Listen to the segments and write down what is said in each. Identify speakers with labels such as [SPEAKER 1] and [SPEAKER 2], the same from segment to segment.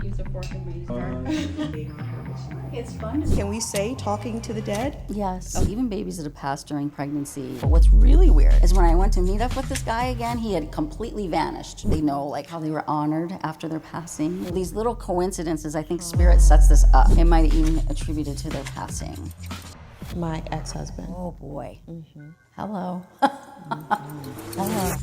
[SPEAKER 1] use a fork and restart.
[SPEAKER 2] It's fun.
[SPEAKER 3] Can we say talking to the dead?
[SPEAKER 2] Yes. Even babies that have passed during pregnancy. But what's really weird is when I went to meet up with this guy again, he had completely vanished. They know like how they were honored after their passing. These little coincidences, I think Spirit sets this up. It might even attribute it to their passing.
[SPEAKER 3] My ex-husband.
[SPEAKER 2] Oh boy. Mm-hmm. Hello. Hello.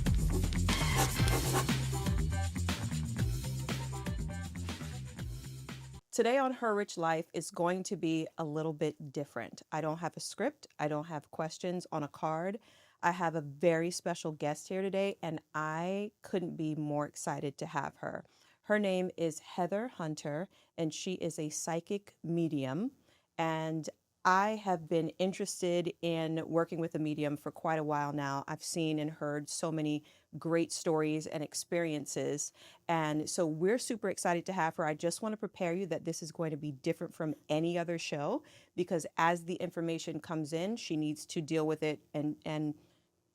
[SPEAKER 3] Today on Her Rich Life is going to be a little bit different. I don't have a script. I don't have questions on a card. I have a very special guest here today, and I couldn't be more excited to have her. Her name is Heather Hunter, and she is a psychic medium. And I have been interested in working with a medium for quite a while now. I've seen and heard so many great stories and experiences. And so we're super excited to have her. I just want to prepare you that this is going to be different from any other show, because as the information comes in, she needs to deal with it and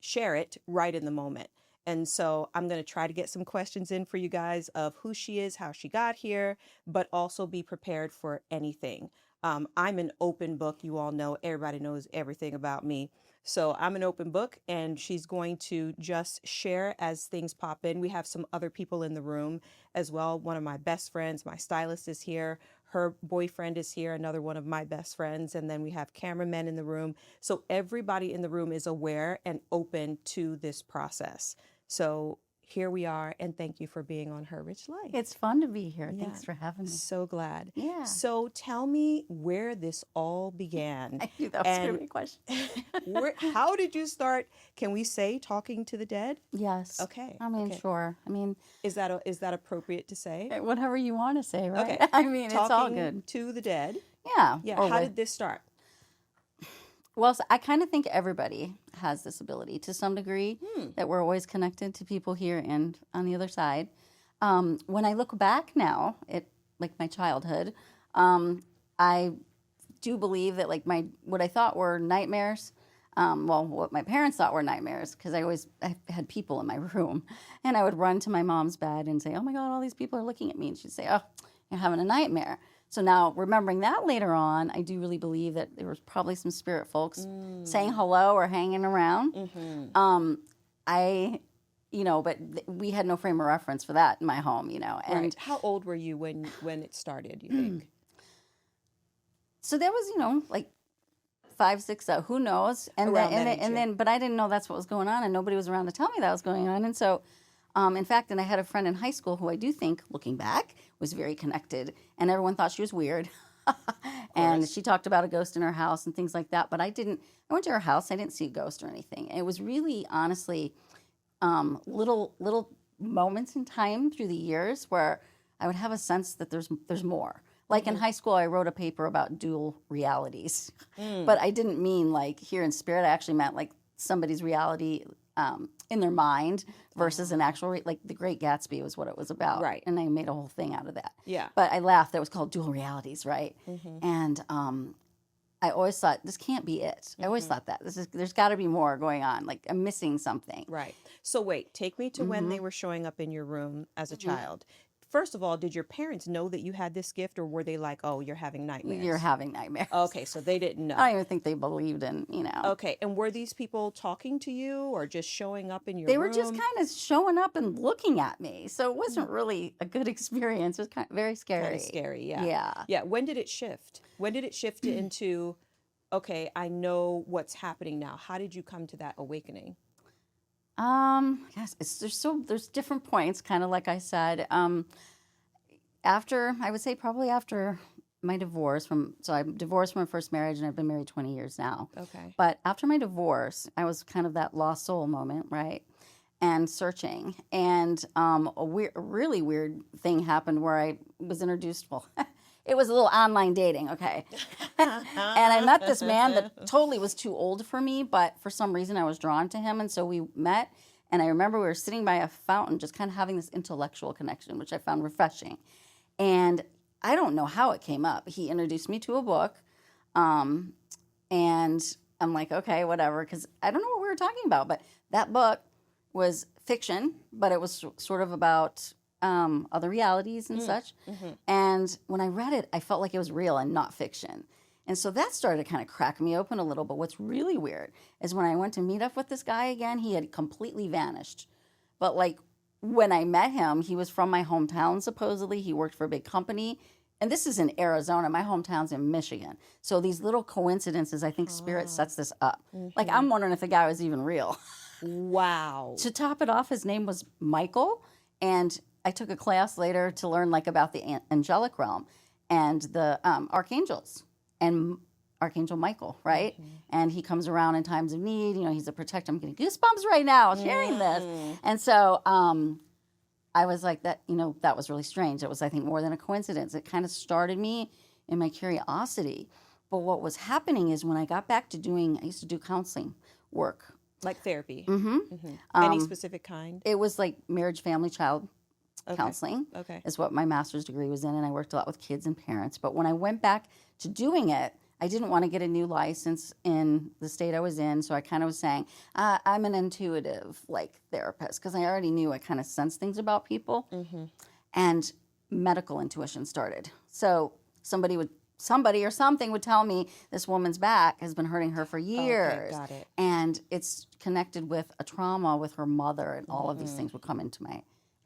[SPEAKER 3] share it right in the moment. And so I'm going to try to get some questions in for you guys of who she is, how she got here, but also be prepared for anything. I'm an open book. You all know, everybody knows everything about me. So I'm an open book, and she's going to just share as things pop in. We have some other people in the room as well. One of my best friends, my stylist, is here. Her boyfriend is here, another one of my best friends. And then we have cameramen in the room. So everybody in the room is aware and open to this process. So here we are, and thank you for being on Her Rich Life.
[SPEAKER 2] It's fun to be here.
[SPEAKER 3] Yeah.
[SPEAKER 2] Thanks for having me.
[SPEAKER 3] So glad.
[SPEAKER 2] Yeah.
[SPEAKER 3] So tell me where this all began.
[SPEAKER 2] I knew that was going to be a question.
[SPEAKER 3] How did you start? Can we say talking to the dead?
[SPEAKER 2] Yes.
[SPEAKER 3] Okay.
[SPEAKER 2] I mean,
[SPEAKER 3] okay.
[SPEAKER 2] sure. I mean,
[SPEAKER 3] is that appropriate to say?
[SPEAKER 2] Whatever you want to say, right?
[SPEAKER 3] Okay.
[SPEAKER 2] I mean,
[SPEAKER 3] talking
[SPEAKER 2] it's all good.
[SPEAKER 3] To the dead.
[SPEAKER 2] Yeah.
[SPEAKER 3] Yeah. How did this start?
[SPEAKER 2] Well, so I kind of think everybody has this ability to some degree, that we're always connected to people here and on the other side. When I look back now at like my childhood, I do believe that like what I thought were nightmares, what my parents thought were nightmares, because I had people in my room, and I would run to my mom's bed and say, "Oh my God, all these people are looking at me," and she'd say, "Oh, you're having a nightmare." So now, remembering that later on, I do really believe that there was probably some spirit folks saying hello or hanging around. But we had no frame of reference for that in my home, And
[SPEAKER 3] right. How old were you when it started, you think?
[SPEAKER 2] So there was, like 5, 6, who knows? And then, but I didn't know that's what was going on, and nobody was around to tell me that was going on. And so, in fact, I had a friend in high school who I do think, looking back, was very connected, and everyone thought she was weird. And she talked about a ghost in her house and things like that, but I went to her house, I didn't see a ghost or anything. And it was really, honestly, little moments in time through the years where I would have a sense that there's more. Like in high school, I wrote a paper about dual realities, but I didn't mean like here in spirit. I actually meant like somebody's reality in their mind versus an actual, like The Great Gatsby was what it was about.
[SPEAKER 3] Right.
[SPEAKER 2] And I made a whole thing out of that.
[SPEAKER 3] Yeah.
[SPEAKER 2] But I laughed. That was called dual realities, right? And I always thought, this can't be it. I always thought that. There's got to be more going on. Like, I'm missing something.
[SPEAKER 3] Right. So wait, take me to when they were showing up in your room as a child. First of all, did your parents know that you had this gift, or were they like, "Oh, you're having nightmares"?
[SPEAKER 2] You're having nightmares.
[SPEAKER 3] Okay, so they didn't know.
[SPEAKER 2] I don't even think they believed in,
[SPEAKER 3] Okay, and were these people talking to you or just showing up in your room?
[SPEAKER 2] They were just kind of showing up and looking at me. So it wasn't really a good experience. It was kind of very scary.
[SPEAKER 3] Kind of scary, yeah.
[SPEAKER 2] Yeah.
[SPEAKER 3] Yeah, when did it shift? When did it shift into, okay, I know what's happening now? How did you come to that awakening?
[SPEAKER 2] Yes, there's different points, kind of like I said. I would say probably after my divorce so I'm divorced from my first marriage, and I've been married 20 years now.
[SPEAKER 3] Okay.
[SPEAKER 2] But after my divorce, I was kind of that lost soul moment, right? And searching. And a really weird thing happened where I was introduced, it was a little online dating, okay? And I met this man that totally was too old for me, but for some reason I was drawn to him, and so we met. And I remember we were sitting by a fountain just kind of having this intellectual connection, which I found refreshing. And I don't know how it came up. He introduced me to a book, and I'm like, okay, whatever, because I don't know what we were talking about. But that book was fiction, but it was sort of about other realities and such. And when I read it, I felt like it was real and not fiction. And so that started to kind of crack me open a little. But what's really weird is when I went to meet up with this guy again, he had completely vanished. But like when I met him, he was from my hometown, supposedly. He worked for a big company. And this is in Arizona. My hometown's in Michigan. So these little coincidences, I think Spirit sets this up. Like, I'm wondering if the guy was even real.
[SPEAKER 3] Wow.
[SPEAKER 2] To top it off, his name was Michael. And I took a class later to learn like about the angelic realm and the archangels and Archangel Michael, right? And he comes around in times of need. You know, he's a protector. I'm getting goosebumps right now sharing this. And so I was like, that, you know, that was really strange. It was, I think, more than a coincidence. It kind of started me in my curiosity. But what was happening is when I got back to I used to do counseling work.
[SPEAKER 3] Like therapy.
[SPEAKER 2] Mm-hmm.
[SPEAKER 3] Any specific kind?
[SPEAKER 2] It was like marriage, family, child counseling.
[SPEAKER 3] Okay.
[SPEAKER 2] Is what my master's degree was in, and I worked a lot with kids and parents. But when I went back to doing it, I didn't want to get a new license in the state I was in, so I kind of was saying, I'm an intuitive like therapist, because I already knew I kind of sensed things about people. And medical intuition started. So somebody or something would tell me this woman's back has been hurting her for years.
[SPEAKER 3] Okay, got it.
[SPEAKER 2] And it's connected with a trauma with her mother, and all of these things would come into my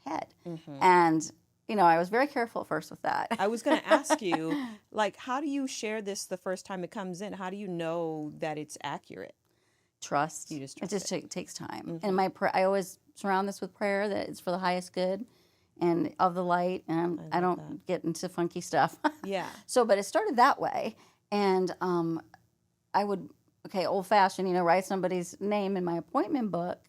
[SPEAKER 2] head. And, you know, I was very careful at first with that.
[SPEAKER 3] I was going to ask you, like, how do you share this the first time it comes in? How do you know that it's accurate?
[SPEAKER 2] Trust.
[SPEAKER 3] You just trust
[SPEAKER 2] it. Just takes time. And I always surround this with prayer that it's for the highest good and of the light. And I don't get into funky stuff.
[SPEAKER 3] Yeah.
[SPEAKER 2] So, but it started that way. And I would, old fashioned, you know, write somebody's name in my appointment book.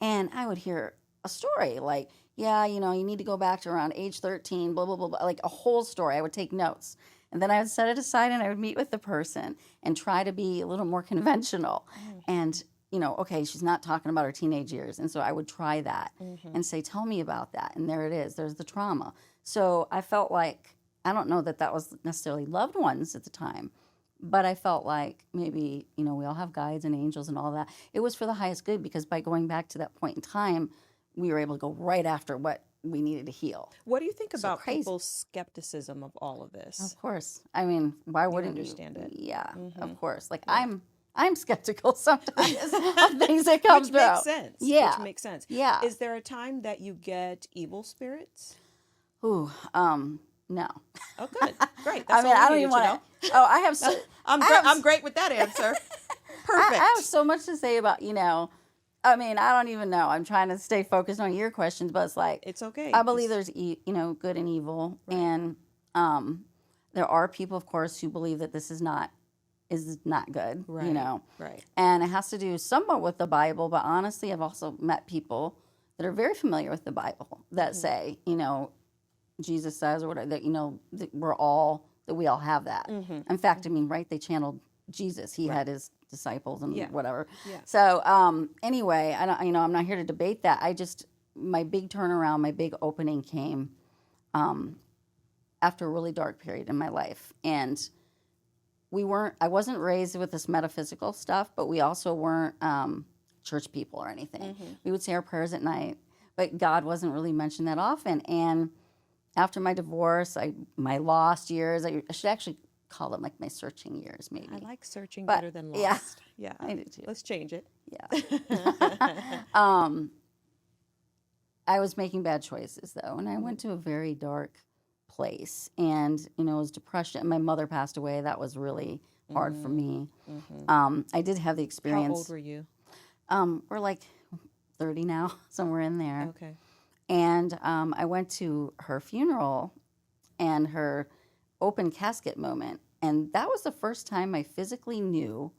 [SPEAKER 2] And I would hear a story like, yeah, you know, you need to go back to around age 13, blah, blah, blah, blah, like a whole story. I would take notes. And then I would set it aside and I would meet with the person and try to be a little more conventional. And, you know, okay, she's not talking about her teenage years. And so I would try that and say, tell me about that. And there it is. There's the trauma. So I felt like, I don't know that was necessarily loved ones at the time, but I felt like maybe, you know, we all have guides and angels and all that. It was for the highest good, because by going back to that point in time, we were able to go right after what we needed to heal.
[SPEAKER 3] What do you think about people's skepticism of all of this?
[SPEAKER 2] Of course. I mean, why wouldn't you
[SPEAKER 3] understand it?
[SPEAKER 2] Yeah, of course. Like I'm skeptical sometimes of things that come
[SPEAKER 3] Which
[SPEAKER 2] through.
[SPEAKER 3] makes sense.
[SPEAKER 2] Yeah.
[SPEAKER 3] Which makes sense.
[SPEAKER 2] Yeah.
[SPEAKER 3] Is there a time that you get evil spirits?
[SPEAKER 2] Ooh, no.
[SPEAKER 3] Oh, good. Great.
[SPEAKER 2] I mean, I don't even want to. Oh, I have so.
[SPEAKER 3] I'm great with that answer. Perfect.
[SPEAKER 2] I have so much to say about, you know, I mean, I don't even know. I'm trying to stay focused on your questions, but it's like,
[SPEAKER 3] it's okay.
[SPEAKER 2] I believe there's, you know, good and evil. Right. And there are people, of course, who believe that this is not good,
[SPEAKER 3] right.
[SPEAKER 2] You know.
[SPEAKER 3] Right.
[SPEAKER 2] And it has to do somewhat with the Bible, but honestly, I've also met people that are very familiar with the Bible that say, you know, Jesus says or whatever, that, you know, that we all have that. In fact, I mean, right, they channeled Jesus. He had his disciples and whatever. Yeah. So anyway, I'm not here to debate that. My big turnaround, my big opening came after a really dark period in my life. And I wasn't raised with this metaphysical stuff, but we also weren't church people or anything. We would say our prayers at night, but God wasn't really mentioned that often. And after my divorce, my lost years, I should actually call them like my searching years, maybe.
[SPEAKER 3] I like searching better than lost. Yeah,
[SPEAKER 2] I do too.
[SPEAKER 3] Let's change it.
[SPEAKER 2] Yeah. I was making bad choices though, and I went to a very dark place, and you know, it was depression. My mother passed away. That was really hard for me. I did have the experience.
[SPEAKER 3] How old were you?
[SPEAKER 2] We're like 30 now, somewhere in there.
[SPEAKER 3] Okay.
[SPEAKER 2] And I went to her funeral and her open casket moment. And that was the first time I physically knew.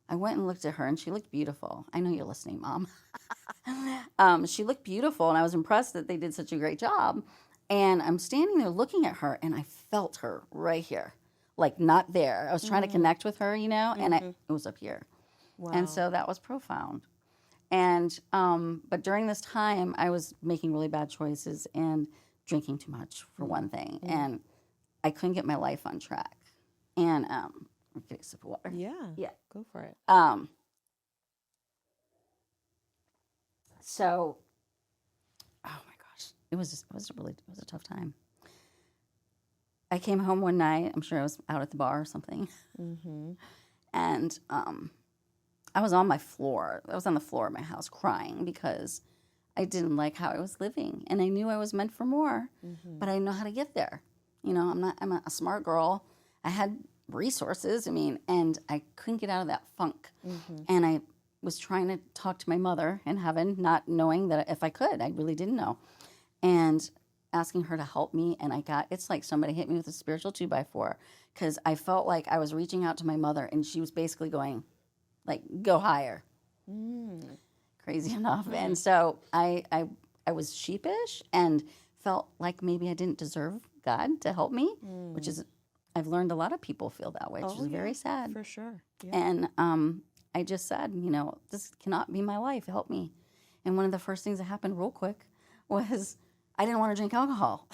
[SPEAKER 2] I went and looked at her, and she looked beautiful. I know you're listening, Mom. She looked beautiful, and I was impressed that they did such a great job. And I'm standing there looking at her, and I felt her right here, like not there. I was trying to connect with her, you know, and it was up here. Wow. And so that was profound. And but during this time, I was making really bad choices and drinking too much, for one thing. And I couldn't get my life on track. And I'm getting a sip of water.
[SPEAKER 3] Yeah. Go for it.
[SPEAKER 2] So, oh my gosh, it was a tough time. I came home one night. I'm sure I was out at the bar or something, and I was on my floor. I was on the floor of my house crying because I didn't like how I was living, and I knew I was meant for more, but I didn't know how to get there. You know, I'm a smart girl. I had resources. I mean, and I couldn't get out of that funk, and I was trying to talk to my mother in heaven, not knowing that if I could. I really didn't know, and asking her to help me. And it's like somebody hit me with a spiritual 2x4, because I felt like I was reaching out to my mother, and she was basically going, like, go higher. Crazy enough. And so I was sheepish and felt like maybe I didn't deserve God to help me, which is, I've learned a lot of people feel that way, which is very sad.
[SPEAKER 3] For sure. Yeah.
[SPEAKER 2] And I just said, you know, this cannot be my life. Help me. And one of the first things that happened real quick was I didn't want to drink alcohol.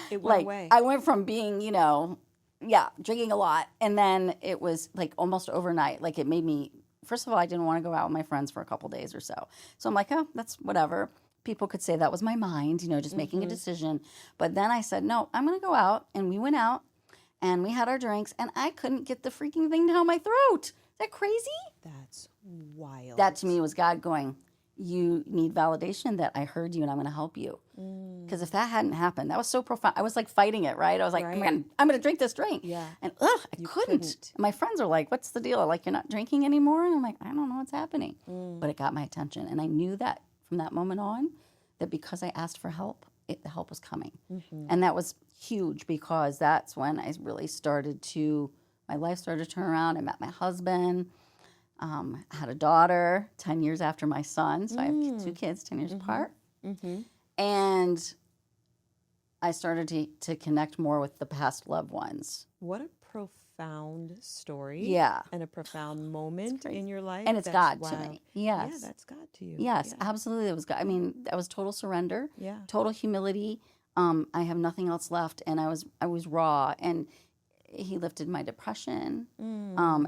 [SPEAKER 3] It went away.
[SPEAKER 2] I went from being, you know, drinking a lot. And then it was like almost overnight. Like, it made me, first of all, I didn't want to go out with my friends for a couple days or so. So I'm like, oh, that's whatever. People could say that was my mind, you know, just making a decision. But then I said, no, I'm going to go out. And we went out and we had our drinks, and I couldn't get the freaking thing down my throat. Is that crazy?
[SPEAKER 3] That's wild.
[SPEAKER 2] That to me was God going, you need validation that I heard you and I'm going to help you. Because if that hadn't happened, that was so profound. I was like fighting it, right? I was like, I'm going to drink this drink.
[SPEAKER 3] Yeah.
[SPEAKER 2] And I couldn't. And my friends are like, what's the deal? Like, you're not drinking anymore? And I'm like, I don't know what's happening. But it got my attention. And I knew that from that moment on, that because I asked for help, the help was coming. And that was huge, because that's when I really my life started to turn around. I met my husband. I had a daughter 10 years after my son. So I have 2 kids 10 years apart. And I started to connect more with the past loved ones.
[SPEAKER 3] What a profound story.
[SPEAKER 2] Yeah.
[SPEAKER 3] And a profound moment in your life.
[SPEAKER 2] And it's God to me. Yes.
[SPEAKER 3] Yeah, that's God to you.
[SPEAKER 2] Yes, absolutely. It was God. I mean, that was total surrender.
[SPEAKER 3] Yeah.
[SPEAKER 2] Total humility. I have nothing else left. And I was raw. And he lifted my depression.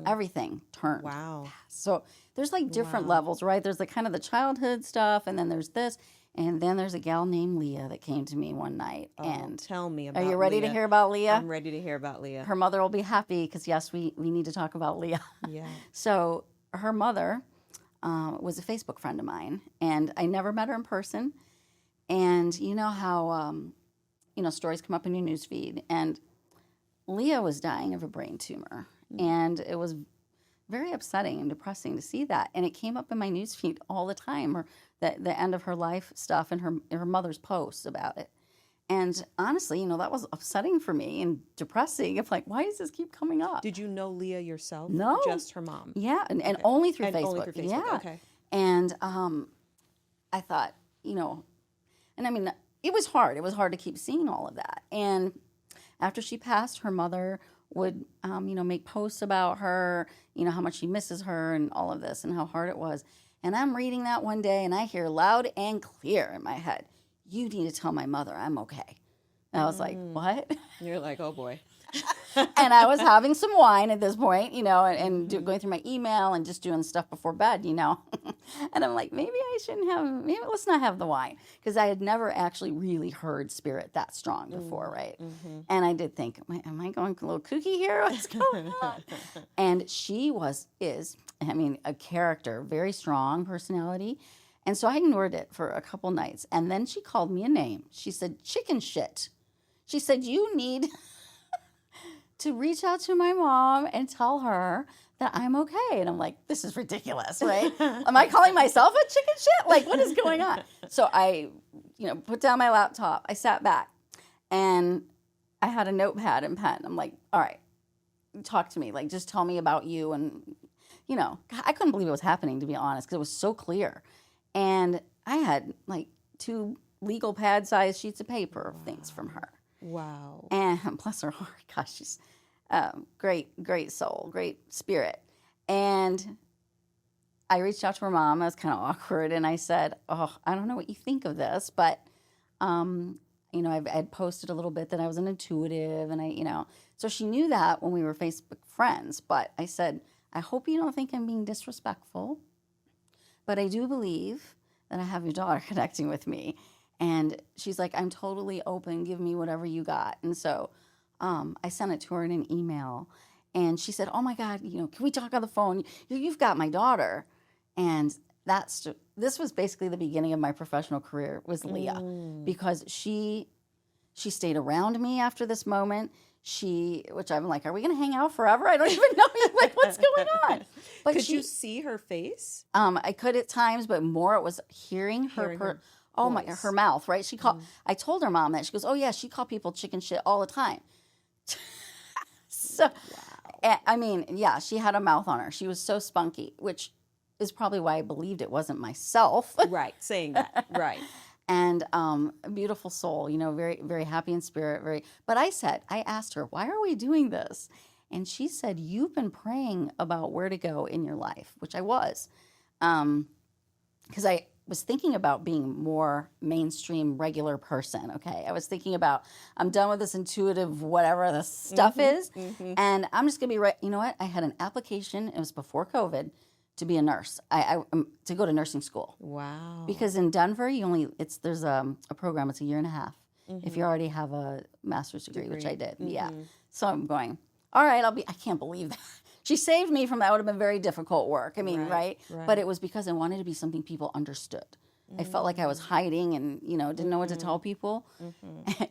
[SPEAKER 2] Everything turned.
[SPEAKER 3] Wow.
[SPEAKER 2] So there's like different levels, right? There's the kind of the childhood stuff, and then there's this. And then there's a gal named Leah that came to me one night. And
[SPEAKER 3] tell me about
[SPEAKER 2] Are you ready
[SPEAKER 3] Leah.
[SPEAKER 2] to hear about Leah?
[SPEAKER 3] I'm ready to hear about Leah.
[SPEAKER 2] Her mother will be happy, because, yes, we need to talk about Leah.
[SPEAKER 3] Yeah.
[SPEAKER 2] So her mother was a Facebook friend of mine, and I never met her in person. And you know how, stories come up in your newsfeed. And Leah was dying of a brain tumor. And it was very upsetting and depressing to see that. And it came up in my newsfeed all the time, or the end of her life stuff and her mother's posts about it. And honestly, that was upsetting for me and depressing. It's like, why does this keep coming up?
[SPEAKER 3] Did you know Leah yourself?
[SPEAKER 2] No.
[SPEAKER 3] Just her mom?
[SPEAKER 2] Yeah, and only through
[SPEAKER 3] And
[SPEAKER 2] Facebook.
[SPEAKER 3] only through Facebook.
[SPEAKER 2] Yeah.
[SPEAKER 3] Okay.
[SPEAKER 2] And I thought, and I mean, it was hard. It was hard to keep seeing all of that. And after she passed, her mother would, make posts about her, how much she misses her and all of this and how hard it was. And I'm reading that one day, and I hear loud and clear in my head, you need to tell my mother I'm okay. And I was like, what?
[SPEAKER 3] You're like, oh, boy.
[SPEAKER 2] And I was having some wine at this point, and going through my email and just doing stuff before bed, And I'm like, maybe let's not have the wine. Because I had never actually really heard spirit that strong before, right? And I did think, am I going a little kooky here? What's going on? And she is a character, very strong personality. And so I ignored it for a couple nights. And then she called me a name. She said, chicken shit. She said, you need to reach out to my mom and tell her that I'm okay. And I'm like, this is ridiculous, right? Am I calling myself a chicken shit? Like, what is going on? So I, put down my laptop. I sat back, and I had a notepad and pen. I'm like, all right, talk to me. Like, just tell me about you. And, I couldn't believe it was happening, to be honest, because it was so clear. And I had like 2 legal pad-sized sheets of paper of things from her.
[SPEAKER 3] Wow.
[SPEAKER 2] And bless her heart, gosh, she's great soul, great spirit. And I reached out to her mom. I was kind of awkward, and I said, oh, I don't know what you think of this, but, I'd posted a little bit that I was an intuitive, and so she knew that when we were Facebook friends. But I said, I hope you don't think I'm being disrespectful, but I do believe that I have your daughter connecting with me. And she's like, I'm totally open. Give me whatever you got. And so I sent it to her in an email. And she said, oh, my God, can we talk on the phone? You've got my daughter. And this was basically the beginning of my professional career, was Leah, because she stayed around me after this moment. Which I'm like, are we going to hang out forever? I don't even know. Like, what's going on? But
[SPEAKER 3] could you see her face?
[SPEAKER 2] I could at times, but more it was hearing her her mouth, right? She called. I told her mom that. She goes, oh yeah, she called people chicken shit all the time. So, I mean, yeah, she had a mouth on her. She was so spunky, which is probably why I believed it wasn't myself.
[SPEAKER 3] Right, saying that, right.
[SPEAKER 2] And a beautiful soul, very, very happy in spirit. But I asked her, why are we doing this? And she said, you've been praying about where to go in your life, which I was. Because I was thinking about being more mainstream, regular person, okay? I was thinking about, I'm done with this intuitive whatever this stuff is, and I'm just going to be right. You know what? I had an application, it was before COVID, to be a nurse, to go to nursing school.
[SPEAKER 3] Wow.
[SPEAKER 2] Because in Denver, there's a program, it's a year and a half. If you already have a master's degree, which I did. Yeah. So I'm going, all right, I can't believe that. She saved me from that. Would have been very difficult work. I mean, right? But it was because I wanted to be something people understood. I felt like I was hiding and, didn't know what to tell people.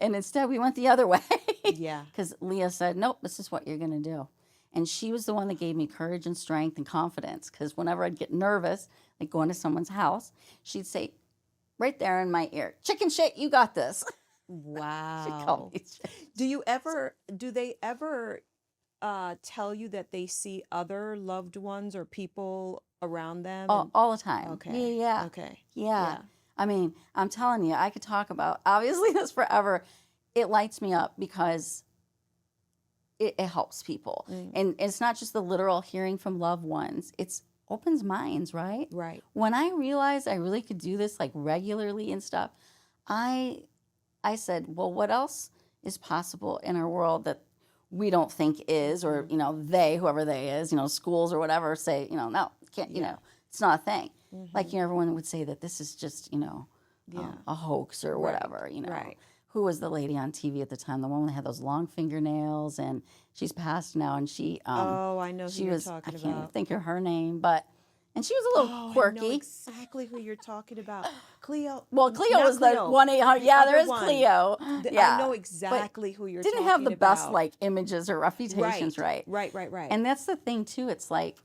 [SPEAKER 2] And instead we went the other way.
[SPEAKER 3] Yeah.
[SPEAKER 2] Because Leah said, nope, this is what you're going to do. And she was the one that gave me courage and strength and confidence, because whenever I'd get nervous, like going to someone's house, she'd say right there in my ear, chicken shit, you got this.
[SPEAKER 3] Wow.
[SPEAKER 2] She called me shit.
[SPEAKER 3] Do they ever tell you that they see other loved ones or people around them?
[SPEAKER 2] All the time.
[SPEAKER 3] Okay.
[SPEAKER 2] Yeah.
[SPEAKER 3] Okay.
[SPEAKER 2] Yeah. I mean, I'm telling you, I could talk about, obviously, this forever. It lights me up because it helps people. And it's not just the literal hearing from loved ones. It's opens minds, right?
[SPEAKER 3] Right.
[SPEAKER 2] When I realized I really could do this like regularly and stuff, I said, well, what else is possible in our world that we don't think is, or, whoever they is, schools or whatever say, no, can't, it's not a thing. Like, everyone would say that this is just, a hoax or whatever,
[SPEAKER 3] Right.
[SPEAKER 2] Who was the lady on TV at the time? The one that had those long fingernails, and she's passed now, and she
[SPEAKER 3] I know who you're talking
[SPEAKER 2] I
[SPEAKER 3] about.
[SPEAKER 2] can't even think of her name, and she was a little quirky.
[SPEAKER 3] I know exactly who you're talking about. Cleo.
[SPEAKER 2] Well, Cleo was the 1-800. Yeah, there is
[SPEAKER 3] one.
[SPEAKER 2] Cleo. Yeah.
[SPEAKER 3] I know exactly who you're talking about.
[SPEAKER 2] Didn't have the best images or reputations, right?
[SPEAKER 3] Right.
[SPEAKER 2] And that's the thing too. It's like,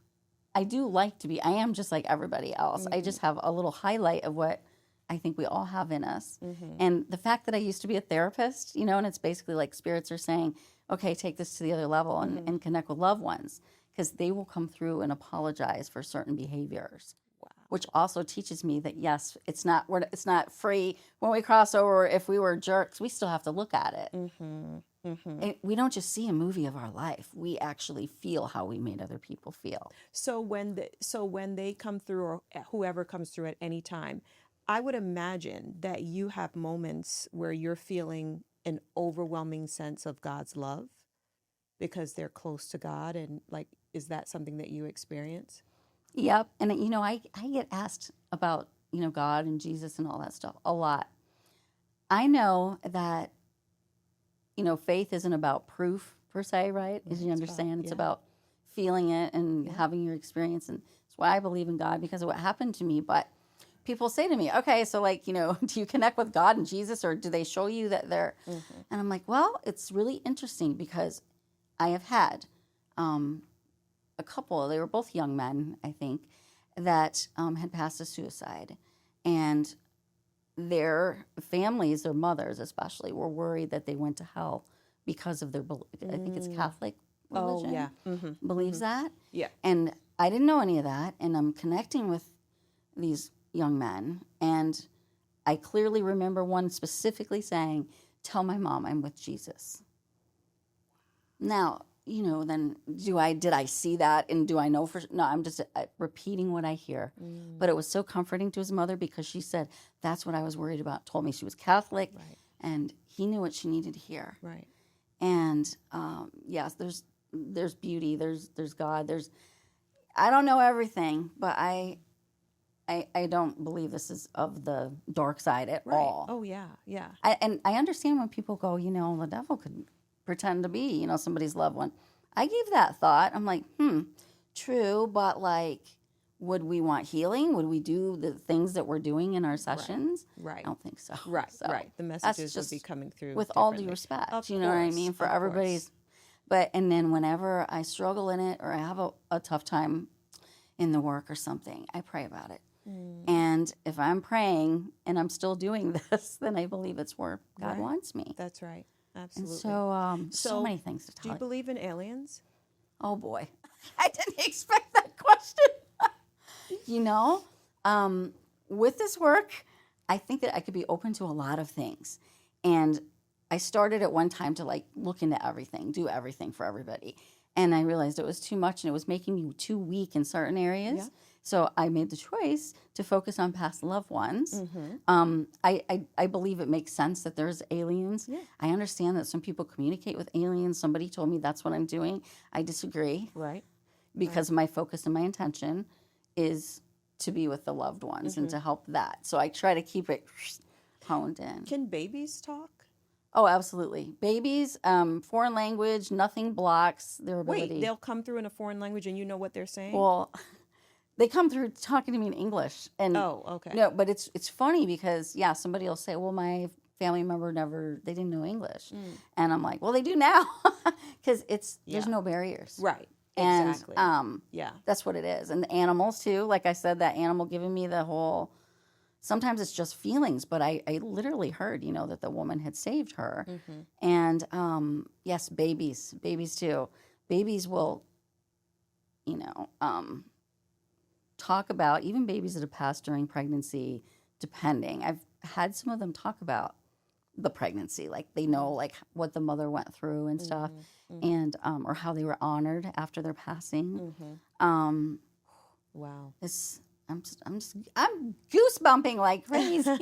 [SPEAKER 2] I am just like everybody else. I just have a little highlight of what I think we all have in us. And the fact that I used to be a therapist, and it's basically like spirits are saying, okay, take this to the other level and connect with loved ones, because they will come through and apologize for certain behaviors. Wow. Which also teaches me that, yes, it's not free. When we cross over, if we were jerks, we still have to look at it. And we don't just see a movie of our life. We actually feel how we made other people feel.
[SPEAKER 3] So when they come through, or whoever comes through at any time, I would imagine that you have moments where you're feeling an overwhelming sense of God's love because they're close to God. And like, is that something that you experience?
[SPEAKER 2] Yep. And, I get asked about, God and Jesus and all that stuff a lot. I know that, faith isn't about proof per se, right? As you understand, it's about feeling it and having your experience. And that's why I believe in God, because of what happened to me. But people say to me, okay, so like, do you connect with God and Jesus, or do they show you that they're, and I'm like, well, it's really interesting because I have had a couple, they were both young men, I think, that had passed to suicide. And their families, their mothers especially, were worried that they went to hell because of their, I think it's Catholic religion.
[SPEAKER 3] Oh, yeah.
[SPEAKER 2] Believes that.
[SPEAKER 3] Yeah.
[SPEAKER 2] And I didn't know any of that. And I'm connecting with these young men. And I clearly remember one specifically saying, tell my mom I'm with Jesus. Now, then did I see that, and do I know for no, I'm just repeating what I hear. But it was so comforting to his mother, because she said, that's what I was worried about. Told me she was Catholic, and he knew what she needed to hear.
[SPEAKER 3] Right.
[SPEAKER 2] And yes, there's beauty, there's God, I don't know everything, but I I don't believe this is of the dark side at
[SPEAKER 3] Right.
[SPEAKER 2] all.
[SPEAKER 3] Oh, yeah. Yeah.
[SPEAKER 2] And I understand when people go, the devil could pretend to be, somebody's loved one. I gave that thought. I'm like, true, but like, would we want healing? Would we do the things that we're doing in our sessions?
[SPEAKER 3] Right.
[SPEAKER 2] I don't think so.
[SPEAKER 3] Right.
[SPEAKER 2] So
[SPEAKER 3] right. The messages would be coming through
[SPEAKER 2] with all due
[SPEAKER 3] differently.
[SPEAKER 2] respect.
[SPEAKER 3] Of
[SPEAKER 2] You know what I
[SPEAKER 3] course,
[SPEAKER 2] mean? For
[SPEAKER 3] of
[SPEAKER 2] everybody's. And then whenever I struggle in it or I have a tough time in the work or something, I pray about it. And if I'm praying and I'm still doing this, then I believe it's where God wants me.
[SPEAKER 3] That's right. Absolutely.
[SPEAKER 2] And so many things to tell
[SPEAKER 3] Do you
[SPEAKER 2] you.
[SPEAKER 3] believe in aliens?
[SPEAKER 2] Oh boy, I didn't expect that question. With this work, I think that I could be open to a lot of things. And I started at one time to like look into everything, do everything for everybody. And I realized it was too much and it was making me too weak in certain areas.
[SPEAKER 3] Yeah.
[SPEAKER 2] So I made the choice to focus on past loved ones. I believe it makes sense that there's aliens.
[SPEAKER 3] Yeah.
[SPEAKER 2] I understand that some people communicate with aliens. Somebody told me that's what I'm doing. I disagree.
[SPEAKER 3] Right.
[SPEAKER 2] Because my focus and my intention is to be with the loved ones and to help that. So I try to keep it honed in.
[SPEAKER 3] Can babies talk?
[SPEAKER 2] Oh, absolutely. Babies, foreign language, nothing blocks their ability.
[SPEAKER 3] Wait, they'll come through in a foreign language and you know what they're saying?
[SPEAKER 2] Well, they come through talking to me in English. And
[SPEAKER 3] oh, okay.
[SPEAKER 2] no, but it's funny because, somebody will say, well, my family member they didn't know English. And I'm like, well, they do now because there's no barriers.
[SPEAKER 3] Right.
[SPEAKER 2] And
[SPEAKER 3] Exactly.
[SPEAKER 2] that's what it is. And the animals too, like I said, that animal giving me the whole, sometimes it's just feelings, but I literally heard, that the woman had saved her. And yes, babies too. Babies will, talk about, even babies that have passed during pregnancy, depending. I've had some of them talk about the pregnancy, like they know like what the mother went through and stuff, and or how they were honored after their passing.
[SPEAKER 3] Wow.
[SPEAKER 2] I'm goosebumping like crazy.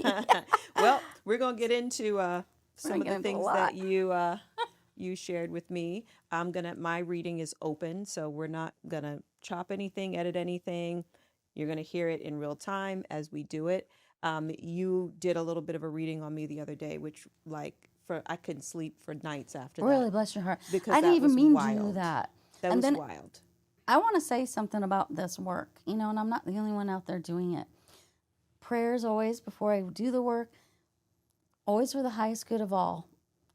[SPEAKER 3] Well, we're gonna get into some of the
[SPEAKER 2] into a
[SPEAKER 3] things
[SPEAKER 2] lot.
[SPEAKER 3] that you shared with me. My reading is open, so we're not gonna chop anything, edit anything. You're gonna hear it in real time as we do it. You did a little bit of a reading on me the other day, which I couldn't sleep for nights after that.
[SPEAKER 2] Really, bless your heart.
[SPEAKER 3] Because
[SPEAKER 2] I didn't
[SPEAKER 3] that
[SPEAKER 2] even
[SPEAKER 3] was
[SPEAKER 2] mean
[SPEAKER 3] wild.
[SPEAKER 2] to do that.
[SPEAKER 3] That
[SPEAKER 2] And
[SPEAKER 3] was
[SPEAKER 2] then
[SPEAKER 3] wild.
[SPEAKER 2] I want to say something about this work, and I'm not the only one out there doing it. Prayers always before I do the work, always for the highest good of all,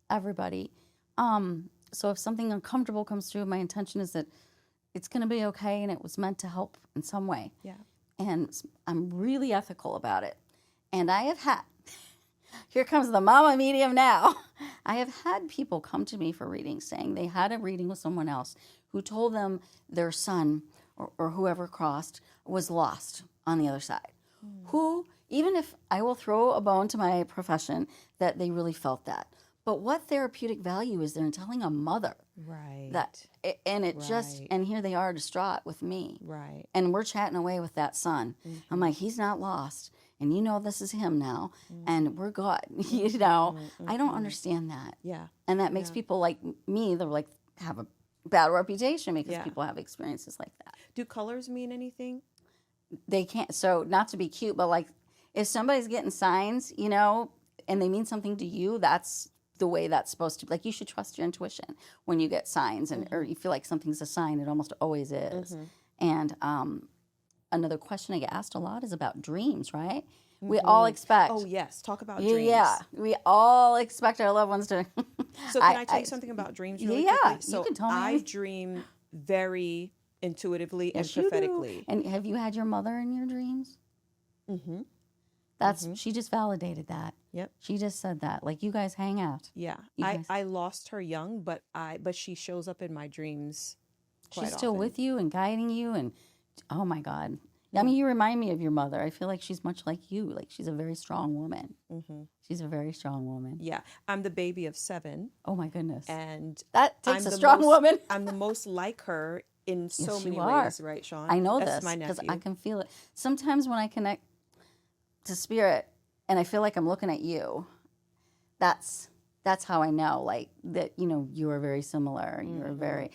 [SPEAKER 2] everybody. So if something uncomfortable comes through, my intention is that it's going to be okay, and it was meant to help in some way.
[SPEAKER 3] Yeah.
[SPEAKER 2] And I'm really ethical about it. And I have had, here comes the mama medium now. I have had people come to me for readings saying they had a reading with someone else who told them their son or whoever crossed was lost on the other side. Who, even if I will throw a bone to my profession, that they really felt that. But what therapeutic value is there in telling a mother
[SPEAKER 3] Right.
[SPEAKER 2] that? And it just, and here they are distraught with me.
[SPEAKER 3] Right.
[SPEAKER 2] And we're chatting away with that son. I'm like, he's not lost. And this is him now. And we're good. I don't understand that.
[SPEAKER 3] Yeah.
[SPEAKER 2] And that makes people like me, they're like, have a bad reputation because people have experiences like that.
[SPEAKER 3] Do colors mean anything?
[SPEAKER 2] They can't, so not to be cute, but like if somebody's getting signs, and they mean something to you, that's the way that's supposed to be. Like you should trust your intuition when you get signs or you feel like something's a sign. It almost always is. And another question I get asked a lot is about dreams, right? We all expect.
[SPEAKER 3] Oh, yes. Talk about dreams.
[SPEAKER 2] Yeah, we all expect our loved ones to.
[SPEAKER 3] So can I tell you something about dreams really quickly? So
[SPEAKER 2] you can tell me.
[SPEAKER 3] I dream very intuitively and
[SPEAKER 2] Yes, you do.
[SPEAKER 3] prophetically.
[SPEAKER 2] And have you had your mother in your dreams?
[SPEAKER 3] Mm-hmm.
[SPEAKER 2] She just validated that.
[SPEAKER 3] Yep.
[SPEAKER 2] She just said that. Like you guys hang out.
[SPEAKER 3] Yeah. I lost her young, but she shows up in my dreams quite
[SPEAKER 2] She's still
[SPEAKER 3] often.
[SPEAKER 2] with you and guiding you, and oh my God. I mean, you remind me of your mother. I feel like she's much like you. Like she's a very strong woman. She's a very strong woman.
[SPEAKER 3] Yeah. I'm the baby of 7.
[SPEAKER 2] Oh my goodness.
[SPEAKER 3] And
[SPEAKER 2] That takes
[SPEAKER 3] I'm
[SPEAKER 2] a
[SPEAKER 3] the
[SPEAKER 2] strong woman.
[SPEAKER 3] I'm the most like her in so
[SPEAKER 2] Yes,
[SPEAKER 3] many
[SPEAKER 2] you are.
[SPEAKER 3] ways, right, Sean?
[SPEAKER 2] I know
[SPEAKER 3] That's
[SPEAKER 2] this
[SPEAKER 3] my
[SPEAKER 2] because
[SPEAKER 3] nephew.
[SPEAKER 2] I can feel it. Sometimes when I connect to spirit and I feel like I'm looking at you, that's how I know, like that. You are very similar. You're very.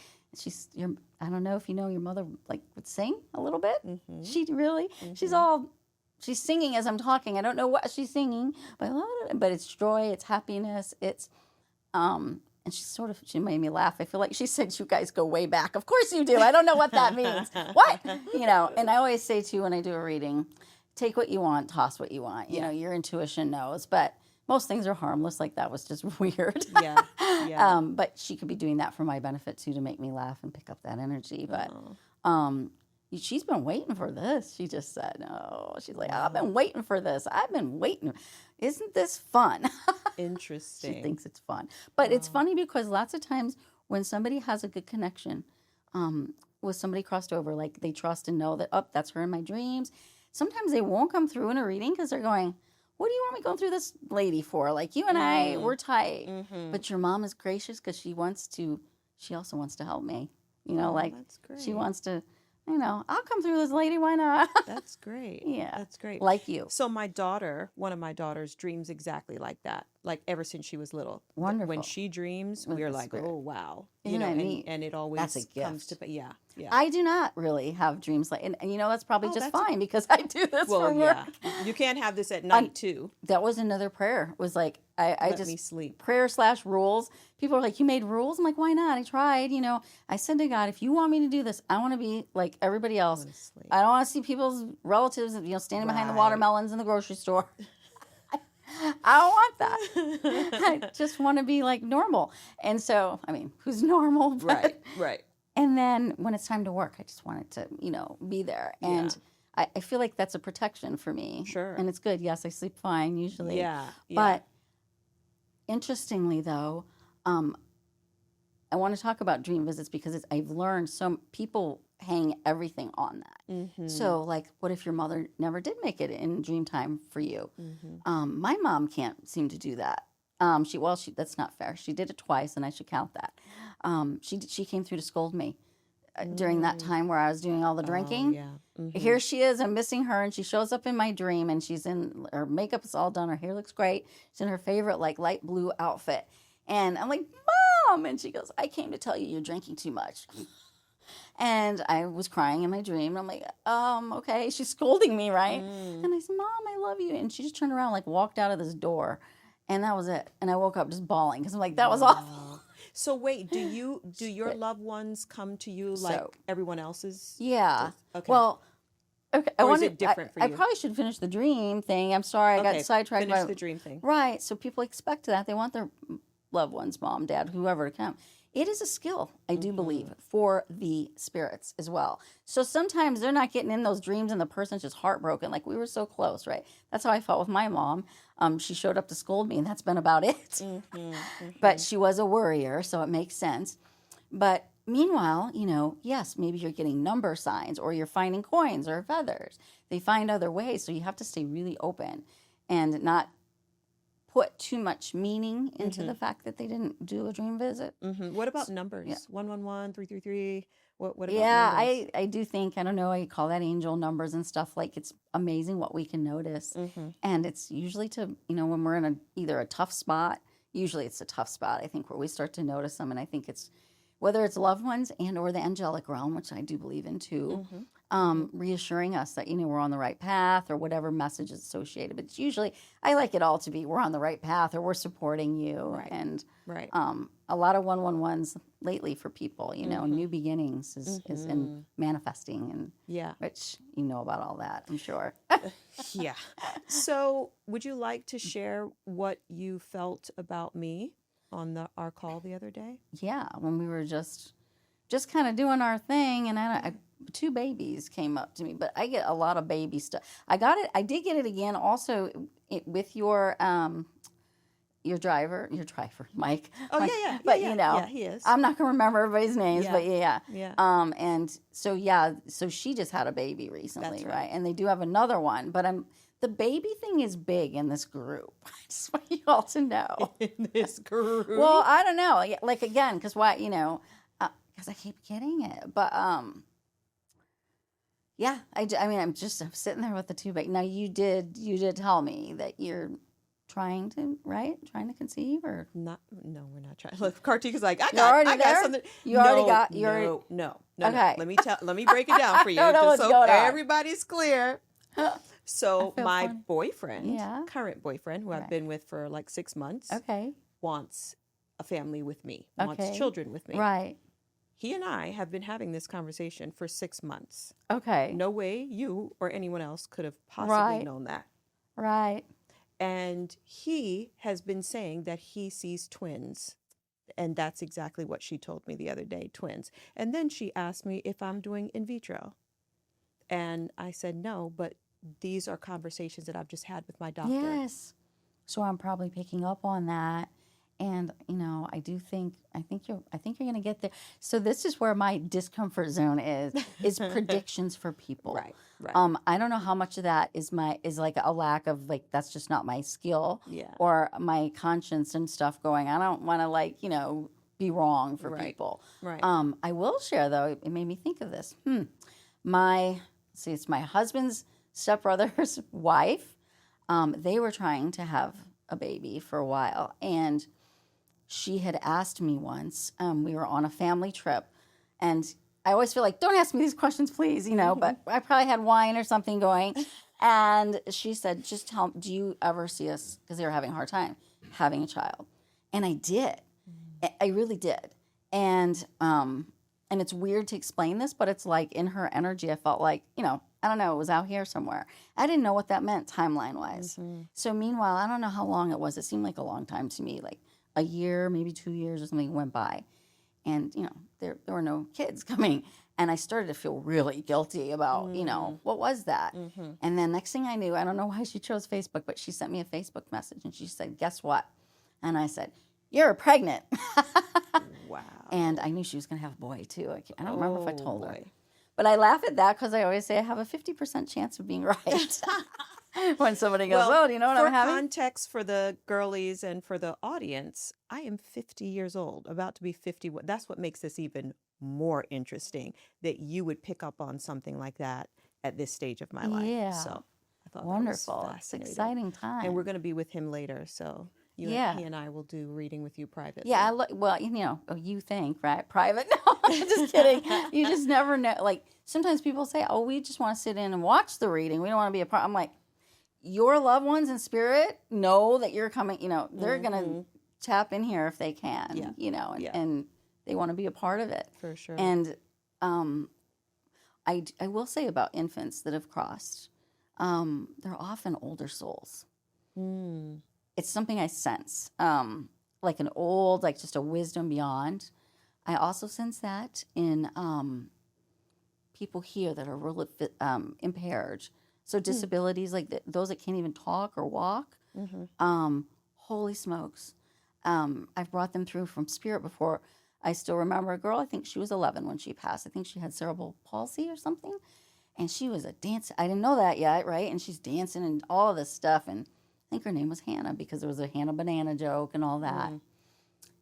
[SPEAKER 2] I don't know if you know your mother like would sing a little bit. She really. She's all she's singing as I'm talking. I don't know what she's singing, but it's joy, it's happiness, it's and she made me laugh. I feel like she said, you guys go way back. Of course you do. I don't know what that means. What? And I always say too, when I do a reading, take what you want, toss what you want. You know, your intuition knows, but most things are harmless. Like that was just weird. Yeah. But she could be doing that for my benefit too, to make me laugh and pick up that energy. But, she's been waiting for this. She just said, no, she's like, I've been waiting for this. I've been waiting. Isn't this fun?
[SPEAKER 3] Interesting.
[SPEAKER 2] She thinks it's fun. But it's funny because lots of times when somebody has a good connection with somebody crossed over, like they trust and know that, that's her in my dreams. Sometimes they won't come through in a reading because they're going, what do you want me going through this lady for? Like you and I, we're tight. But your mom is gracious because she also wants to help me.
[SPEAKER 3] That's great.
[SPEAKER 2] She wants to, I'll come through this lady. Why not?
[SPEAKER 3] That's great.
[SPEAKER 2] Yeah.
[SPEAKER 3] That's great.
[SPEAKER 2] Like you.
[SPEAKER 3] So one of my daughters dreams exactly like that. Like ever since she was little.
[SPEAKER 2] Wonderful.
[SPEAKER 3] When she dreams, we're like,
[SPEAKER 2] spirit.
[SPEAKER 3] oh, wow.
[SPEAKER 2] Isn't that neat?
[SPEAKER 3] And it always
[SPEAKER 2] That's a
[SPEAKER 3] comes
[SPEAKER 2] gift.
[SPEAKER 3] to, yeah.
[SPEAKER 2] I do not really have dreams like, and that's probably just fine because I do this for work.
[SPEAKER 3] Yeah. You can't have this at night too.
[SPEAKER 2] That was another prayer. It was like, I
[SPEAKER 3] Let
[SPEAKER 2] just
[SPEAKER 3] me sleep.
[SPEAKER 2] prayer/rules. People are like, you made rules? I'm like, why not? I tried, I said to God, if you want me to do this, I want to be like everybody else. I don't want to see people's relatives, standing behind the watermelons in the grocery store. I don't want that. I just want to be like normal. And so, who's normal? But,
[SPEAKER 3] right.
[SPEAKER 2] And then when it's time to work, I just want it to, be there. And I feel like that's a protection for me.
[SPEAKER 3] Sure.
[SPEAKER 2] And it's good. Yes, I sleep fine usually.
[SPEAKER 3] Yeah.
[SPEAKER 2] But interestingly, though, I want to talk about dream visits because I've learned some people hang everything on that. So, like, what if your mother never did make it in dream time for you? My mom can't seem to do that. That's not fair. She did it twice, and I should count that. She came through to scold me during that time where I was doing all the drinking. Here she is. I'm missing her, and she shows up in my dream, and she's in her makeup is all done. Her hair looks great. She's in her favorite like light blue outfit, and I'm like, Mom, and she goes, I came to tell you you're drinking too much. And I was crying in my dream. And I'm like, okay. She's scolding me, right? And I said, Mom, I love you. And she just turned around, like walked out of this door. And that was it. And I woke up just bawling because I'm like, that was awful.
[SPEAKER 3] So wait, do your loved ones come to you like everyone else's?
[SPEAKER 2] Yeah.
[SPEAKER 3] Okay.
[SPEAKER 2] Well, okay.
[SPEAKER 3] Or is it different for you?
[SPEAKER 2] I probably should finish the dream thing. I'm sorry. I got sidetracked.
[SPEAKER 3] Finish the dream thing.
[SPEAKER 2] Right. So people expect that. They want their loved ones, mom, dad, whoever, to come. It is a skill, I do believe, for the spirits as well. So sometimes they're not getting in those dreams and the person's just heartbroken. Like, we were so close, right? That's how I felt with my mom. She showed up to scold me, and that's been about it. But she was a worrier, so it makes sense. But meanwhile, yes, maybe you're getting number signs or you're finding coins or feathers. They find other ways, so you have to stay really open and not put too much meaning into the fact that they didn't do a dream visit.
[SPEAKER 3] What about numbers? Yeah. 111, 333. What about numbers?
[SPEAKER 2] I do think, I don't know, I call that angel numbers and stuff. Like, it's amazing what we can notice. And it's usually to, when we're in either a tough spot, usually it's a tough spot, I think, where we start to notice them. And I think it's, whether it's loved ones and or the angelic realm, which I do believe in too, reassuring us that, we're on the right path or whatever message is associated. But it's usually, I like it all to be, we're on the right path or we're supporting you. Right. And a lot of 111s lately for people, new beginnings is in manifesting, and which you know about all that, I'm sure.
[SPEAKER 3] Yeah. So would you like to share what you felt about me on our call the other day? Yeah,
[SPEAKER 2] when we were just kind of doing our thing, and I two babies came up to me, but I get a lot of baby stuff. I did get it again also with your driver, Mike.
[SPEAKER 3] Oh,
[SPEAKER 2] Mike,
[SPEAKER 3] yeah.
[SPEAKER 2] But,
[SPEAKER 3] he is.
[SPEAKER 2] I'm not going to remember everybody's names, but
[SPEAKER 3] Yeah.
[SPEAKER 2] And so she just had a baby recently,
[SPEAKER 3] That's
[SPEAKER 2] right? And they do have another one, but the baby thing is big in this group. I just want you all to know.
[SPEAKER 3] In this group?
[SPEAKER 2] Well, I don't know. Like, again, because why, because I keep getting it. But, yeah, I'm sitting there with the two babies. Now, you did tell me that you're trying to conceive, or
[SPEAKER 3] not? No, we're not trying. Look, Kartika's like, I
[SPEAKER 2] got
[SPEAKER 3] something.
[SPEAKER 2] No.
[SPEAKER 3] No.
[SPEAKER 2] Okay.
[SPEAKER 3] Let me break it down for you,
[SPEAKER 2] I don't know
[SPEAKER 3] just
[SPEAKER 2] what's
[SPEAKER 3] so
[SPEAKER 2] going on.
[SPEAKER 3] everybody's clear. So
[SPEAKER 2] feel
[SPEAKER 3] my
[SPEAKER 2] funny.
[SPEAKER 3] boyfriend,
[SPEAKER 2] Yeah.
[SPEAKER 3] current boyfriend, who I've
[SPEAKER 2] Right.
[SPEAKER 3] been with for like 6 months,
[SPEAKER 2] Okay.
[SPEAKER 3] wants a family with me, wants
[SPEAKER 2] Okay.
[SPEAKER 3] children with me.
[SPEAKER 2] Right.
[SPEAKER 3] He and I have been having this conversation for 6 months.
[SPEAKER 2] Okay.
[SPEAKER 3] No way you or anyone else could have possibly
[SPEAKER 2] Right.
[SPEAKER 3] known that.
[SPEAKER 2] Right.
[SPEAKER 3] And he has been saying that he sees twins. And that's exactly what she told me the other day, twins. And then she asked me if I'm doing in vitro. And I said no, but these are conversations that I've just had with my doctor.
[SPEAKER 2] Yes. So I'm probably picking up on that. And I think you're going to get there. So this is where my discomfort zone is predictions for people.
[SPEAKER 3] Right.
[SPEAKER 2] I don't know how much of that is like a lack of like that's just not my skill.
[SPEAKER 3] Yeah.
[SPEAKER 2] Or my conscience and stuff going. I don't want to be wrong for people.
[SPEAKER 3] Right.
[SPEAKER 2] I will share though. It made me think of this. It's my husband's stepbrother's wife. They were trying to have a baby for a while, and she had asked me once, we were on a family trip, and I always feel like, don't ask me these questions, please, but I probably had wine or something going. And she said, just do you ever see us, because they were having a hard time, having a child? And I did. I really did. And it's weird to explain this, but it's like in her energy, I felt like, I don't know, it was out here somewhere. I didn't know what that meant timeline-wise. Mm-hmm. So meanwhile, I don't know how long it was. It seemed like a long time to me, like a year, maybe 2 years or something went by. And, there were no kids coming. And I started to feel really guilty about, what was that? Mm-hmm. And then next thing I knew, I don't know why she chose Facebook, but she sent me a Facebook message and she said, guess what? And I said, you're pregnant.
[SPEAKER 3] Wow.
[SPEAKER 2] And I knew she was going to have a boy, too. I don't remember if I told her. But I laugh at that because I always say I have a 50% chance of being right. When somebody goes, do you know what I'm having?
[SPEAKER 3] For context for the girlies and for the audience, I am 50 years old, about to be 51. That's what makes this even more interesting, that you would pick up on something like that at this stage of my life.
[SPEAKER 2] Yeah.
[SPEAKER 3] So I thought
[SPEAKER 2] wonderful.
[SPEAKER 3] That was
[SPEAKER 2] It's an exciting time.
[SPEAKER 3] And we're going to be with him later, so he and I will do reading with you privately.
[SPEAKER 2] Yeah, you think, right? Private? No, I'm just kidding. You just never know. Like, sometimes people say, we just want to sit in and watch the reading. We don't want to be a part. I'm like, your loved ones in spirit know that you're coming, they're going to tap in here if they can, and they want to be a part of it.
[SPEAKER 3] For sure.
[SPEAKER 2] And I will say about infants that have crossed, they're often older souls.
[SPEAKER 3] Mm.
[SPEAKER 2] It's something I sense, like an old, like just a wisdom beyond. I also sense that in people here that are really impaired. So disabilities, like those that can't even talk or walk. Mm-hmm. Holy smokes. I've brought them through from spirit before. I still remember a girl, I think she was 11 when she passed. I think she had cerebral palsy or something. And she was a dancer. I didn't know that yet, right? And she's dancing and all of this stuff. And I think her name was Hannah because there was a Hannah banana joke and all that. Mm.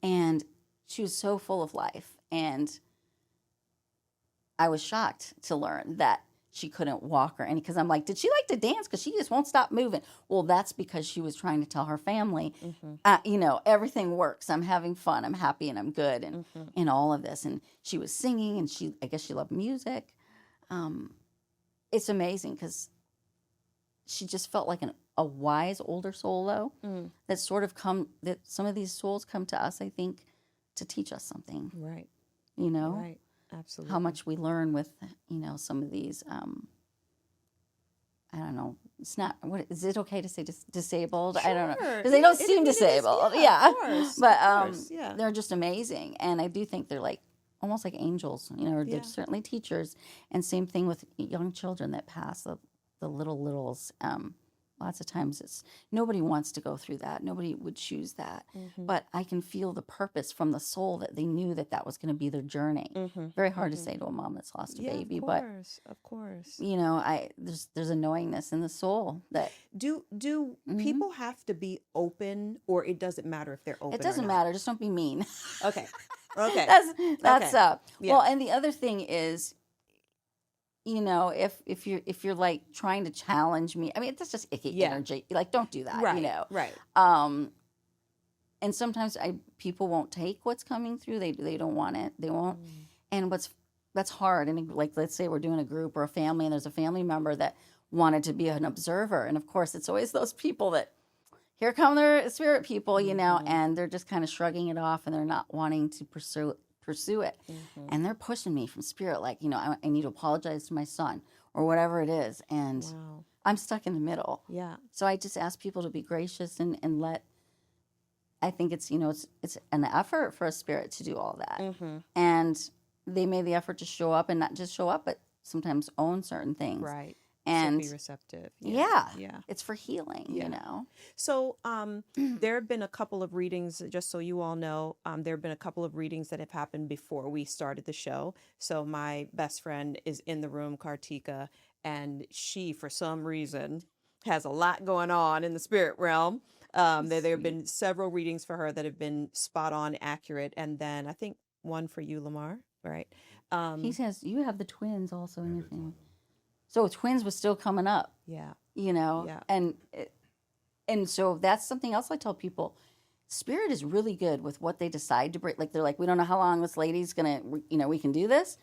[SPEAKER 2] And she was so full of life. And I was shocked to learn that she couldn't walk or any, because I'm like, did she like to dance? Because she just won't stop moving. Well, that's because she was trying to tell her family, everything works. I'm having fun. I'm happy and I'm good and all of this. And she was singing and I guess she loved music. It's amazing because she just felt like a wise older soul, though, that some of these souls come to us, I think, to teach us something.
[SPEAKER 3] Right.
[SPEAKER 2] Right.
[SPEAKER 3] Absolutely.
[SPEAKER 2] How much we learn with, some of these, I don't know. It's not, what is it okay to say disabled?
[SPEAKER 3] Sure.
[SPEAKER 2] I don't know. Because they don't seem disabled.
[SPEAKER 3] Of course.
[SPEAKER 2] But they're just amazing. And I do think they're like, almost like angels, or they're certainly teachers. And same thing with young children that pass, the littles. Lots of times nobody wants to go through that. Nobody would choose that. Mm-hmm. But I can feel the purpose from the soul that they knew that was going to be their journey. Mm-hmm. Very hard to say to a mom that's lost a baby.
[SPEAKER 3] Of course.
[SPEAKER 2] There's a knowingness in the soul that...
[SPEAKER 3] Do people have to be open, or it doesn't matter if they're open?
[SPEAKER 2] It doesn't matter. Just don't be mean.
[SPEAKER 3] Okay.
[SPEAKER 2] That's up. Yeah. Well, and the other thing is... if you're like trying to challenge me, I mean, that's just icky energy. Like, don't do that.
[SPEAKER 3] Right. Right.
[SPEAKER 2] And sometimes people won't take what's coming through. They don't want it. They won't. And that's hard. And like, let's say we're doing a group or a family, and there's a family member that wanted to be an observer. And of course, it's always those people that, here come their spirit people, you know, and they're just kind of shrugging it off and they're not wanting to pursue it. And they're pushing me from spirit, like, you know, I need to apologize to my son or whatever it is. And I'm stuck in the middle.
[SPEAKER 3] Yeah.
[SPEAKER 2] So I just ask people to be gracious and let, I think it's, you know, it's an effort for a spirit to do all that. And they made the effort to show up, and not just show up, but sometimes own certain things.
[SPEAKER 3] Right.
[SPEAKER 2] And
[SPEAKER 3] so be receptive.
[SPEAKER 2] Yeah. It's for healing, you know.
[SPEAKER 3] So there have been a couple of readings, just so you all know, there have been a couple of readings that have happened before we started the show. So my best friend is in the room, Kartika, and she, for some reason, has a lot going on in the spirit realm. There have been several readings for her that have been spot on, accurate, and then I think one for you, Lamar, right?
[SPEAKER 2] He says you have the twins also in your family. So twins was still coming up.
[SPEAKER 3] Yeah.
[SPEAKER 2] You know?
[SPEAKER 3] Yeah.
[SPEAKER 2] And so that's something else I tell people. Spirit is really good with what they decide to bring. Like, they're like, we don't know how long this lady's going to, you know, we can do this.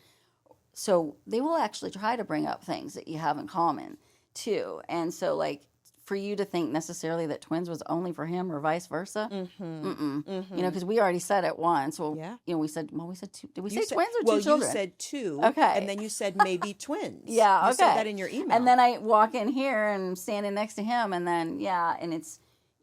[SPEAKER 2] So they will actually try to bring up things that you have in common, too. And so, like, for you to think necessarily that twins was only for him or vice versa, you know, because we already said it once. Well, you know, we said two. Did we say twins or two children?
[SPEAKER 3] Well, you said two.
[SPEAKER 2] Okay.
[SPEAKER 3] And then you said maybe twins.
[SPEAKER 2] Yeah, okay.
[SPEAKER 3] You said that in your email.
[SPEAKER 2] And then I walk in here and I'm standing next to him, and then, and it's,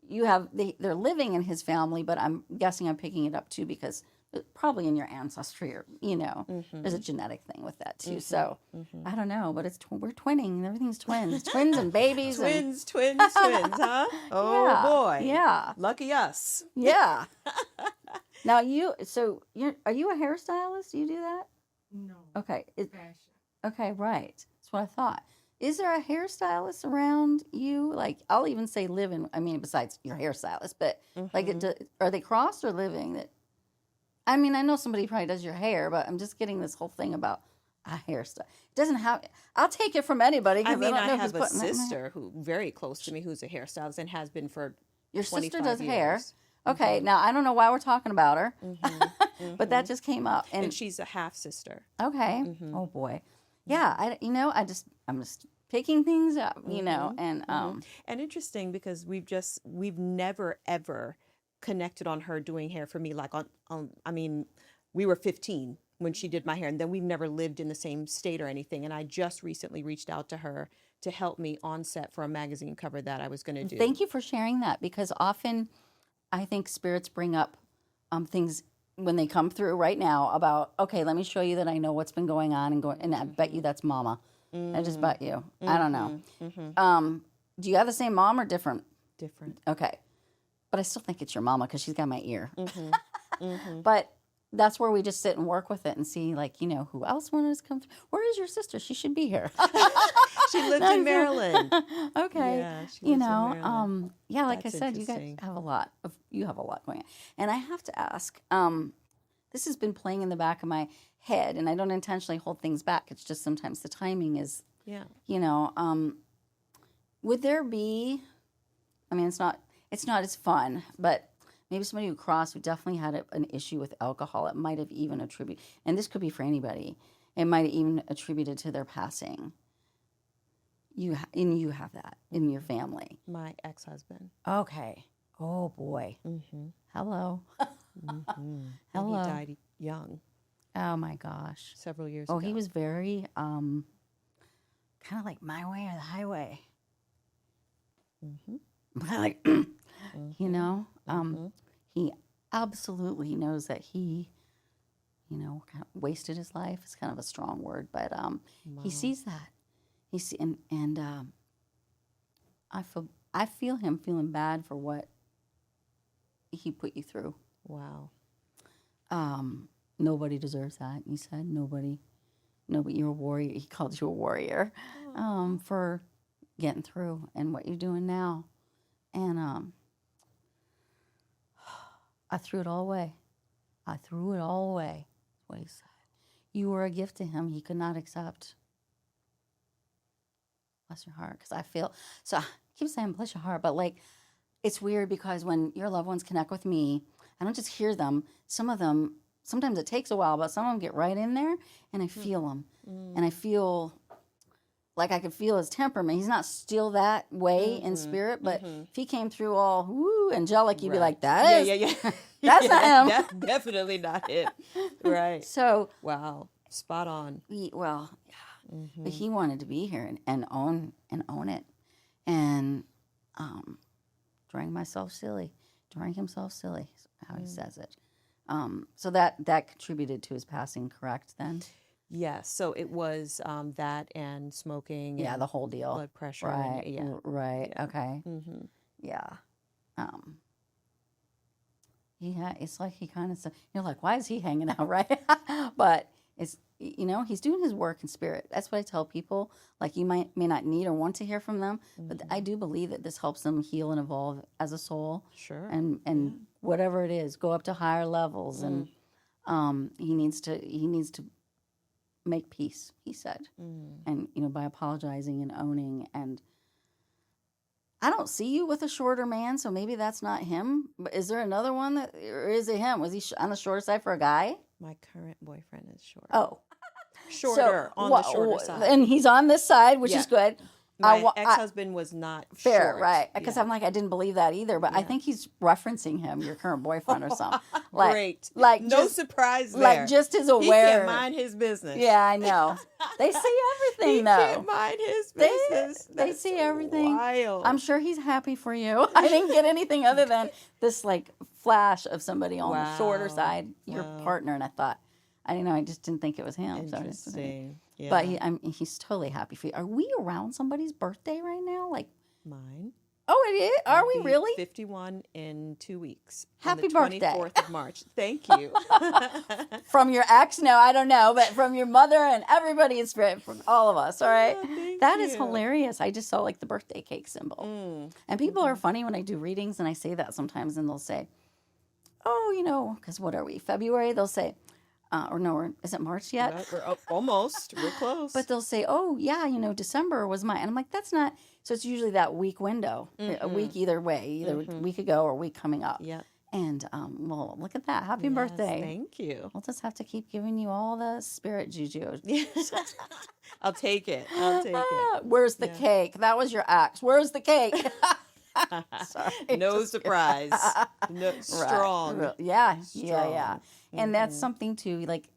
[SPEAKER 2] you have, they're living in his family, but I'm guessing I'm picking it up too because probably in your ancestry, or, you know, there's a genetic thing with that too. So I don't know, but it's we're twinning. Everything's twins, twins and babies.
[SPEAKER 3] twins, huh? Oh boy.
[SPEAKER 2] Yeah.
[SPEAKER 3] Lucky us.
[SPEAKER 2] Yeah. Now are you a hairstylist? Do you do that?
[SPEAKER 1] No.
[SPEAKER 2] Okay.
[SPEAKER 1] Fashion.
[SPEAKER 2] Okay, right. That's what I thought. Is there a hairstylist around you? Like, I'll even say living. I mean, besides your hairstylist, but like, are they crossed or living? That, I mean, I know somebody probably does your hair, but I'm just getting this whole thing about a hairstyle. It doesn't have. I'll take it from anybody.
[SPEAKER 3] I mean,
[SPEAKER 2] I
[SPEAKER 3] I have a sister who very close to me who's a hairstylist and has been for
[SPEAKER 2] your
[SPEAKER 3] 25
[SPEAKER 2] sister does
[SPEAKER 3] years.
[SPEAKER 2] hair. Okay, now I don't know why we're talking about her, but that just came up,
[SPEAKER 3] and she's a half sister.
[SPEAKER 2] Okay. Oh boy. Yeah. I'm just picking things up, you know, and
[SPEAKER 3] interesting because we've never ever connected on her doing hair for me. Like I mean, we were 15 when she did my hair, and then we've never lived in the same state or anything. And I just recently reached out to her to help me on set for a magazine cover that I was going to do.
[SPEAKER 2] Thank you for sharing that, because often I think spirits bring up things when they come through right now about, okay, let me show you that I know what's been going on and I bet you that's mama. I just bet you. I don't know. Do you have the same mom or different?
[SPEAKER 3] Different.
[SPEAKER 2] Okay. But I still think it's your mama because she's got my ear. But that's where we just sit and work with it and see, like, you know, who else wanted us to come through. Where is your sister? She should be here.
[SPEAKER 3] She lives in Maryland.
[SPEAKER 2] Okay.
[SPEAKER 3] Yeah, she lives in Maryland.
[SPEAKER 2] Yeah, like
[SPEAKER 3] That's
[SPEAKER 2] I said, you guys have a lot going on. And I have to ask, this has been playing in the back of my head, and I don't intentionally hold things back. It's just sometimes the timing is, you know, would there be, I mean, it's not as fun, but maybe somebody who crossed who definitely had an issue with alcohol. It might have even attributed, and this could be for anybody, it might have even attributed to their passing. You have that in your family.
[SPEAKER 3] My ex-husband.
[SPEAKER 2] Okay. Oh boy. Hello.
[SPEAKER 3] And
[SPEAKER 2] Hello.
[SPEAKER 3] he died young.
[SPEAKER 2] Oh my gosh.
[SPEAKER 3] Several years ago.
[SPEAKER 2] Oh, he was very kind of like my way or the highway. Like, you know, he absolutely knows that he, you know, kind of wasted his life. It's kind of a strong word, but he sees that. And I feel him feeling bad for what he put you through.
[SPEAKER 3] Wow.
[SPEAKER 2] Nobody deserves that. He said, nobody, you're a warrior. He called you a warrior for getting through and what you're doing now. And I threw it all away. That's what he said. You were a gift to him he could not accept. Bless your heart, because I feel, so I keep saying bless your heart, but like, it's weird because when your loved ones connect with me, I don't just hear them. Some of them, sometimes it takes a while, but some of them get right in there, and I feel them. And I feel like I could feel his temperament. He's not still that way in spirit, but if he came through all woo angelic, you'd be like, that is,
[SPEAKER 3] yeah.
[SPEAKER 2] that's not him.
[SPEAKER 3] That's definitely not it. Right.
[SPEAKER 2] So,
[SPEAKER 3] Wow. Spot on.
[SPEAKER 2] but he wanted to be here and own it, and drank himself silly, is how he says it. So that contributed to his passing, correct? Then.
[SPEAKER 3] Yes. So it was that and smoking.
[SPEAKER 2] Yeah,
[SPEAKER 3] and
[SPEAKER 2] the whole deal.
[SPEAKER 3] blood pressure.
[SPEAKER 2] Right.
[SPEAKER 3] And, yeah.
[SPEAKER 2] Right.
[SPEAKER 3] Yeah.
[SPEAKER 2] Okay.
[SPEAKER 3] Mm-hmm.
[SPEAKER 2] Yeah. Yeah. It's like he kind of said, you're like, why is he hanging out, right? But it's, he's doing his work in spirit. That's what I tell people. Like, you may not need or want to hear from them, but I do believe that this helps them heal and evolve as a soul.
[SPEAKER 3] Sure.
[SPEAKER 2] And whatever it is, go up to higher levels. And he needs to make peace, he said. And, by apologizing and owning. And I don't see you with a shorter man, so maybe that's not him. But is there another one or is it him? Was he on the shorter side for a guy?
[SPEAKER 3] My current boyfriend is short.
[SPEAKER 2] Oh.
[SPEAKER 3] Shorter, on the shorter side.
[SPEAKER 2] And he's on this side, which is good.
[SPEAKER 3] My ex-husband was not
[SPEAKER 2] fair,
[SPEAKER 3] short.
[SPEAKER 2] right? Because I'm like, I didn't believe that either, but I think he's referencing him, your current boyfriend or something. Like,
[SPEAKER 3] Great.
[SPEAKER 2] Like
[SPEAKER 3] no
[SPEAKER 2] just,
[SPEAKER 3] surprise there.
[SPEAKER 2] Like just as aware.
[SPEAKER 3] He can't mind his business.
[SPEAKER 2] Yeah, I know. They see everything,
[SPEAKER 3] he
[SPEAKER 2] though.
[SPEAKER 3] He can't mind his business.
[SPEAKER 2] They see everything.
[SPEAKER 3] Wild.
[SPEAKER 2] I'm sure he's happy for you. I didn't get anything other than this like flash of somebody on the shorter side, your partner, and I thought, I just didn't think it was him.
[SPEAKER 3] Interesting. Yeah.
[SPEAKER 2] But he's totally happy for you. Are we around somebody's birthday right now? Like
[SPEAKER 3] mine.
[SPEAKER 2] Oh, it is? Are we really?
[SPEAKER 3] 51 in 2 weeks.
[SPEAKER 2] Happy
[SPEAKER 3] on the
[SPEAKER 2] birthday.
[SPEAKER 3] 24th of March. Thank you.
[SPEAKER 2] From your ex? No, I don't know. But from your mother and everybody in spirit, from all of us, all right? That is hilarious. I just saw like the birthday cake symbol. And people are funny when I do readings and I say that sometimes and they'll say, oh, because what are we, February? They'll say, is it March yet?
[SPEAKER 3] We're almost. We're close.
[SPEAKER 2] But they'll say, oh, yeah, December was mine. And I'm like, that's not. So it's usually that week window, a week either way, either a week ago or a week coming up.
[SPEAKER 3] Yeah.
[SPEAKER 2] And, well, look at that. Happy birthday.
[SPEAKER 3] Thank you.
[SPEAKER 2] We'll just have to keep giving you all the spirit juju.
[SPEAKER 3] I'll take it.
[SPEAKER 2] Where's the cake? That was your ex. Where's the cake? Sorry.
[SPEAKER 3] No surprise. No, strong.
[SPEAKER 2] Right. Yeah. And that's something too, like,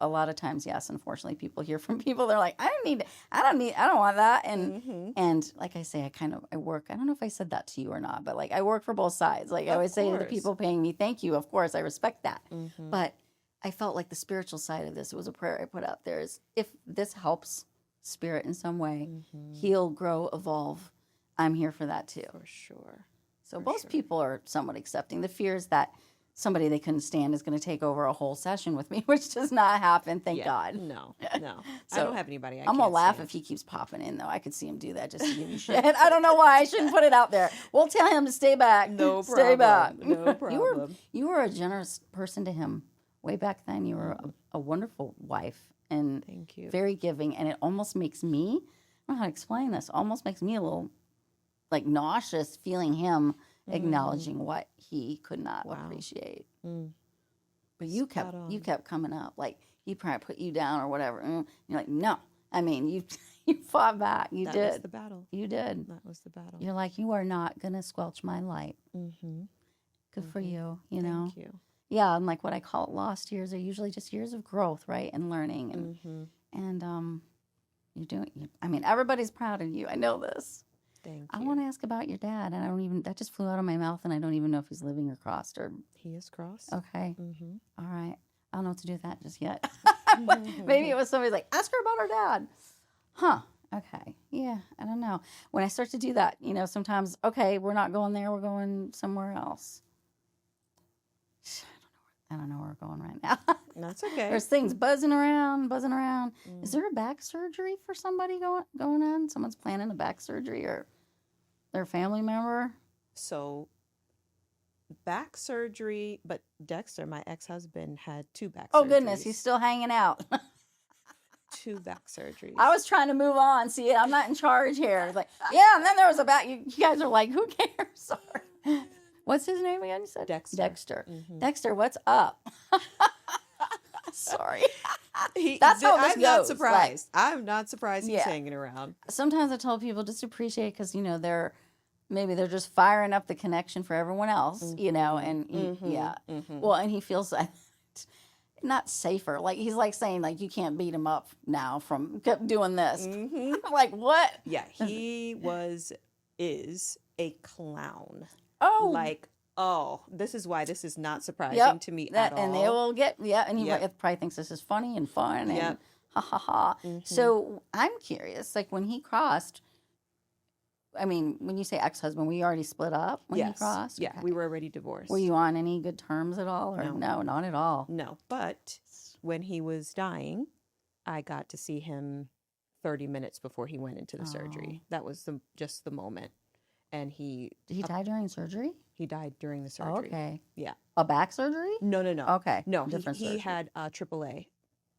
[SPEAKER 2] a lot of times, yes, unfortunately, people hear from people, they're like, I don't want that. And like I say, I work, I don't know if I said that to you or not, but like I work for both sides. Like I always say to the people paying me, thank you. Of course, I respect that. But I felt like the spiritual side of this, it was a prayer I put out there, is if this helps spirit in some way, heal, grow, evolve, I'm here for that too.
[SPEAKER 3] For sure.
[SPEAKER 2] So most people are somewhat accepting. The fear is that somebody they couldn't stand is going to take over a whole session with me, which does not happen, thank God.
[SPEAKER 3] No.
[SPEAKER 2] So
[SPEAKER 3] I don't have anybody I
[SPEAKER 2] I'm going to laugh if he keeps popping in, though. I could see him do that just to give you shit. I don't know why. I shouldn't put it out there. We'll tell him to stay back.
[SPEAKER 3] No problem.
[SPEAKER 2] Stay back.
[SPEAKER 3] No problem.
[SPEAKER 2] You were a generous person to him way back then. You were a wonderful wife and
[SPEAKER 3] thank you.
[SPEAKER 2] Very giving. And it almost makes me, I don't know how to explain this, almost makes me a little like nauseous feeling him acknowledging what he could not appreciate. But you kept coming up. Like he probably put you down or whatever. You're like, no. I mean, you fought back. You did.
[SPEAKER 3] That was the battle.
[SPEAKER 2] You did.
[SPEAKER 3] That was the battle.
[SPEAKER 2] You're like, you are not going to squelch my light. Good for you,
[SPEAKER 3] Thank you.
[SPEAKER 2] Yeah, and like what I call it, lost years are usually just years of growth, right? And learning. And you're doing, I mean, everybody's proud of you. I know this.
[SPEAKER 3] Thank you.
[SPEAKER 2] I want to ask about your dad, and that just flew out of my mouth, and I don't even know if he's living or crossed.
[SPEAKER 3] He is crossed.
[SPEAKER 2] Okay. All right. I don't know what to do with that just yet. But maybe it was somebody's like, ask her about her dad. Huh. Okay. Yeah, I don't know. When I start to do that, sometimes, okay, we're not going there, we're going somewhere else. I don't know where we're going right now.
[SPEAKER 3] That's okay.
[SPEAKER 2] There's things buzzing around. Is there a back surgery for somebody going on? Someone's planning a back surgery or their family member?
[SPEAKER 3] So, back surgery, but Dexter, my ex-husband, had 2 back surgeries.
[SPEAKER 2] Oh, goodness, he's still hanging out.
[SPEAKER 3] 2 back surgeries.
[SPEAKER 2] I was trying to move on. See, I'm not in charge here. It's like, yeah, and then there was a back. You guys are like, who cares? Sorry. What's his name again? You said
[SPEAKER 3] Dexter.
[SPEAKER 2] Dexter. Dexter, what's up? Sorry. That's how this
[SPEAKER 3] I'm not
[SPEAKER 2] goes.
[SPEAKER 3] surprised. I'm not surprised he's
[SPEAKER 2] Yeah.
[SPEAKER 3] hanging around.
[SPEAKER 2] Sometimes I tell people just appreciate because maybe they're just firing up the connection for everyone else, and yeah. Well, and he feels not safer. Like he's like saying like you can't beat him up now from doing this. I'm like what?
[SPEAKER 3] Yeah, he is a clown.
[SPEAKER 2] Oh,
[SPEAKER 3] Like, oh, this is why this is not surprising to me at all.
[SPEAKER 2] And they will and he probably thinks this is funny and fun and ha ha ha. So I'm curious, like when he crossed. I mean, when you say ex-husband, were you already split up when he crossed?
[SPEAKER 3] Yeah, we were already divorced.
[SPEAKER 2] Were you on any good terms at all? Or no, not at all.
[SPEAKER 3] No, but when he was dying, I got to see him 30 minutes before he went into the surgery. That was just the moment. And
[SPEAKER 2] Did he die during surgery?
[SPEAKER 3] He died during the surgery.
[SPEAKER 2] Okay.
[SPEAKER 3] Yeah.
[SPEAKER 2] A back surgery?
[SPEAKER 3] No.
[SPEAKER 2] Okay.
[SPEAKER 3] No, he had AAA.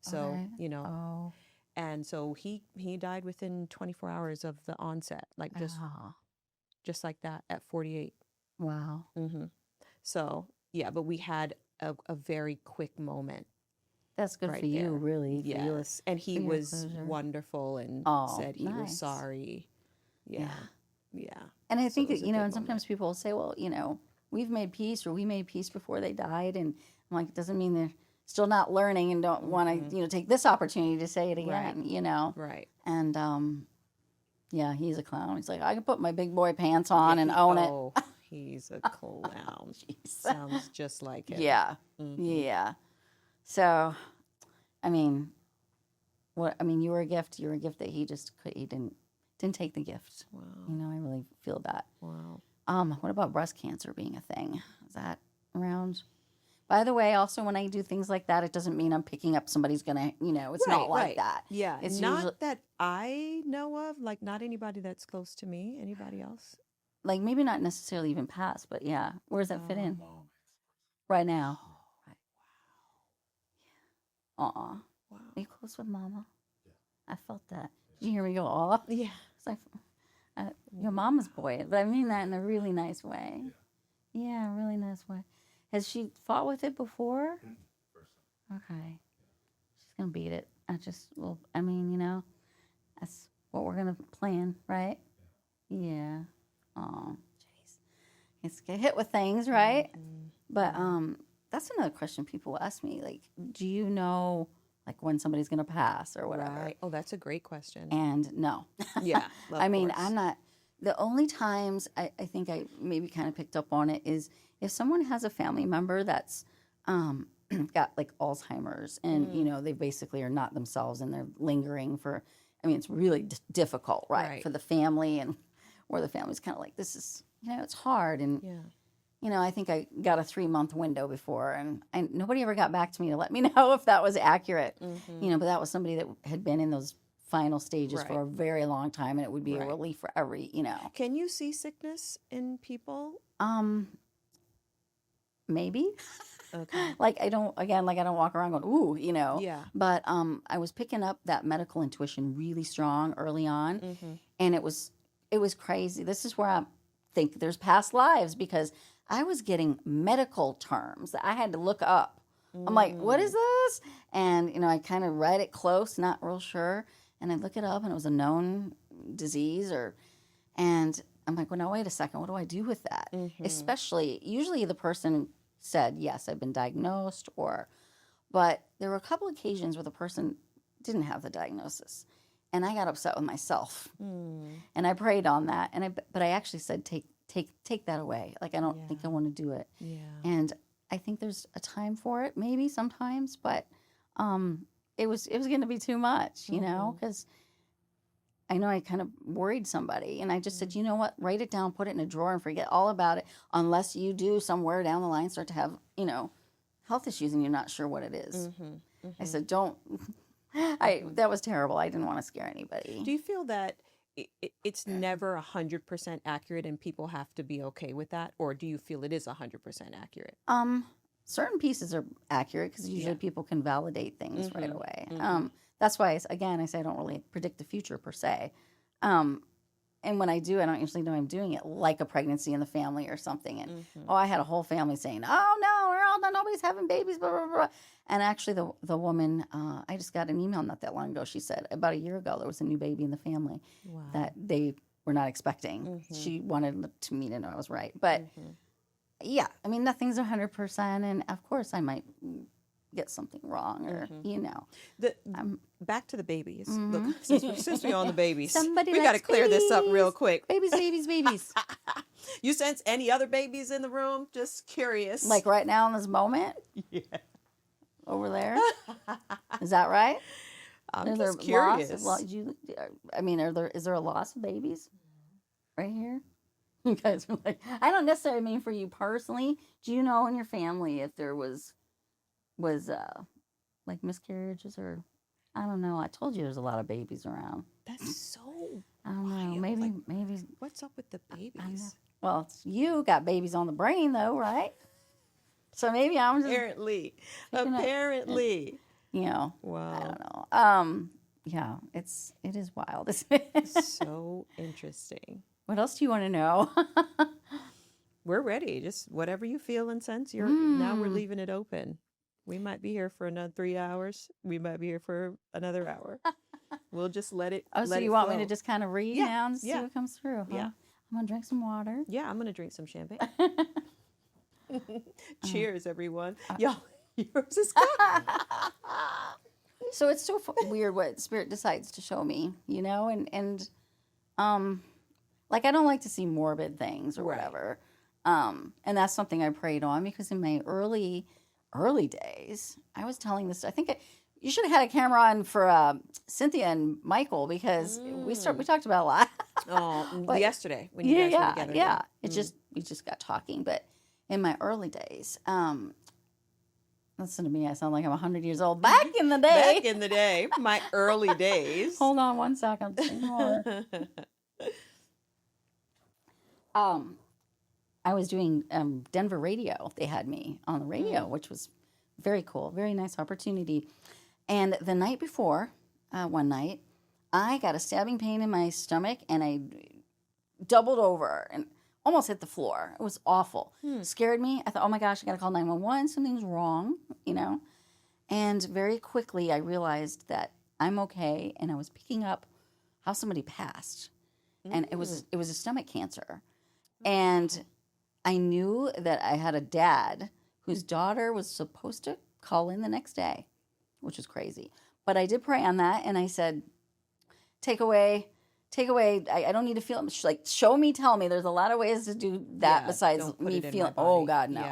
[SPEAKER 3] So,
[SPEAKER 2] Oh.
[SPEAKER 3] And so he died within 24 hours of the onset, like just like that at 48.
[SPEAKER 2] Wow.
[SPEAKER 3] So, yeah, but we had a very quick moment.
[SPEAKER 2] That's good for you, really.
[SPEAKER 3] Yes. And he was wonderful and said he was sorry. Yeah.
[SPEAKER 2] And I think that, and sometimes people will say, well, we've made peace or we made peace before they died. And I'm like, it doesn't mean they're still not learning and don't want to, take this opportunity to say it again,
[SPEAKER 3] Right.
[SPEAKER 2] And, he's a clown. He's like, I can put my big boy pants on and own it.
[SPEAKER 3] Oh, he's a clown. Sounds just like him.
[SPEAKER 2] Yeah. Yeah. So, I mean, you were a gift. You were a gift that he didn't take the gift.
[SPEAKER 3] Wow.
[SPEAKER 2] I really feel that.
[SPEAKER 3] Wow.
[SPEAKER 2] What about breast cancer being a thing? Is that around? By the way, also when I do things like that, it doesn't mean I'm picking up somebody's gonna, it's not like that.
[SPEAKER 3] Yeah,
[SPEAKER 2] it's
[SPEAKER 3] not
[SPEAKER 2] usually,
[SPEAKER 3] that I know of, like not anybody that's close to me. Anybody else?
[SPEAKER 2] Like maybe not necessarily even past, but yeah. Where does that fit in? Right now. Right. Wow. Wow. Are you close with Mama? Yeah. I felt that. Did you hear me go, aw?
[SPEAKER 3] Yeah.
[SPEAKER 2] It's like, your mama's boy, but I mean that in a really nice way. Yeah, a really nice way. Has she fought with it before? Okay. She's going to beat it. That's what we're going to plan, right? Yeah. Oh, jeez. It's get hit with things, right? But that's another question people ask me. Like, do you know, like, when somebody's going to pass or whatever?
[SPEAKER 3] Right. Oh, that's a great question.
[SPEAKER 2] And no.
[SPEAKER 3] Yeah.
[SPEAKER 2] I'm not. The only times I think I maybe kind of picked up on it is if someone has a family member that's got like Alzheimer's and, they basically are not themselves and they're lingering for, it's really difficult, right? For the family and where the family's kind of like, this is, it's hard. And, I think I got a 3-month window before and nobody ever got back to me to let me know if that was accurate, but that was somebody that had been in those final stages for a very long time, and it would be a relief for every,
[SPEAKER 3] Can you see sickness in people?
[SPEAKER 2] Maybe.
[SPEAKER 3] Okay.
[SPEAKER 2] I don't walk around going, ooh,
[SPEAKER 3] Yeah.
[SPEAKER 2] But I was picking up that medical intuition really strong early on, and it was crazy. This is where I think there's past lives because I was getting medical terms that I had to look up. I'm like, what is this? And, I kind of read it close, not real sure. And I look it up, and it was a known disease, and I'm like, well, now wait a second, what do I do with that? Especially, usually the person said, yes, I've been diagnosed, but there were a couple occasions where the person didn't have the diagnosis, and I got upset with myself, and I prayed on that, but I actually said, take that away. Like I don't think I want to do it, and I think there's a time for it, maybe sometimes, but. It was going to be too much, because I know I kind of worried somebody, and I just said, you know what, write it down, put it in a drawer, and forget all about it, unless you do somewhere down the line start to have, health issues, and you're not sure what it is. I said, don't. That was terrible. I didn't want to scare anybody.
[SPEAKER 3] Do you feel that it's never 100% accurate, and people have to be okay with that, or do you feel it is 100% accurate?
[SPEAKER 2] Certain pieces are accurate because usually people can validate things right away. That's why, again, I say I don't really predict the future per se. And when I do, I don't usually know I'm doing it like a pregnancy in the family or something. And I had a whole family saying, "Oh no, we're all that nobody's having babies, blah, blah, blah. And actually, the woman, I just got an email not that long ago. She said about a year ago, there was a new baby in the family that they were not expecting.
[SPEAKER 3] Mm-hmm.
[SPEAKER 2] She wanted to me to know I was right. But yeah, I mean, nothing's 100%. And of course, I might get something wrong or, you know.
[SPEAKER 3] Back to the babies. Look, since we're on the babies,
[SPEAKER 2] Somebody
[SPEAKER 3] we got to clear this up real quick.
[SPEAKER 2] Babies.
[SPEAKER 3] You sense any other babies in the room? Just curious.
[SPEAKER 2] Like right now in this moment?
[SPEAKER 3] Yeah.
[SPEAKER 2] Over there? Is that right?
[SPEAKER 3] I'm just curious.
[SPEAKER 2] Is there a loss of babies right here? You guys are like, I don't necessarily mean for you personally. Do you know in your family if there was like miscarriages or I don't know. I told you there's a lot of babies around.
[SPEAKER 3] That's so
[SPEAKER 2] I don't know.
[SPEAKER 3] wild.
[SPEAKER 2] Maybe.
[SPEAKER 3] What's up with the babies?
[SPEAKER 2] Well, you got babies on the brain though, right? So maybe I'm just
[SPEAKER 3] apparently.
[SPEAKER 2] You know.
[SPEAKER 3] Wow.
[SPEAKER 2] I don't know. Yeah, it is wild.
[SPEAKER 3] So interesting.
[SPEAKER 2] What else do you want to know?
[SPEAKER 3] We're ready. Just whatever you feel and sense. Now we're leaving it open. We might be here for another 3 hours. We might be here for another hour. We'll just let it.
[SPEAKER 2] Oh, so you want me to just kind of read now and see what comes through? Huh?
[SPEAKER 3] Yeah.
[SPEAKER 2] I'm gonna drink some water.
[SPEAKER 3] Yeah, I'm gonna drink some champagne. Cheers, everyone. Y'all, yours is good.
[SPEAKER 2] So it's so weird what Spirit decides to show me, you know, and like I don't like to see morbid things or whatever, and that's something I prayed on because in my early days, I was telling this. I think you should have had a camera on for Cynthia and Michael because we talked about a lot.
[SPEAKER 3] But yesterday when you guys were together.
[SPEAKER 2] Yeah. We just got talking, but in my early days, listen to me, I sound like I'm 100 years old. Back in the day,
[SPEAKER 3] my early days.
[SPEAKER 2] Hold on one second. I was doing Denver radio. They had me on the radio, which was very cool, very nice opportunity. And the night before, one night, I got a stabbing pain in my stomach, and I doubled over and almost hit the floor. It was awful. Scared me. I thought, oh my gosh, I got to call 911. Something's wrong, you know. And very quickly, I realized that I'm okay, and I was picking up how somebody passed, and it was a stomach cancer, and I knew that I had a dad whose daughter was supposed to call in the next day, which was crazy. But I did pray on that, and I said, take away. I don't need to feel like show me, tell me. There's a lot of ways to do that besides me feeling. Oh God, no.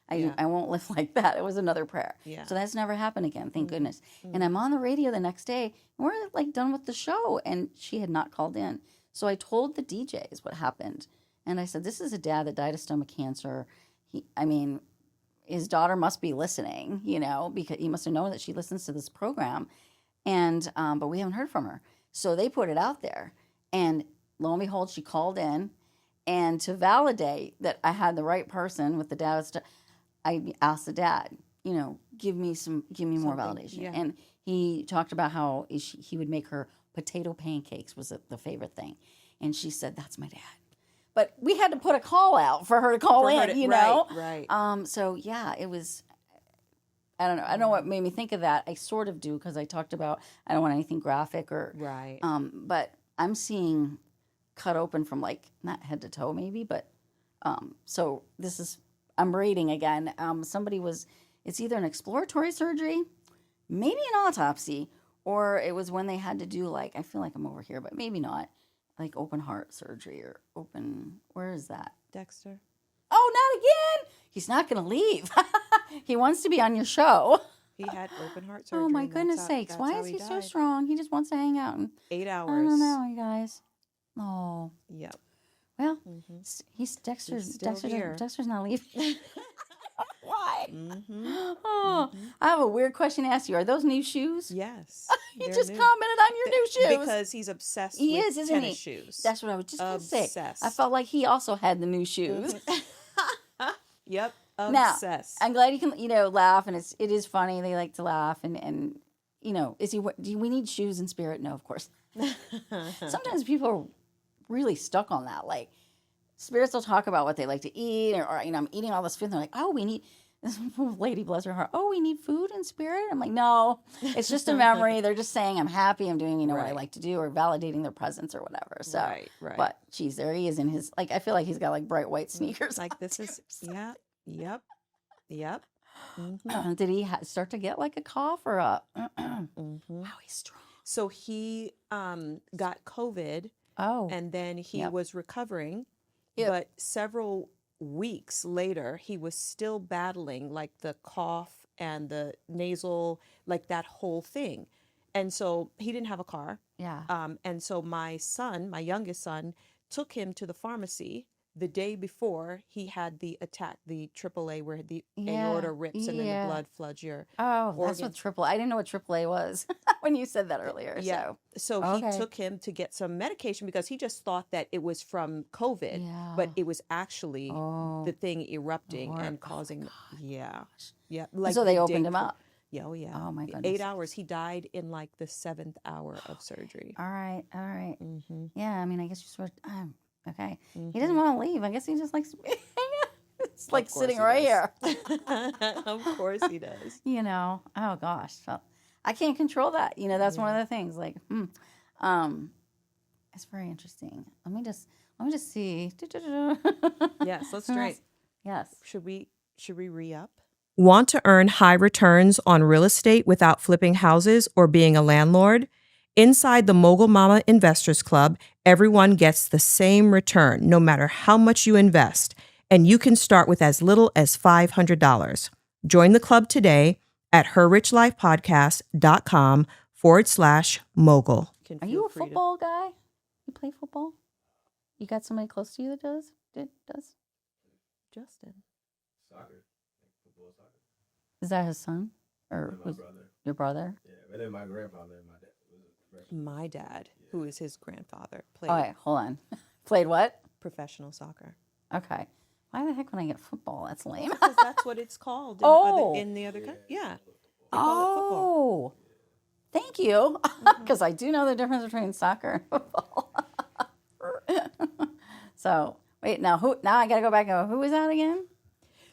[SPEAKER 2] I won't live like that. It was another prayer. Yeah. So that's never happened again. Thank goodness. And I'm on the radio the next day, and we're like done with the show, and she had not called in. So I told the DJs what happened, and I said, "This is a dad that died of stomach cancer. His daughter must be listening, you know, because he must have known that she listens to this program, and but we haven't heard from her. So they put it out there." And lo and behold, she called in, and to validate that I had the right person with the dad, I asked the dad, you know, give me more validation. Yeah. And he talked about how he would make her potato pancakes was the favorite thing, and she said, "That's my dad." But we had to put a call out for her to call in, you know.
[SPEAKER 3] Right.
[SPEAKER 2] So yeah, it was. I don't know. I don't know what made me think of that. I sort of do because I talked about I don't want anything graphic or
[SPEAKER 3] right.
[SPEAKER 2] But I'm seeing cut open from like not head to toe maybe, but so this is I'm reading again. It's either an exploratory surgery, maybe an autopsy, or it was when they had to do like I feel like I'm over here, but maybe not, like open heart surgery or where is that?
[SPEAKER 3] Dexter.
[SPEAKER 2] Oh, not again! He's not going to leave. He wants to be on your show.
[SPEAKER 3] He had open heart surgery.
[SPEAKER 2] Oh my goodness sakes! Why is he so strong? He just wants to hang out.
[SPEAKER 3] 8 hours.
[SPEAKER 2] I don't know, you guys. Oh.
[SPEAKER 3] Yep.
[SPEAKER 2] Well, he's Dexter's not leaving. Why? Oh, I have a weird question to ask you. Are those new shoes?
[SPEAKER 3] Yes.
[SPEAKER 2] He just commented on your new shoes.
[SPEAKER 3] Because he's obsessed
[SPEAKER 2] with
[SPEAKER 3] tennis
[SPEAKER 2] isn't he?
[SPEAKER 3] shoes.
[SPEAKER 2] That's what I was just going to say. I felt like he also had the new shoes.
[SPEAKER 3] Yep. Obsessed.
[SPEAKER 2] Now, I'm glad you can, laugh, and it is funny. They like to laugh, and do we need shoes in spirit? No, of course. Sometimes people are really stuck on that. Like, spirits will talk about what they like to eat, or I'm eating all this food, and they're like, oh, we need. this lady, bless her heart, oh, we need food and spirit. I'm like, no, it's just a memory. They're just saying I'm happy, I'm doing, what I like to do, or validating their presence or whatever. So,
[SPEAKER 3] right.
[SPEAKER 2] But geez, there he is in his, like, I feel like he's got like bright white sneakers.
[SPEAKER 3] Like this is, yep.
[SPEAKER 2] Did he start to get like a cough or a?
[SPEAKER 3] Wow,
[SPEAKER 2] he's strong.
[SPEAKER 3] So he got COVID.
[SPEAKER 2] Oh,
[SPEAKER 3] and then he was recovering,
[SPEAKER 2] Yep.
[SPEAKER 3] but several weeks later, he was still battling like the cough and the nasal, like that whole thing. And so he didn't have a car.
[SPEAKER 2] yeah.
[SPEAKER 3] And so my youngest son, took him to the pharmacy the day before he had the attack, the AAA, where the aorta rips and then the blood floods your
[SPEAKER 2] that's what triple. I didn't know what AAA was when you said that earlier.
[SPEAKER 3] Yeah. So he took him to get some medication because he just thought that it was from COVID, but it was actually the thing erupting and causing. Like
[SPEAKER 2] so they opened him up.
[SPEAKER 3] Yeah, oh yeah.
[SPEAKER 2] Oh my goodness.
[SPEAKER 3] 8 hours. He died in like the 7th hour of surgery.
[SPEAKER 2] All right. Yeah, I mean, I guess you sort of, okay. He doesn't want to leave. I guess he just likes it's like sitting right here.
[SPEAKER 3] Of course he does.
[SPEAKER 2] Oh gosh. So I can't control that. That's one of the things. Like, it's very interesting. Let me just see.
[SPEAKER 3] Yes, let's try.
[SPEAKER 2] Yes.
[SPEAKER 3] Should we re-up? Want to earn high returns on real estate without flipping houses or being a landlord? Inside the Mogul Mama Investors Club, everyone gets the same return, no matter how much you invest, and you can start with as little as $500. Join the club today at herrichlifepodcast.com/mogul.
[SPEAKER 2] Are you a football guy? You play football? You got somebody close to you that does?
[SPEAKER 3] Justin.
[SPEAKER 1] Soccer. Football, soccer.
[SPEAKER 2] Is that his son? Or
[SPEAKER 1] my brother.
[SPEAKER 2] Your brother?
[SPEAKER 1] Yeah, but then my grandfather and my dad.
[SPEAKER 3] My dad, who is his grandfather, played
[SPEAKER 2] All right, hold on. Played what?
[SPEAKER 3] professional soccer.
[SPEAKER 2] Okay. Why the heck when I get football? That's lame.
[SPEAKER 3] Because that's what it's called in the other country. Yeah. They call it football.
[SPEAKER 2] Thank you. Because I do know the difference between soccer and football. So, wait, now I got to go back and go, who was that again?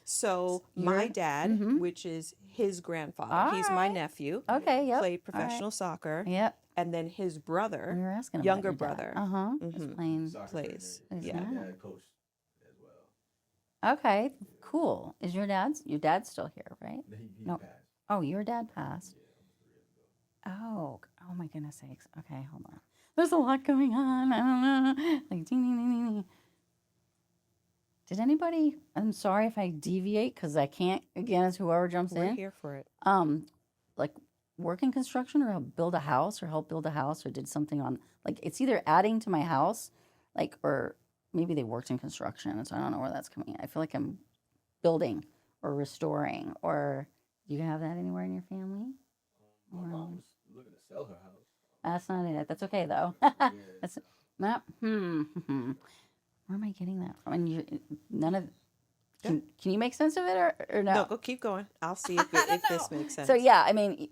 [SPEAKER 3] So my dad, which is his grandfather, he's my nephew.
[SPEAKER 2] Okay, yep.
[SPEAKER 3] Played professional soccer.
[SPEAKER 2] Yep.
[SPEAKER 3] And then his brother,
[SPEAKER 2] We were asking about
[SPEAKER 3] younger
[SPEAKER 2] your dad.
[SPEAKER 3] brother,
[SPEAKER 2] Is playing.
[SPEAKER 3] plays.
[SPEAKER 2] Is
[SPEAKER 3] Yeah.
[SPEAKER 2] that-
[SPEAKER 1] Dad coached as well.
[SPEAKER 2] Okay, cool. Is your dad's still here, right?
[SPEAKER 1] He
[SPEAKER 2] No.
[SPEAKER 1] passed.
[SPEAKER 2] Oh, your dad passed. Oh my goodness sakes. Okay, hold on. There's a lot going on. I don't know. Like ding ding ding ding. Ding. Did anybody? I'm sorry if I deviate because I can't. Again, it's whoever jumps
[SPEAKER 3] We're
[SPEAKER 2] in.
[SPEAKER 3] here for it.
[SPEAKER 2] Like work in construction or help build a house or did something on like it's either adding to my house, like or maybe they worked in construction, and so I don't know where that's coming in. I feel like I'm building or restoring, or do you have that anywhere in your family?
[SPEAKER 1] My mom was looking to sell her house.
[SPEAKER 2] That's not it. That's okay though. That's not. Where am I getting that from? And none of. Can you make sense of it or no?
[SPEAKER 3] No, go keep going. I'll see if this makes sense.
[SPEAKER 2] So yeah, I mean,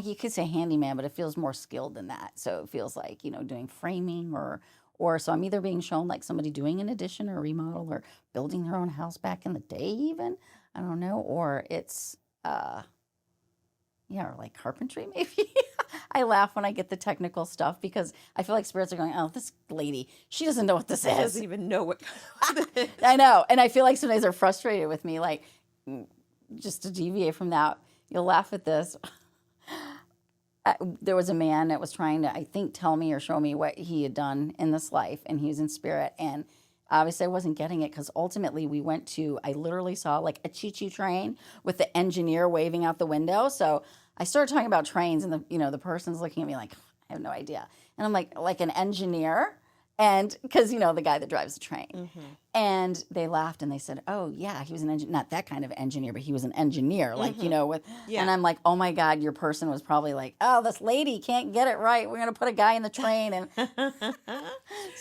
[SPEAKER 2] you could say handyman, but it feels more skilled than that. So it feels like doing framing or so I'm either being shown like somebody doing an addition or remodel or building their own house back in the day, even I don't know, or it's or like carpentry maybe. I laugh when I get the technical stuff because I feel like spirits are going, oh, this lady, she doesn't know what this is.
[SPEAKER 3] She doesn't even know what.
[SPEAKER 2] I know. And I feel like sometimes they're frustrated with me. Like, just to deviate from that, you'll laugh at this. There was a man that was trying to, I think, tell me or show me what he had done in this life, and he was in spirit. And obviously I wasn't getting it because ultimately I literally saw like a choo-choo train with the engineer waving out the window. So I started talking about trains, and the person's looking at me like, I have no idea. And I'm like an engineer? And because, the guy that drives the train. Mm-hmm. And they laughed and they said, oh, yeah, he was an engineer. Not that kind of engineer, but he was an engineer. Like, And I'm like, oh, my God, your person was probably like, oh, this lady can't get it right. We're going to put a guy in the train. And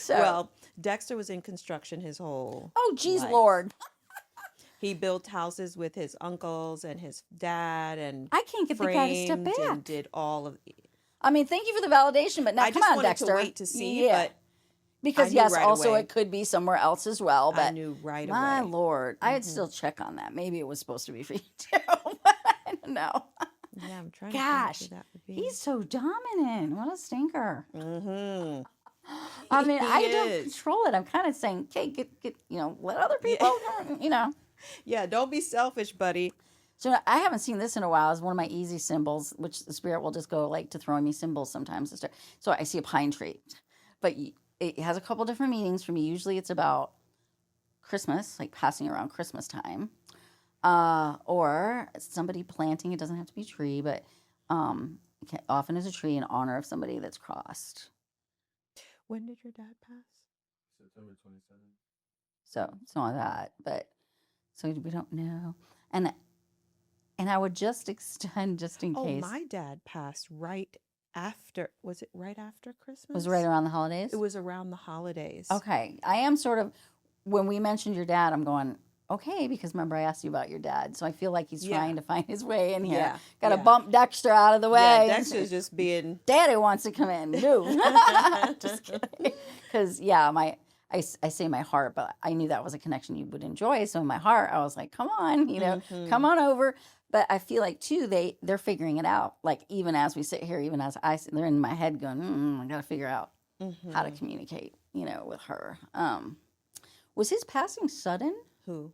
[SPEAKER 3] Well, Dexter was in construction his whole
[SPEAKER 2] Oh, geez,
[SPEAKER 3] life.
[SPEAKER 2] Lord.
[SPEAKER 3] He built houses with his uncles and his dad and
[SPEAKER 2] I can't get the guy to step
[SPEAKER 3] framed
[SPEAKER 2] back.
[SPEAKER 3] and did all of
[SPEAKER 2] I mean, thank you for the validation, but now
[SPEAKER 3] I
[SPEAKER 2] come
[SPEAKER 3] just
[SPEAKER 2] on,
[SPEAKER 3] wanted
[SPEAKER 2] Dexter.
[SPEAKER 3] to wait to see, but
[SPEAKER 2] Because
[SPEAKER 3] knew
[SPEAKER 2] yes,
[SPEAKER 3] right
[SPEAKER 2] also
[SPEAKER 3] away.
[SPEAKER 2] it could be somewhere else as well. But
[SPEAKER 3] I knew right
[SPEAKER 2] my
[SPEAKER 3] away.
[SPEAKER 2] Lord, I'd still check on that. Maybe it was supposed to be for you too. But I don't know.
[SPEAKER 3] Yeah, I'm trying to think
[SPEAKER 2] Gosh,
[SPEAKER 3] who that would be.
[SPEAKER 2] he's so dominant. What a stinker.
[SPEAKER 3] Mm-hmm.
[SPEAKER 2] I mean, I
[SPEAKER 3] He
[SPEAKER 2] don't
[SPEAKER 3] is.
[SPEAKER 2] control it. I'm kind of saying, okay, get, let other
[SPEAKER 3] Yeah.
[SPEAKER 2] people,
[SPEAKER 3] Yeah, don't be selfish, buddy.
[SPEAKER 2] So I haven't seen this in a while. It's one of my easy symbols, which the spirit will just go like to throwing me symbols sometimes. So I see a pine tree, but it has a couple different meanings for me. Usually it's about Christmas, like passing around Christmas time, or somebody planting. It doesn't have to be a tree, but often is a tree in honor of somebody that's crossed.
[SPEAKER 3] When did your dad pass?
[SPEAKER 1] September 27th.
[SPEAKER 2] So it's not that, but so we don't know. And I would just extend just in
[SPEAKER 3] Oh,
[SPEAKER 2] case.
[SPEAKER 3] my dad passed right after. Was it right after Christmas?
[SPEAKER 2] Was it right around the holidays?
[SPEAKER 3] It was around the holidays.
[SPEAKER 2] Okay. I am sort of, when we mentioned your dad, I'm going, okay, because remember I asked you about your dad. So I feel like he's
[SPEAKER 3] Yeah.
[SPEAKER 2] trying to find his way in here.
[SPEAKER 3] Yeah,
[SPEAKER 2] Got to
[SPEAKER 3] yeah.
[SPEAKER 2] bump Dexter out of the way.
[SPEAKER 3] Yeah, Dexter's just being.
[SPEAKER 2] Daddy wants to come in. Move. Just kidding. Because, yeah, I say my heart, but I knew that was a connection you would enjoy. So in my heart, I was like, come on, come on over. But I feel like, too, they're figuring it out. Like, even as we sit here, even as they're in my head going, I got to figure out how to communicate, with her. Was his passing sudden?
[SPEAKER 3] Who?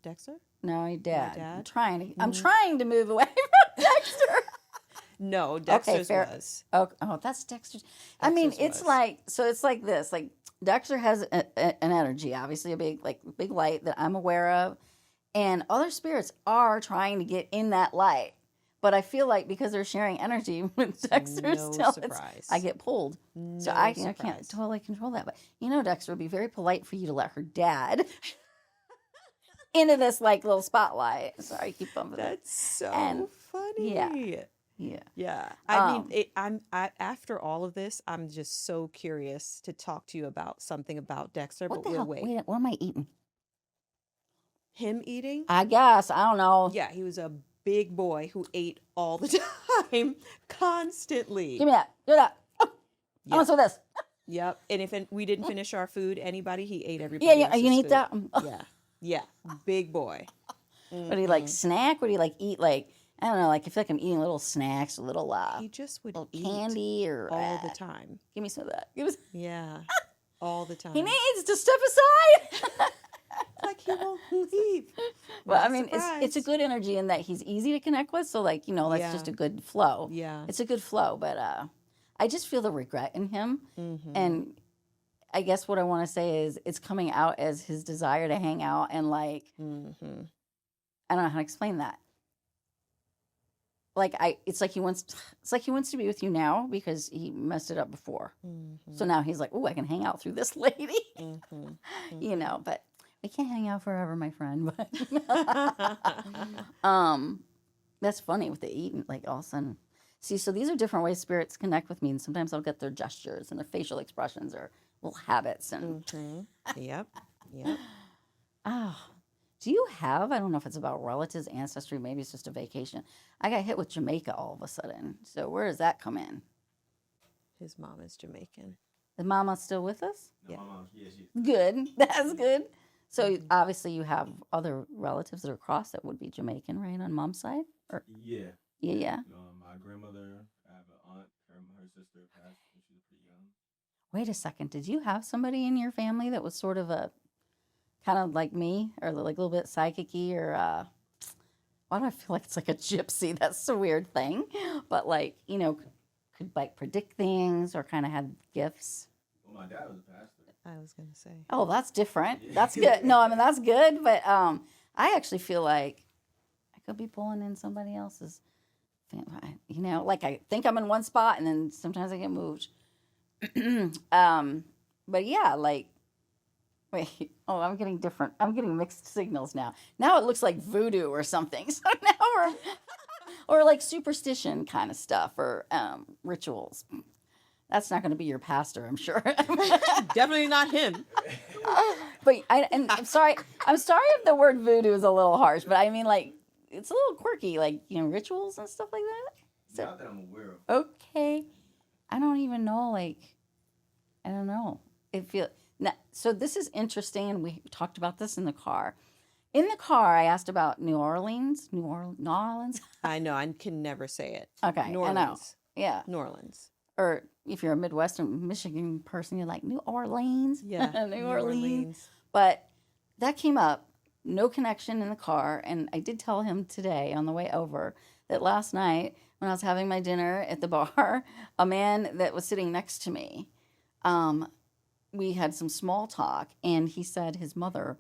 [SPEAKER 3] Dexter?
[SPEAKER 2] No, he dad.
[SPEAKER 3] dad?
[SPEAKER 2] I'm trying to move away from Dexter.
[SPEAKER 3] No, Dexter's
[SPEAKER 2] fair.
[SPEAKER 3] was.
[SPEAKER 2] Oh, that's Dexter's. I mean,
[SPEAKER 3] Dexter's
[SPEAKER 2] it's
[SPEAKER 3] was.
[SPEAKER 2] like, so it's like this. Like, Dexter has an energy, obviously a big light that I'm aware of. And other spirits are trying to get in that light. But I feel like because they're sharing energy with Dexter
[SPEAKER 3] No
[SPEAKER 2] still,
[SPEAKER 3] surprise.
[SPEAKER 2] I get pulled.
[SPEAKER 3] No
[SPEAKER 2] So I
[SPEAKER 3] surprise.
[SPEAKER 2] can't totally control that. But, Dexter would be very polite for you to let her dad into this, little spotlight. Sorry, keep bumping that.
[SPEAKER 3] That's so
[SPEAKER 2] And-
[SPEAKER 3] funny.
[SPEAKER 2] Yeah.
[SPEAKER 3] Yeah. I mean, after all of this, I'm just so curious to talk to you about something about Dexter,
[SPEAKER 2] What
[SPEAKER 3] but
[SPEAKER 2] the hell?
[SPEAKER 3] we'll wait.
[SPEAKER 2] Wait, what am I eating?
[SPEAKER 3] Him eating?
[SPEAKER 2] I guess. I don't know.
[SPEAKER 3] Yeah, he was a big boy who ate all the time, constantly.
[SPEAKER 2] Give me that. Give me that. Oh,
[SPEAKER 3] Yeah.
[SPEAKER 2] I want some of this.
[SPEAKER 3] Yep. And if we didn't finish our food, anybody, he ate everybody.
[SPEAKER 2] Yeah.
[SPEAKER 3] else's
[SPEAKER 2] You need
[SPEAKER 3] food.
[SPEAKER 2] that.
[SPEAKER 3] Yeah. Yeah. Big boy.
[SPEAKER 2] Would he snack? Would he eat I don't know, I feel like I'm eating little snacks, a little
[SPEAKER 3] He just would
[SPEAKER 2] little
[SPEAKER 3] eat
[SPEAKER 2] candy or
[SPEAKER 3] all the time.
[SPEAKER 2] Give me some of that. Give me
[SPEAKER 3] Yeah. All the time.
[SPEAKER 2] He needs to step aside.
[SPEAKER 3] Like he won't leave.
[SPEAKER 2] Well, I
[SPEAKER 3] Not
[SPEAKER 2] mean, it's a
[SPEAKER 3] surprised.
[SPEAKER 2] good energy in that he's easy to connect with. So that's
[SPEAKER 3] Yeah.
[SPEAKER 2] just a good flow.
[SPEAKER 3] Yeah.
[SPEAKER 2] It's a good flow. But I just feel the regret in him.
[SPEAKER 3] Mm-hmm.
[SPEAKER 2] And I guess what I want to say is it's coming out as his desire to hang out and
[SPEAKER 3] Mm-hmm.
[SPEAKER 2] I don't know how to explain that. It's like he wants to be with you now because he messed it up before.
[SPEAKER 3] Mm-hmm.
[SPEAKER 2] So now he's like, oh, I can hang out through this lady,
[SPEAKER 3] Mm-hmm.
[SPEAKER 2] but we can't hang out forever, my friend. But that's funny with the eating, all of a sudden. See, so these are different ways spirits connect with me, and sometimes I'll get their gestures and their facial expressions or little habits. And
[SPEAKER 3] Yep. Yep.
[SPEAKER 2] do you have? I don't know if it's about relatives, ancestry. Maybe it's just a vacation. I got hit with Jamaica all of a sudden. So where does that come in?
[SPEAKER 3] His mom is Jamaican.
[SPEAKER 2] Is Mama still with us?
[SPEAKER 1] No,
[SPEAKER 3] Yeah.
[SPEAKER 1] my mom, yeah, she.
[SPEAKER 2] Good. That's good. So obviously you have other relatives that are crossed that would be Jamaican, right, on Mom's side? Or
[SPEAKER 1] Yeah.
[SPEAKER 2] yeah.
[SPEAKER 1] My grandmother, I have an aunt, her sister passed when she was pretty young.
[SPEAKER 2] Wait a second. Did you have somebody in your family that was sort of a kind of like me, or a little bit psychic-y, or why do I feel like it's like a gypsy? That's a weird thing, but could predict things or kind of had gifts.
[SPEAKER 1] Well, my dad was a pastor.
[SPEAKER 3] I was gonna say.
[SPEAKER 2] Oh, that's different. That's good. No, I mean that's good, but I actually feel like I could be pulling in somebody else's family. I think I'm in one spot, and then sometimes I get moved. But yeah, wait. Oh, I'm getting mixed signals now. Now it looks like voodoo or something. So now or superstition kind of stuff or rituals. That's not going to be your pastor, I'm sure.
[SPEAKER 3] Definitely not him.
[SPEAKER 2] But I'm sorry. I'm sorry if the word voodoo is a little harsh, but I mean it's a little quirky, rituals and stuff like that.
[SPEAKER 1] Not that I'm aware of.
[SPEAKER 2] Okay. I don't even know, I I don't know. So this is interesting, and we talked about this in the car. In the car, I asked about New Orleans. New Orleans.
[SPEAKER 3] I know. I can never say it.
[SPEAKER 2] Okay,
[SPEAKER 3] New
[SPEAKER 2] I know.
[SPEAKER 3] Orleans.
[SPEAKER 2] Yeah.
[SPEAKER 3] New Orleans.
[SPEAKER 2] Or if you're a Midwestern Michigan person, you're like New Orleans.
[SPEAKER 3] Yeah.
[SPEAKER 2] New Orleans. But that came up. No connection in the car, and I did tell him today on the way over that last night when I was having my dinner at the bar, a man that was sitting next to me, we had some small talk, and he said his mother,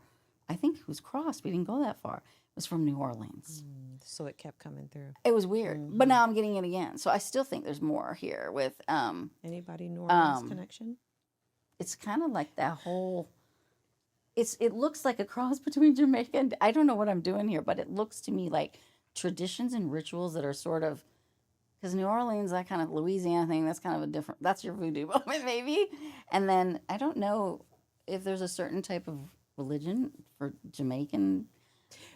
[SPEAKER 2] I think it was crossed, we didn't go that far, was from New Orleans.
[SPEAKER 3] So it kept coming through.
[SPEAKER 2] It was weird, but now I'm getting it again. So I still think there's more here with
[SPEAKER 3] Anybody New Orleans connection?
[SPEAKER 2] it's kind of like that whole. It looks like a cross between Jamaica and I don't know what I'm doing here, but it looks to me like traditions and rituals that are sort of because New Orleans, that kind of Louisiana thing, that's kind of a different. That's your voodoo moment, maybe. And then I don't know if there's a certain type of religion for Jamaican.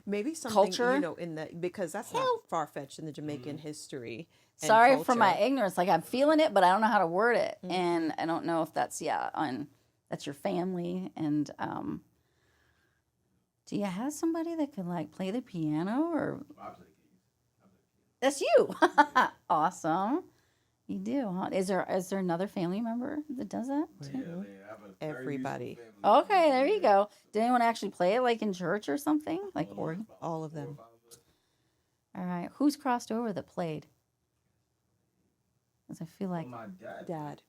[SPEAKER 3] Maybe something
[SPEAKER 2] culture?
[SPEAKER 3] in the because that's not far fetched in the Jamaican history. And
[SPEAKER 2] Sorry for
[SPEAKER 3] culture.
[SPEAKER 2] my ignorance. Like I'm feeling it, but I don't know how to word it, and I don't know if that's that's your family. And do you have somebody that can like play the piano or? That's you. Awesome. You do, huh? Is there another family member that does that?
[SPEAKER 1] Yeah, they have a very
[SPEAKER 3] Everybody.
[SPEAKER 1] musical family.
[SPEAKER 2] Okay, there you go. Did anyone actually play it like in church or something? Like organ?
[SPEAKER 3] All of them.
[SPEAKER 2] All right. Who's crossed over that played? Because I feel like
[SPEAKER 1] My dad.
[SPEAKER 3] Dad.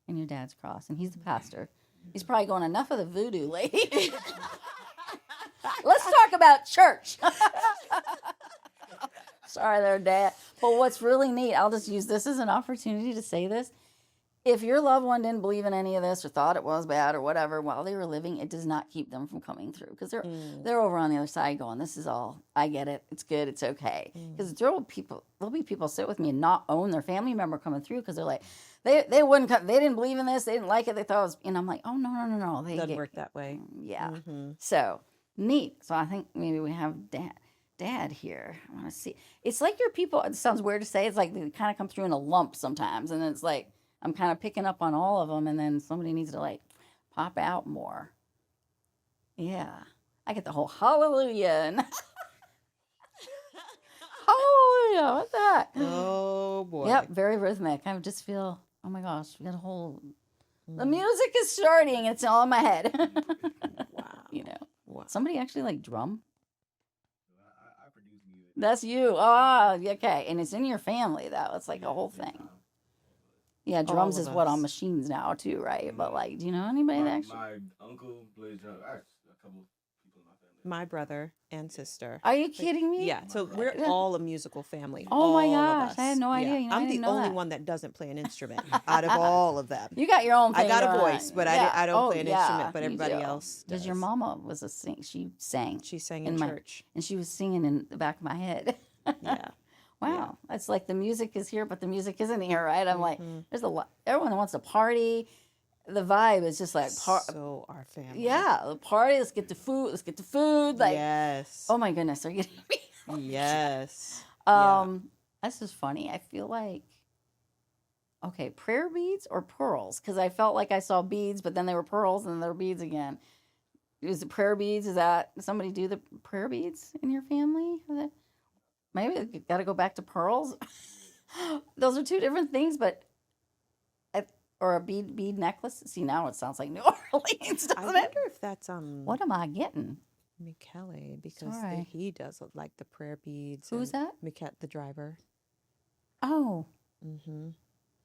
[SPEAKER 2] and your dad's crossed, and he's the pastor. He's probably going, enough of the voodoo, lady. Let's talk about church. Sorry there, Dad. But what's really neat, I'll just use this as an opportunity to say this. If your loved one didn't believe in any of this or thought it was bad or whatever while they were living, it does not keep them from coming through. Because they're over on the other side going, this is all, I get it. It's good. It's okay. Because there'll be people sit with me and not own their family member coming through because they're like, they wouldn't come, they didn't believe in this. They didn't like it. They thought it was, and I'm like, oh, no. They
[SPEAKER 3] Doesn't work that way.
[SPEAKER 2] Yeah. So neat. So I think maybe we have dad here. I want to see. It's like your people, it sounds weird to say, it's like they kind of come through in a lump sometimes. And it's like, I'm kind of picking up on all of them. And then somebody needs to like pop out more. Yeah. I get the whole hallelujah. And hallelujah. What's that?
[SPEAKER 3] Oh, boy.
[SPEAKER 2] Yep. Very rhythmic. I just feel, oh my gosh, we got a whole, the music is starting. It's all in my head.
[SPEAKER 3] Wow.
[SPEAKER 2] You know.
[SPEAKER 3] Wow.
[SPEAKER 2] Somebody actually like drum?
[SPEAKER 1] I produce music.
[SPEAKER 2] That's you. Oh, okay. And it's in your family, though. It's like a whole thing. Yeah, drums
[SPEAKER 3] All
[SPEAKER 2] is
[SPEAKER 3] of
[SPEAKER 2] what
[SPEAKER 3] us.
[SPEAKER 2] on machines now, too, right? But, like, do you know anybody that actually...
[SPEAKER 1] My uncle plays drums. Actually, a couple people in my family.
[SPEAKER 3] My brother and sister.
[SPEAKER 2] Are you kidding me?
[SPEAKER 3] Yeah, so we're all a musical family.
[SPEAKER 2] Oh my
[SPEAKER 3] all of
[SPEAKER 2] gosh,
[SPEAKER 3] us.
[SPEAKER 2] I had no idea. You know, I
[SPEAKER 3] I'm the
[SPEAKER 2] didn't know
[SPEAKER 3] only
[SPEAKER 2] that.
[SPEAKER 3] one that doesn't play an instrument out of all of them.
[SPEAKER 2] You got your own thing
[SPEAKER 3] I got a
[SPEAKER 2] going
[SPEAKER 3] voice,
[SPEAKER 2] on.
[SPEAKER 3] but
[SPEAKER 2] Yeah.
[SPEAKER 3] I don't play an
[SPEAKER 2] yeah,
[SPEAKER 3] instrument, but
[SPEAKER 2] you
[SPEAKER 3] everybody
[SPEAKER 2] do.
[SPEAKER 3] else does.
[SPEAKER 2] Because your mama was a sing. She sang.
[SPEAKER 3] She sang in church.
[SPEAKER 2] And she was singing in the back of my head.
[SPEAKER 3] Yeah.
[SPEAKER 2] Wow. It's like the music is here, but the music isn't here, right? I'm like, there's a lot. Everyone wants to party. The vibe is just like,
[SPEAKER 3] So our family.
[SPEAKER 2] yeah, the party. Let's get to food. Let's get to food. Like,
[SPEAKER 3] yes.
[SPEAKER 2] oh my goodness, are you kidding me?
[SPEAKER 3] Yes.
[SPEAKER 2] This is funny. I feel like, okay, prayer beads or pearls? Because I felt like I saw beads, but then they were pearls and then they were beads again. Is it prayer beads? Is that somebody do the prayer beads in your family? Maybe got to go back to pearls. Those are two different things, but or a bead necklace. See, now it sounds like New Orleans, doesn't
[SPEAKER 3] I
[SPEAKER 2] it?
[SPEAKER 3] wonder if that's
[SPEAKER 2] What am I getting?
[SPEAKER 3] Michele, because
[SPEAKER 2] Sorry.
[SPEAKER 3] he does like the prayer beads.
[SPEAKER 2] Who's
[SPEAKER 3] and
[SPEAKER 2] that?
[SPEAKER 3] Michele, the driver.
[SPEAKER 2] Oh,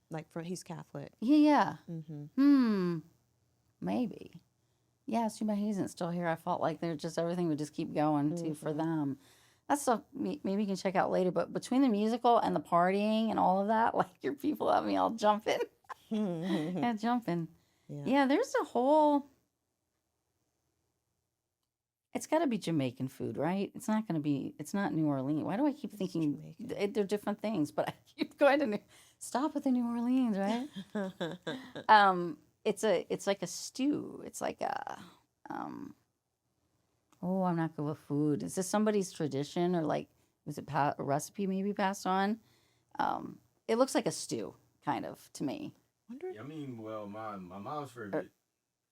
[SPEAKER 3] Like he's Catholic.
[SPEAKER 2] yeah. Maybe. Yeah, it's too bad he isn't still here. I felt like everything would just keep going too for them. That's stuff maybe you can check out later. But between the musical and the partying and all of that, like your people have me all jumping. Yeah, jumping. Yeah, there's a whole. It's got to be Jamaican food, right? It's not going to be. It's not New Orleans. Why do I keep thinking they're different things? But I keep going to stop at the New Orleans, right? It's like a stew. It's like a. Oh, I'm not good with food. Is this somebody's tradition or like was it a recipe maybe passed on? It looks like a stew, kind of to me.
[SPEAKER 3] Wonder.
[SPEAKER 1] Yeah, I mean, well, my mom's favorite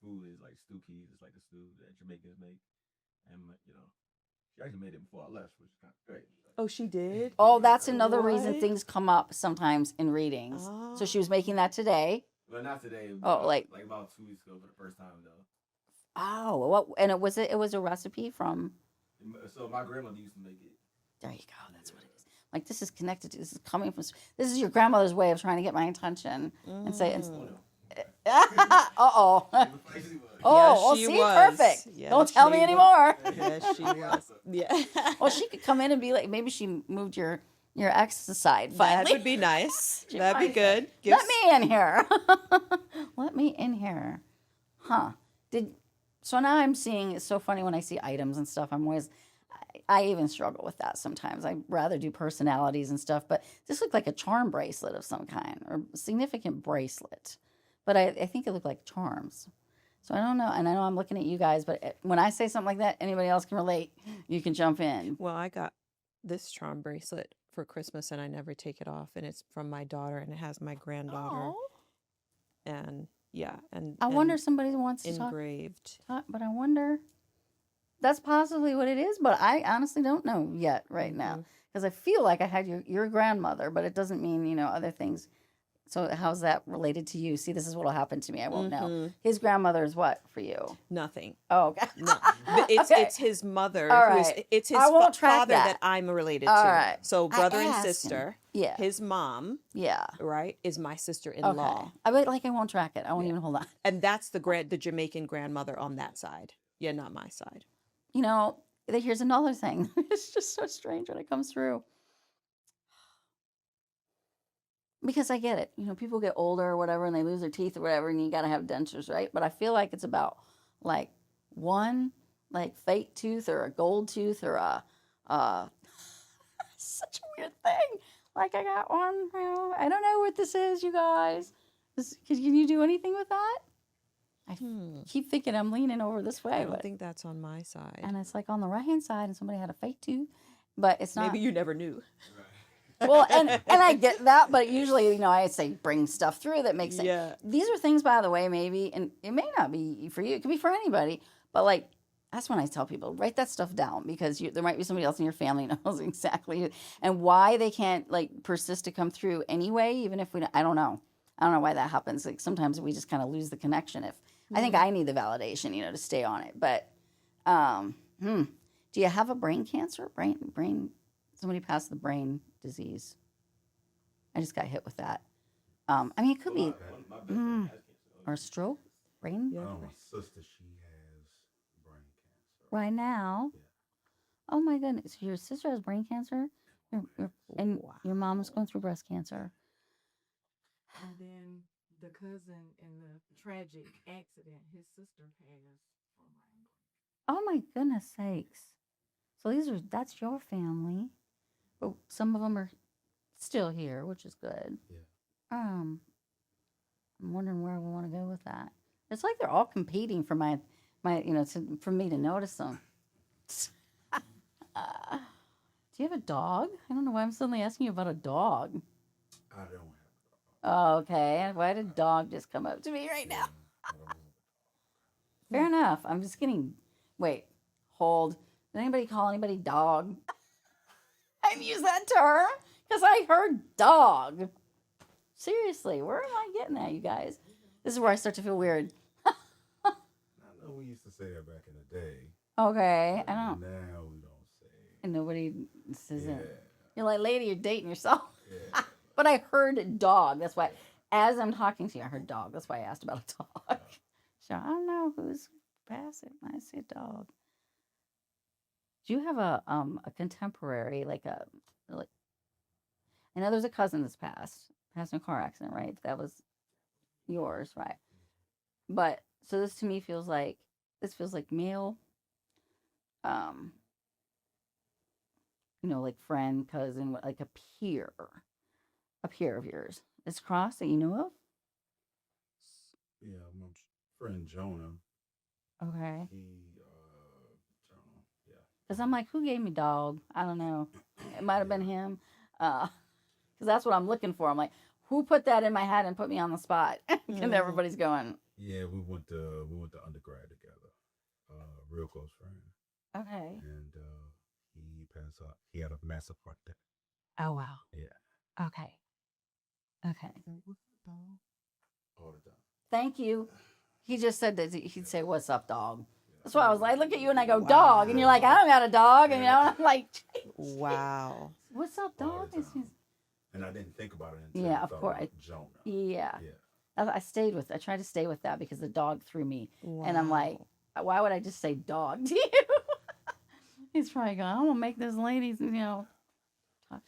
[SPEAKER 1] food is like stew peas. It's like the stew that Jamaicans make, and she actually made it before I left, which is kind of great.
[SPEAKER 3] Oh, she did.
[SPEAKER 2] Oh, that's another
[SPEAKER 3] What?
[SPEAKER 2] reason things come up sometimes in readings. So she was making that today.
[SPEAKER 1] Well, not today.
[SPEAKER 2] Oh,
[SPEAKER 1] like about 2 weeks ago for the first time though.
[SPEAKER 2] Oh, what? And it was a recipe from.
[SPEAKER 1] So my grandmother used to make it.
[SPEAKER 2] There you go. That's what it is. Like this is connected to. This is coming from. This is your grandmother's way of trying to get my attention and say. Uh-oh. Oh,
[SPEAKER 3] she
[SPEAKER 2] see,
[SPEAKER 3] was.
[SPEAKER 2] perfect.
[SPEAKER 3] Yes,
[SPEAKER 2] Don't tell me anymore.
[SPEAKER 3] Yes, she was. Yeah.
[SPEAKER 2] Well, she could come in and be like, maybe she moved your ex aside. Finally,
[SPEAKER 3] That would be nice.
[SPEAKER 2] She
[SPEAKER 3] That'd be
[SPEAKER 2] might
[SPEAKER 3] good.
[SPEAKER 2] Let me in here. Let me in here. Huh? So now I'm seeing. It's so funny when I see items and stuff. I'm always. I even struggle with that sometimes. I'd rather do personalities and stuff, but this looked like a charm bracelet of some kind or a significant bracelet. But I think it looked like charms. So I don't know. And I know I'm looking at you guys, but when I say something like that, anybody else can relate. You can jump in.
[SPEAKER 3] Well, I got this charm bracelet for Christmas and I never take it off. And it's from my daughter and it has my granddaughter.
[SPEAKER 2] Oh.
[SPEAKER 3] And yeah. And
[SPEAKER 2] I wonder if somebody wants to
[SPEAKER 3] engraved.
[SPEAKER 2] But I wonder. That's possibly what it is, but I honestly don't know yet right now. Because I feel like I had your grandmother, but it doesn't mean, other things. So how's that related to you? See, this is what will happen to me. I won't know. His grandmother is what for you?
[SPEAKER 3] Nothing.
[SPEAKER 2] Oh, okay.
[SPEAKER 3] No. It's his mother.
[SPEAKER 2] All right.
[SPEAKER 3] It's his father that I'm related to.
[SPEAKER 2] All right.
[SPEAKER 3] So brother and sister.
[SPEAKER 2] Yeah.
[SPEAKER 3] His mom.
[SPEAKER 2] Yeah.
[SPEAKER 3] Right. Is my sister-in-law.
[SPEAKER 2] Okay. I won't track it. I won't even hold on.
[SPEAKER 3] And that's the Jamaican grandmother on that side. Yeah, not my side.
[SPEAKER 2] Here's another thing. It's just so strange when it comes through. Because I get it. People get older or whatever and they lose their teeth or whatever and you got to have dentures, right? But I feel like it's about like one like fake tooth or a gold tooth or a such a weird thing. Like I got one, I don't know what this is, you guys. Can you do anything with that? I keep thinking I'm leaning over this way.
[SPEAKER 3] I don't think that's on my side.
[SPEAKER 2] And it's like on the right-hand side and somebody had a fake tooth, but it's not.
[SPEAKER 3] Maybe you never knew.
[SPEAKER 2] Well, and I get that, but usually, I say bring stuff through that makes sense.
[SPEAKER 3] Yeah.
[SPEAKER 2] These are things, by the way, maybe, and it may not be for you. It could be for anybody, but like, that's when I tell people, write that stuff down because there might be somebody else in your family knows exactly and why they can't like persist to come through anyway, even if I don't know. I don't know why that happens. Like sometimes we just kind of lose the connection. I think I need the validation, to stay on it. But, do you have a brain cancer? Brain, somebody passed the brain disease. I just got hit with that. It could be, or stroke, brain.
[SPEAKER 3] Yeah.
[SPEAKER 4] My sister, she has brain cancer.
[SPEAKER 2] Right now.
[SPEAKER 4] Yeah.
[SPEAKER 2] Oh my goodness, your sister has brain cancer, and your mom is going through breast cancer.
[SPEAKER 5] And then the cousin in the tragic accident, his sister passed from brain cancer.
[SPEAKER 2] Oh my goodness sakes! So that's your family, but some of them are still here, which is good.
[SPEAKER 4] Yeah.
[SPEAKER 2] I'm wondering where we want to go with that. It's like they're all competing for my for me to notice them. Do you have a dog? I don't know why I'm suddenly asking you about a dog.
[SPEAKER 4] I don't have a dog.
[SPEAKER 2] Oh, okay. Why did dog just come up to me right now? Fair enough. I'm just getting. Wait, hold. Did anybody call anybody dog? I've used that term because I heard dog. Seriously, where am I getting at, you guys? This is where I start to feel weird.
[SPEAKER 4] I know we used to say that back in the day.
[SPEAKER 2] Okay, I
[SPEAKER 4] Now
[SPEAKER 2] don't.
[SPEAKER 4] we don't say.
[SPEAKER 2] And nobody says
[SPEAKER 4] Yeah.
[SPEAKER 2] it. You're like, lady, you're dating yourself.
[SPEAKER 4] Yeah.
[SPEAKER 2] But I heard dog. That's why, as I'm talking to you, I heard dog. That's why I asked about a dog. So I don't know who's passing. I see a dog. Do you have a contemporary like I know there's a cousin that's passed in a car accident, right? That was yours, right? But so this to me feels like male, like friend, cousin, like a peer of yours. Is cross that you know of?
[SPEAKER 4] Yeah, my friend Jonah.
[SPEAKER 2] Okay.
[SPEAKER 4] Jonah. Yeah.
[SPEAKER 2] Because I'm like, who gave me dog? I don't know. It might have been him. Because that's what I'm looking for. I'm like, Who put that in my head and put me on the spot? And
[SPEAKER 3] Mm.
[SPEAKER 2] everybody's going,
[SPEAKER 4] Yeah, we went to undergrad together. Real close friend.
[SPEAKER 2] okay.
[SPEAKER 4] And he passed out. He had a massive heart attack.
[SPEAKER 2] Oh, wow.
[SPEAKER 4] Yeah.
[SPEAKER 2] Okay. Okay.
[SPEAKER 4] All the time.
[SPEAKER 2] Thank you. He just said that he'd say, "What's up, dog?" That's why I was like, I look at you and I go, "Dog," and you're like, "I don't got a dog," and you know, and I'm like,
[SPEAKER 3] Wow.
[SPEAKER 2] "What's up,
[SPEAKER 4] All
[SPEAKER 2] dog?"
[SPEAKER 4] the time. And I didn't think about it until
[SPEAKER 2] Yeah,
[SPEAKER 4] I
[SPEAKER 2] of
[SPEAKER 4] thought
[SPEAKER 2] course.
[SPEAKER 4] about Jonah.
[SPEAKER 2] Yeah.
[SPEAKER 4] Yeah.
[SPEAKER 2] I tried to stay with that because the dog threw me, and I'm like,
[SPEAKER 3] Wow.
[SPEAKER 2] why would I just say dog to you? He's probably going, "I'm gonna make this lady, you know." Talk.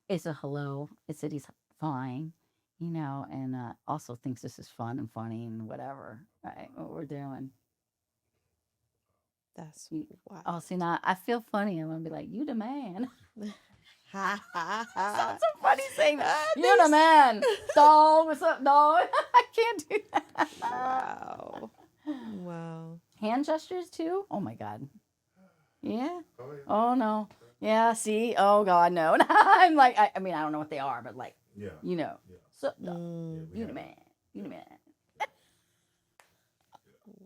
[SPEAKER 2] It's a hello. It said he's fine, you know, and also thinks this is fun and funny and whatever, right? What we're doing.
[SPEAKER 3] That's wow.
[SPEAKER 2] Oh, see, now I feel funny. I'm gonna be like, "You the man."
[SPEAKER 3] Ha ha
[SPEAKER 2] Sounds
[SPEAKER 3] ha.
[SPEAKER 2] so funny saying that.
[SPEAKER 3] Ah,
[SPEAKER 2] You the man, dog. What's up, dog? I can't do that.
[SPEAKER 3] Wow. Wow.
[SPEAKER 2] Hand gestures too. Oh my god. Yeah.
[SPEAKER 4] Oh, yeah.
[SPEAKER 2] Oh no. Yeah. See. Oh god, no. I'm like, I mean, I don't know what they are, but like,
[SPEAKER 4] Yeah.
[SPEAKER 2] you know.
[SPEAKER 4] Yeah.
[SPEAKER 2] So,
[SPEAKER 3] Mm,
[SPEAKER 4] we
[SPEAKER 2] you the
[SPEAKER 4] had-
[SPEAKER 2] man. You the man.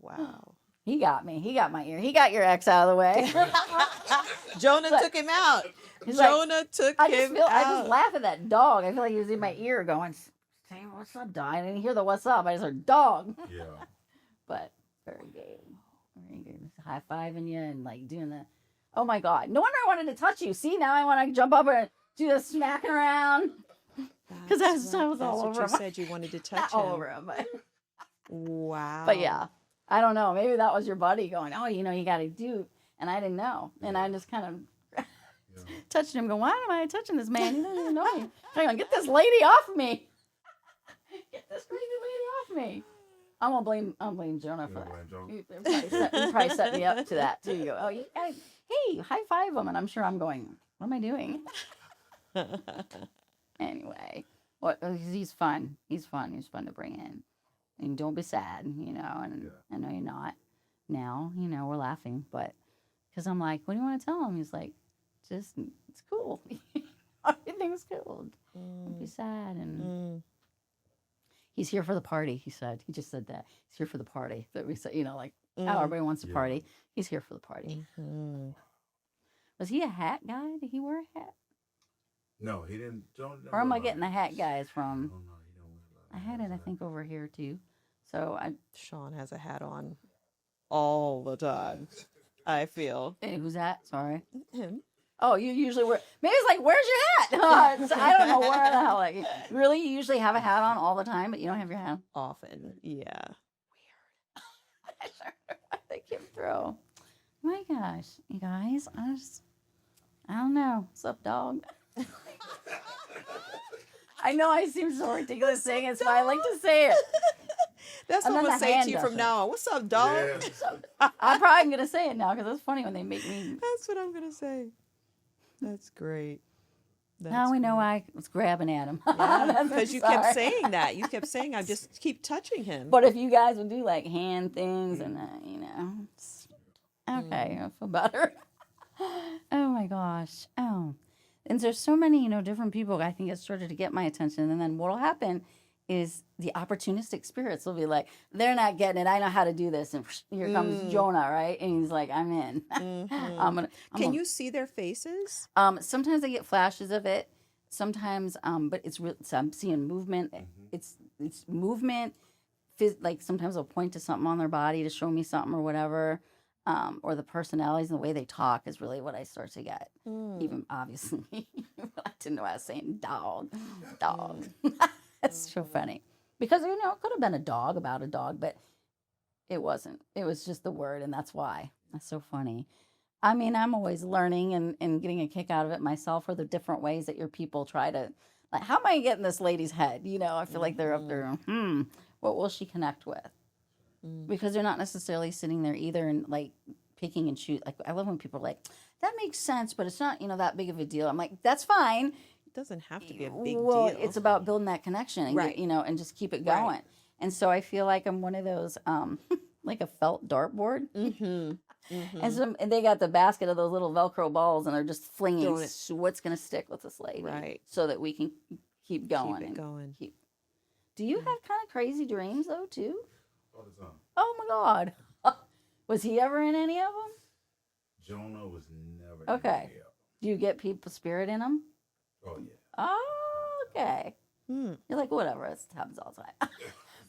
[SPEAKER 3] wow.
[SPEAKER 2] He got me. He got my ear. He got your ex out of the way.
[SPEAKER 3] Jonah
[SPEAKER 2] Like-
[SPEAKER 3] took him out.
[SPEAKER 2] He's like,
[SPEAKER 3] Jonah took
[SPEAKER 2] I just
[SPEAKER 3] him
[SPEAKER 2] feel.
[SPEAKER 3] out.
[SPEAKER 2] I just laugh at that dog. I feel like he was in my ear going, "Saying what's up, dog?" I didn't hear the "what's up." I just heard "dog."
[SPEAKER 4] Yeah.
[SPEAKER 2] But very good. Very good. High fiving you and like doing the. Oh my god! No wonder I wanted to touch you. See, now I want to jump up and do the smacking around. 'Cause I was all
[SPEAKER 3] That's
[SPEAKER 2] over
[SPEAKER 3] what you
[SPEAKER 2] him.
[SPEAKER 3] said you wanted to touch
[SPEAKER 2] Not
[SPEAKER 3] him.
[SPEAKER 2] all over him, but
[SPEAKER 3] Wow.
[SPEAKER 2] but yeah, I don't know. Maybe that was your buddy going, "Oh, you know, you got to do," and I didn't know, and I just kind of
[SPEAKER 4] Yeah.
[SPEAKER 2] touched him. Going, "Why am I touching this man? He doesn't even know me. Hang on, get this lady off me. Get this crazy lady off me." I'll blame Jonah for
[SPEAKER 4] Yeah,
[SPEAKER 2] that.
[SPEAKER 4] blame Jonah.
[SPEAKER 2] You probably set me up to that too. You go, "Oh, you gotta, hey, high five him," and I'm sure I'm going, "What am I doing?" Anyway, what? He's fun. He's fun. He's fun to bring in, and don't be sad, you know. And
[SPEAKER 4] Yeah.
[SPEAKER 2] I know you're not. Now, you know, we're laughing, but because I'm like, "What do you want to tell him?" He's like, "Just it's cool. Everything's cool. Don't be sad." And
[SPEAKER 3] Mm.
[SPEAKER 2] he's here for the party. He said. He just said that he's here for the party. That we said, you know, like how
[SPEAKER 3] Mm.
[SPEAKER 2] everybody wants to
[SPEAKER 4] Yeah.
[SPEAKER 2] party. He's here for the party.
[SPEAKER 3] Mhm.
[SPEAKER 2] Was he a hat guy? Did he wear a hat?
[SPEAKER 4] No, he didn't. Jonah didn't
[SPEAKER 2] Or am I
[SPEAKER 4] wear
[SPEAKER 2] getting the
[SPEAKER 4] a
[SPEAKER 2] hat guys
[SPEAKER 4] No,
[SPEAKER 2] from?
[SPEAKER 4] no, he don't wear a lot.
[SPEAKER 2] I had it, I think, over here too. So I.
[SPEAKER 3] Sean has a hat on all the time. I feel
[SPEAKER 2] Hey, who's that? Sorry.
[SPEAKER 3] him.
[SPEAKER 2] Oh, you usually wear. Maybe it's like, where's your hat? So I don't know where the hell. Like, really, you usually have a hat on all the time, but you don't have your hat on.
[SPEAKER 3] Often, yeah.
[SPEAKER 2] What they came through. My gosh, you guys, I don't know. What's up, dog? I know I seem so ridiculous saying it, so I like to say it.
[SPEAKER 3] That's
[SPEAKER 2] And
[SPEAKER 3] what I'm
[SPEAKER 2] then
[SPEAKER 3] gonna
[SPEAKER 2] the
[SPEAKER 3] say
[SPEAKER 2] hand
[SPEAKER 3] to you
[SPEAKER 2] does
[SPEAKER 3] from
[SPEAKER 2] it.
[SPEAKER 3] now on. What's up, dog?
[SPEAKER 4] Yeah.
[SPEAKER 2] So, I'm probably gonna say it now because it's funny when they make me.
[SPEAKER 3] That's what I'm gonna say. That's great.
[SPEAKER 2] Now we know I was grabbing at him.
[SPEAKER 3] Because you kept
[SPEAKER 2] Sorry.
[SPEAKER 3] saying that. You kept saying, I just keep touching him.
[SPEAKER 2] But if you guys would do like hand things and you know, okay, I feel better. Oh my gosh. Oh, and there's so many different people. I think it started to get my attention, and then what'll happen is the opportunistic spirits will be like, they're not getting it. I know how to do this, and here comes Jonah, right? And he's like, I'm in. I'm
[SPEAKER 3] Can you see their faces?
[SPEAKER 2] Sometimes I get flashes of it. Sometimes, but it's real. So I'm seeing movement. It's movement. Like sometimes they'll point to something on their body to show me something or whatever. Or the personalities and the way they talk is really what I start to get. Even obviously, I didn't know I was saying dog. It's so funny because it could have been a dog about a dog, but it wasn't. It was just the word, and that's why. That's so funny. I mean, I'm always learning and getting a kick out of it myself, or the different ways that your people try to, like, how am I getting this lady's head? I feel like they're up there, what will she connect with? Because they're not necessarily sitting there either and, like, picking and choose. Like, I love when people are like, that makes sense, but it's not, that big of a deal. I'm like, that's fine.
[SPEAKER 3] It doesn't have to be a big
[SPEAKER 2] Well,
[SPEAKER 3] deal.
[SPEAKER 2] it's about building that connection and,
[SPEAKER 3] Right.
[SPEAKER 2] and just keep it
[SPEAKER 3] Right.
[SPEAKER 2] going. And so I feel like I'm one of those, like a felt dartboard. And they got the basket of those little Velcro balls, and they're just flinging
[SPEAKER 3] Throwing it.
[SPEAKER 2] what's going to stick with this lady,
[SPEAKER 3] Right.
[SPEAKER 2] So that we can keep going.
[SPEAKER 3] Keep it
[SPEAKER 2] and
[SPEAKER 3] going.
[SPEAKER 2] Do you have kind of crazy dreams though too?
[SPEAKER 4] All the time.
[SPEAKER 2] Oh my God. Was he ever in any of them?
[SPEAKER 4] Jonah was never
[SPEAKER 2] Okay.
[SPEAKER 4] in any of them.
[SPEAKER 2] Do you get people spirit in them?
[SPEAKER 4] Oh yeah.
[SPEAKER 2] Oh, okay.
[SPEAKER 3] Hmm.
[SPEAKER 2] You're like, whatever, it happens all the time.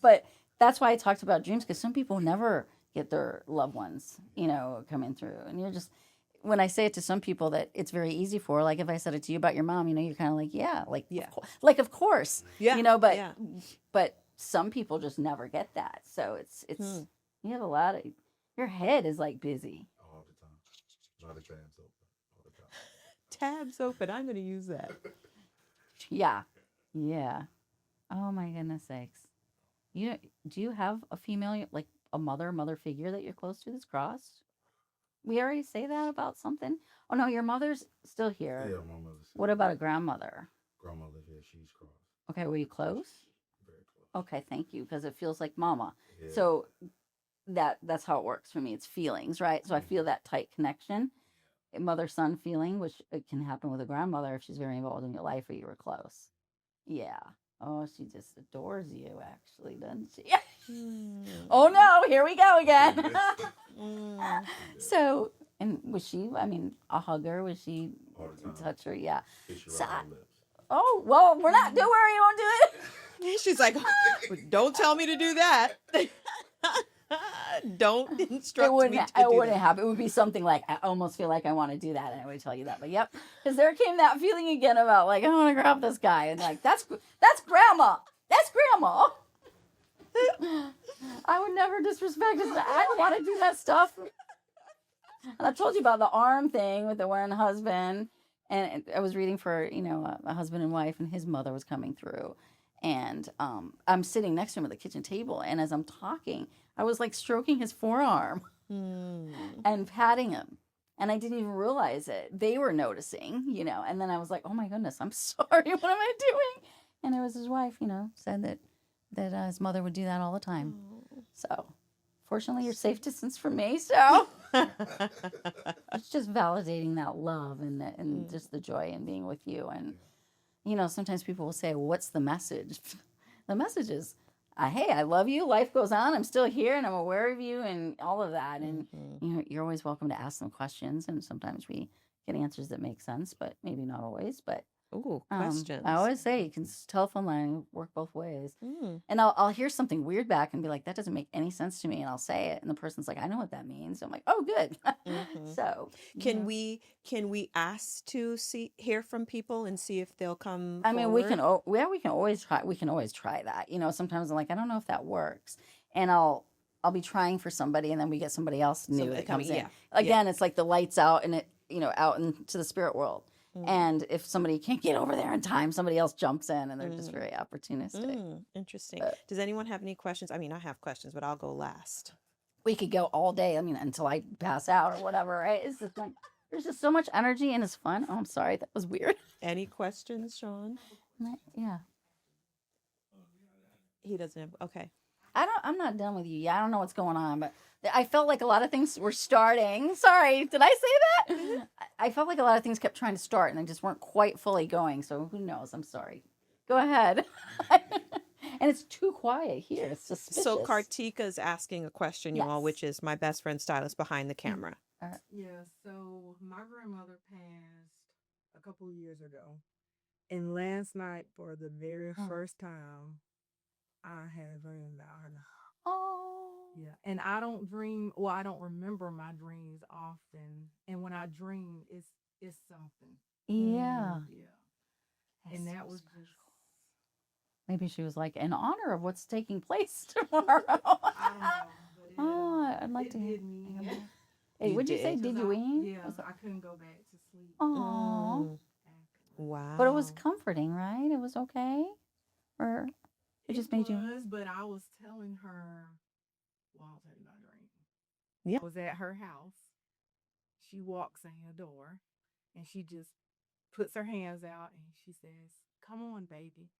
[SPEAKER 2] But that's why I talked about dreams, because some people never get their loved ones, coming through. And you're just, when I say it to some people that it's very easy for, like if I said it to you about your mom, you're kind of like, yeah, like,
[SPEAKER 3] Yeah.
[SPEAKER 2] of course,
[SPEAKER 3] Yeah.
[SPEAKER 2] but,
[SPEAKER 3] yeah.
[SPEAKER 2] but some people just never get that. So it's, you have a lot of, your head is like busy.
[SPEAKER 4] All the time. A lot of tabs open. All the time.
[SPEAKER 3] Tabs open. I'm going to use that.
[SPEAKER 2] Yeah. Yeah. Oh my goodness sakes. Do you have a female, like a mother figure that you're close to that's crossed? We already say that about something. Oh no, your mother's still here.
[SPEAKER 4] Yeah, my mother's.
[SPEAKER 2] What about a grandmother?
[SPEAKER 4] Grandmother, yeah, she's crossed.
[SPEAKER 2] Okay, were you close?
[SPEAKER 4] Very close.
[SPEAKER 2] Okay, thank you, because it feels like mama.
[SPEAKER 4] Yeah.
[SPEAKER 2] So that's how it works for me. It's feelings, right? So I feel that tight connection, mother-son feeling, which it can happen with a grandmother if she's very involved in your life or you were close. Yeah. Oh, she just adores you, actually, doesn't she? Oh no, here we go again. So, and was she, a hugger? Was she
[SPEAKER 4] All the time.
[SPEAKER 2] touch her? Yeah.
[SPEAKER 4] Kiss you
[SPEAKER 2] So
[SPEAKER 4] right on the lips.
[SPEAKER 2] Oh, well, we're not, don't worry, you won't do it.
[SPEAKER 3] She's like, don't tell me to do that. Don't instruct me to do
[SPEAKER 2] It
[SPEAKER 3] that.
[SPEAKER 2] wouldn't happen. It would be something like, I almost feel like I want to do that, and I would tell you that. But yep, because there came that feeling again about like, I want to grab this guy, and like, that's grandma. That's grandma. I would never disrespect his. I don't want to do that stuff. And I told you about the arm thing with the one husband, and I was reading for a husband and wife, and his mother was coming through, and I'm sitting next to him at the kitchen table, and as I'm talking, I was like stroking his forearm and patting him, and I didn't even realize it. They were noticing, and then I was like, oh my goodness, I'm sorry. What am I doing? And it was his wife, said that his mother would do that all the time. So, fortunately, you're safe distance from me. So, it's just validating that love and just the joy in being with you. And sometimes people will say, well, "What's the message?" The message is, "Hey, I love you. Life goes on. I'm still here, and I'm aware of you, and all of that." And you're always welcome to ask them questions. And sometimes we get answers that make sense, but maybe not always. But
[SPEAKER 3] Ooh, questions.
[SPEAKER 2] I always say you can telephone line work both ways. And I'll hear something weird back and be like, that doesn't make any sense to me, and I'll say it, and the person's like, I know what that means. So I'm like, oh, good. So
[SPEAKER 3] Can we ask to hear from people and see if they'll come?
[SPEAKER 2] I mean, we
[SPEAKER 3] forward?
[SPEAKER 2] we can always try. We can always try that. Sometimes I'm like, I don't know if that works, and I'll be trying for somebody, and then we get somebody else new that comes in.
[SPEAKER 3] Yeah.
[SPEAKER 2] Again, it's like the lights out, and it out into the spirit world. And if somebody can't get over there in time, somebody else jumps in, and they're just very opportunistic.
[SPEAKER 3] Interesting. Does anyone have any questions? I mean, I have questions, but I'll go last.
[SPEAKER 2] We could go all day. Until I pass out or whatever, right? It's just like, there's just so much energy, and it's fun. Oh, I'm sorry, that was weird.
[SPEAKER 3] Any questions, Sean?
[SPEAKER 2] Yeah.
[SPEAKER 3] He doesn't have. Okay.
[SPEAKER 2] I'm not done with you. Yeah, I don't know what's going on, but I felt like a lot of things were starting. Sorry, did I say that? I felt like a lot of things kept trying to start, and they just weren't quite fully going. So who knows? I'm sorry. Go ahead. And it's too quiet here. It's suspicious.
[SPEAKER 3] So Kartika's asking a question, you all, which is my best friend stylist behind the camera.
[SPEAKER 5] Yeah, so my grandmother passed a couple of years ago. And last night, for the very first time, I had a dream about her.
[SPEAKER 2] Oh.
[SPEAKER 5] Yeah, and I don't dream. Well, I don't remember my dreams often, and when I dream, it's something.
[SPEAKER 2] Yeah.
[SPEAKER 5] Yeah, and that was just.
[SPEAKER 2] Maybe she was like, in honor of what's taking place tomorrow.
[SPEAKER 5] I don't know. But
[SPEAKER 2] Oh, I'd like
[SPEAKER 5] it
[SPEAKER 2] to hear.
[SPEAKER 5] did me.
[SPEAKER 2] Hey, what'd you say?
[SPEAKER 3] did.
[SPEAKER 2] Did you wean?
[SPEAKER 5] Yeah, I couldn't go back to sleep.
[SPEAKER 2] Oh.
[SPEAKER 3] Wow.
[SPEAKER 2] But it was comforting, right? It was okay? Or it just made you.
[SPEAKER 5] Was, but I was telling her, well, I'll tell you my dream.
[SPEAKER 3] Yeah.
[SPEAKER 5] I was at her house. She walks in the door, and she just puts her hands out, and she says, "Come on, baby."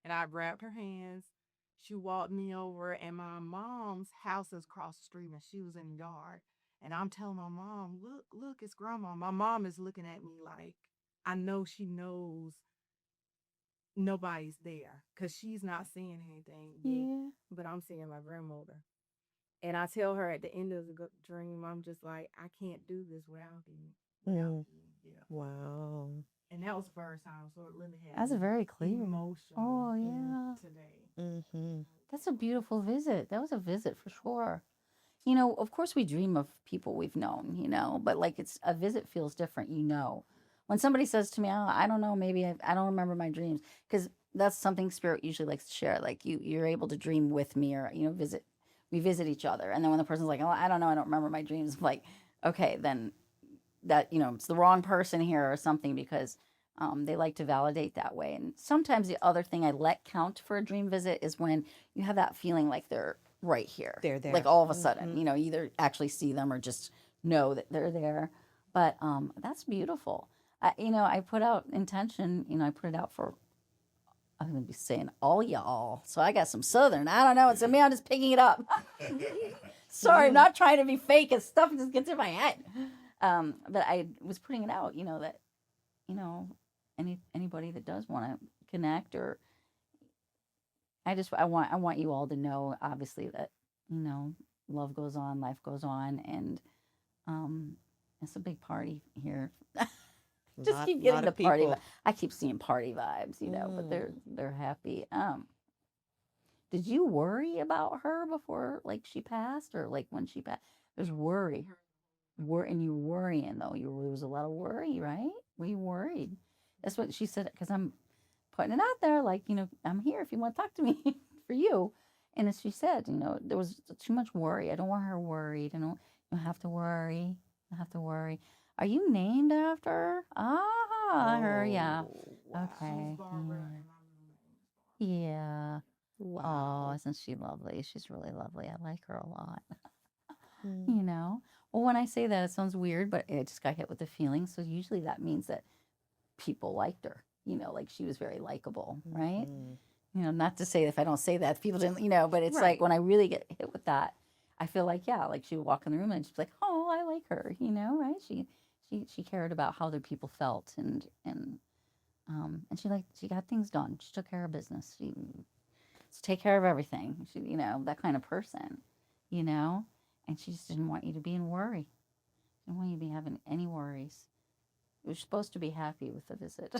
[SPEAKER 5] And I grabbed her hands. She walked me over, and my mom's house is across the street, and she was in the yard. And I'm telling my mom, look, it's grandma. My mom is looking at me like, I know she knows nobody's there because she's not seeing anything yet,
[SPEAKER 2] Yeah.
[SPEAKER 5] but I'm seeing my grandmother. And I tell her at the end of the dream, I'm just like, I can't do this without you.
[SPEAKER 3] Mm.
[SPEAKER 5] Yeah.
[SPEAKER 3] Wow.
[SPEAKER 5] And that was the first time. So it really had
[SPEAKER 2] That's
[SPEAKER 5] me
[SPEAKER 2] very clear.
[SPEAKER 5] emotional
[SPEAKER 2] Oh, yeah.
[SPEAKER 5] today.
[SPEAKER 3] Mm-hmm.
[SPEAKER 2] That's a beautiful visit. That was a visit for sure. You know, of course we dream of people we've known, you know, but like it's a visit feels different, you know. When somebody says to me, oh, I don't know, maybe I don't remember my dreams, because that's something spirit usually likes to share. Like you're able to dream with me or, you know, we visit each other. And then when the person's like, oh, I don't know, I don't remember my dreams, I'm like, okay, then that, you know, it's the wrong person here or something because they like to validate that way. And sometimes the other thing I let count for a dream visit is when you have that feeling like they're right here.
[SPEAKER 3] They're there.
[SPEAKER 2] Like all of a sudden, you know, you either actually see them or just know that they're there. But that's beautiful. You know, I put out intention, you know, I put it out for, I'm going to be saying all y'all. So I got some Southern. I don't know. It's me. I'm just picking it up. Sorry, I'm not trying to be fake. It's stuff just gets in my head. But I was putting it out, you know, that, you know, anybody that does want to connect or I want you all to know, obviously, that, you know, love goes on, life goes on, and it's a big party here. Just keep getting the party. I keep seeing party vibes, you know, but they're happy. Did you worry about her before, like she passed, or like when she passed? There's worry, and you were worrying though. There was a lot of worry, right? Were you worried? That's what she said. Because I'm putting it out there, like, you know, I'm here if you want to talk to me for you. And as she said, you know, there was too much worry. I don't want her worried. I don't have to worry. I have to worry. Are you named after her? Ah, her, yeah.
[SPEAKER 3] Wow.
[SPEAKER 2] Okay. Yeah.
[SPEAKER 3] Wow.
[SPEAKER 2] Oh, isn't she lovely? She's really lovely. I like her a lot.
[SPEAKER 3] Mm.
[SPEAKER 2] You know? Well, when I say that, it sounds weird, but I just got hit with the feeling. So usually that means that people liked her. You know, like she was very likable, right?
[SPEAKER 3] Mm.
[SPEAKER 2] You know, not to say if I don't say that, people didn't, you know, but it's
[SPEAKER 3] Right.
[SPEAKER 2] like when I really get hit with that, I feel like, yeah, like she would walk in the room and she'd be like, oh, I like her, you know, right? She cared about how other people felt and she got things done. She took care of business. She take care of everything. She, you know, that kind of person, you know, and she just didn't want you to be in worry. She didn't want you to be having any worries. You're supposed to be happy with the visit.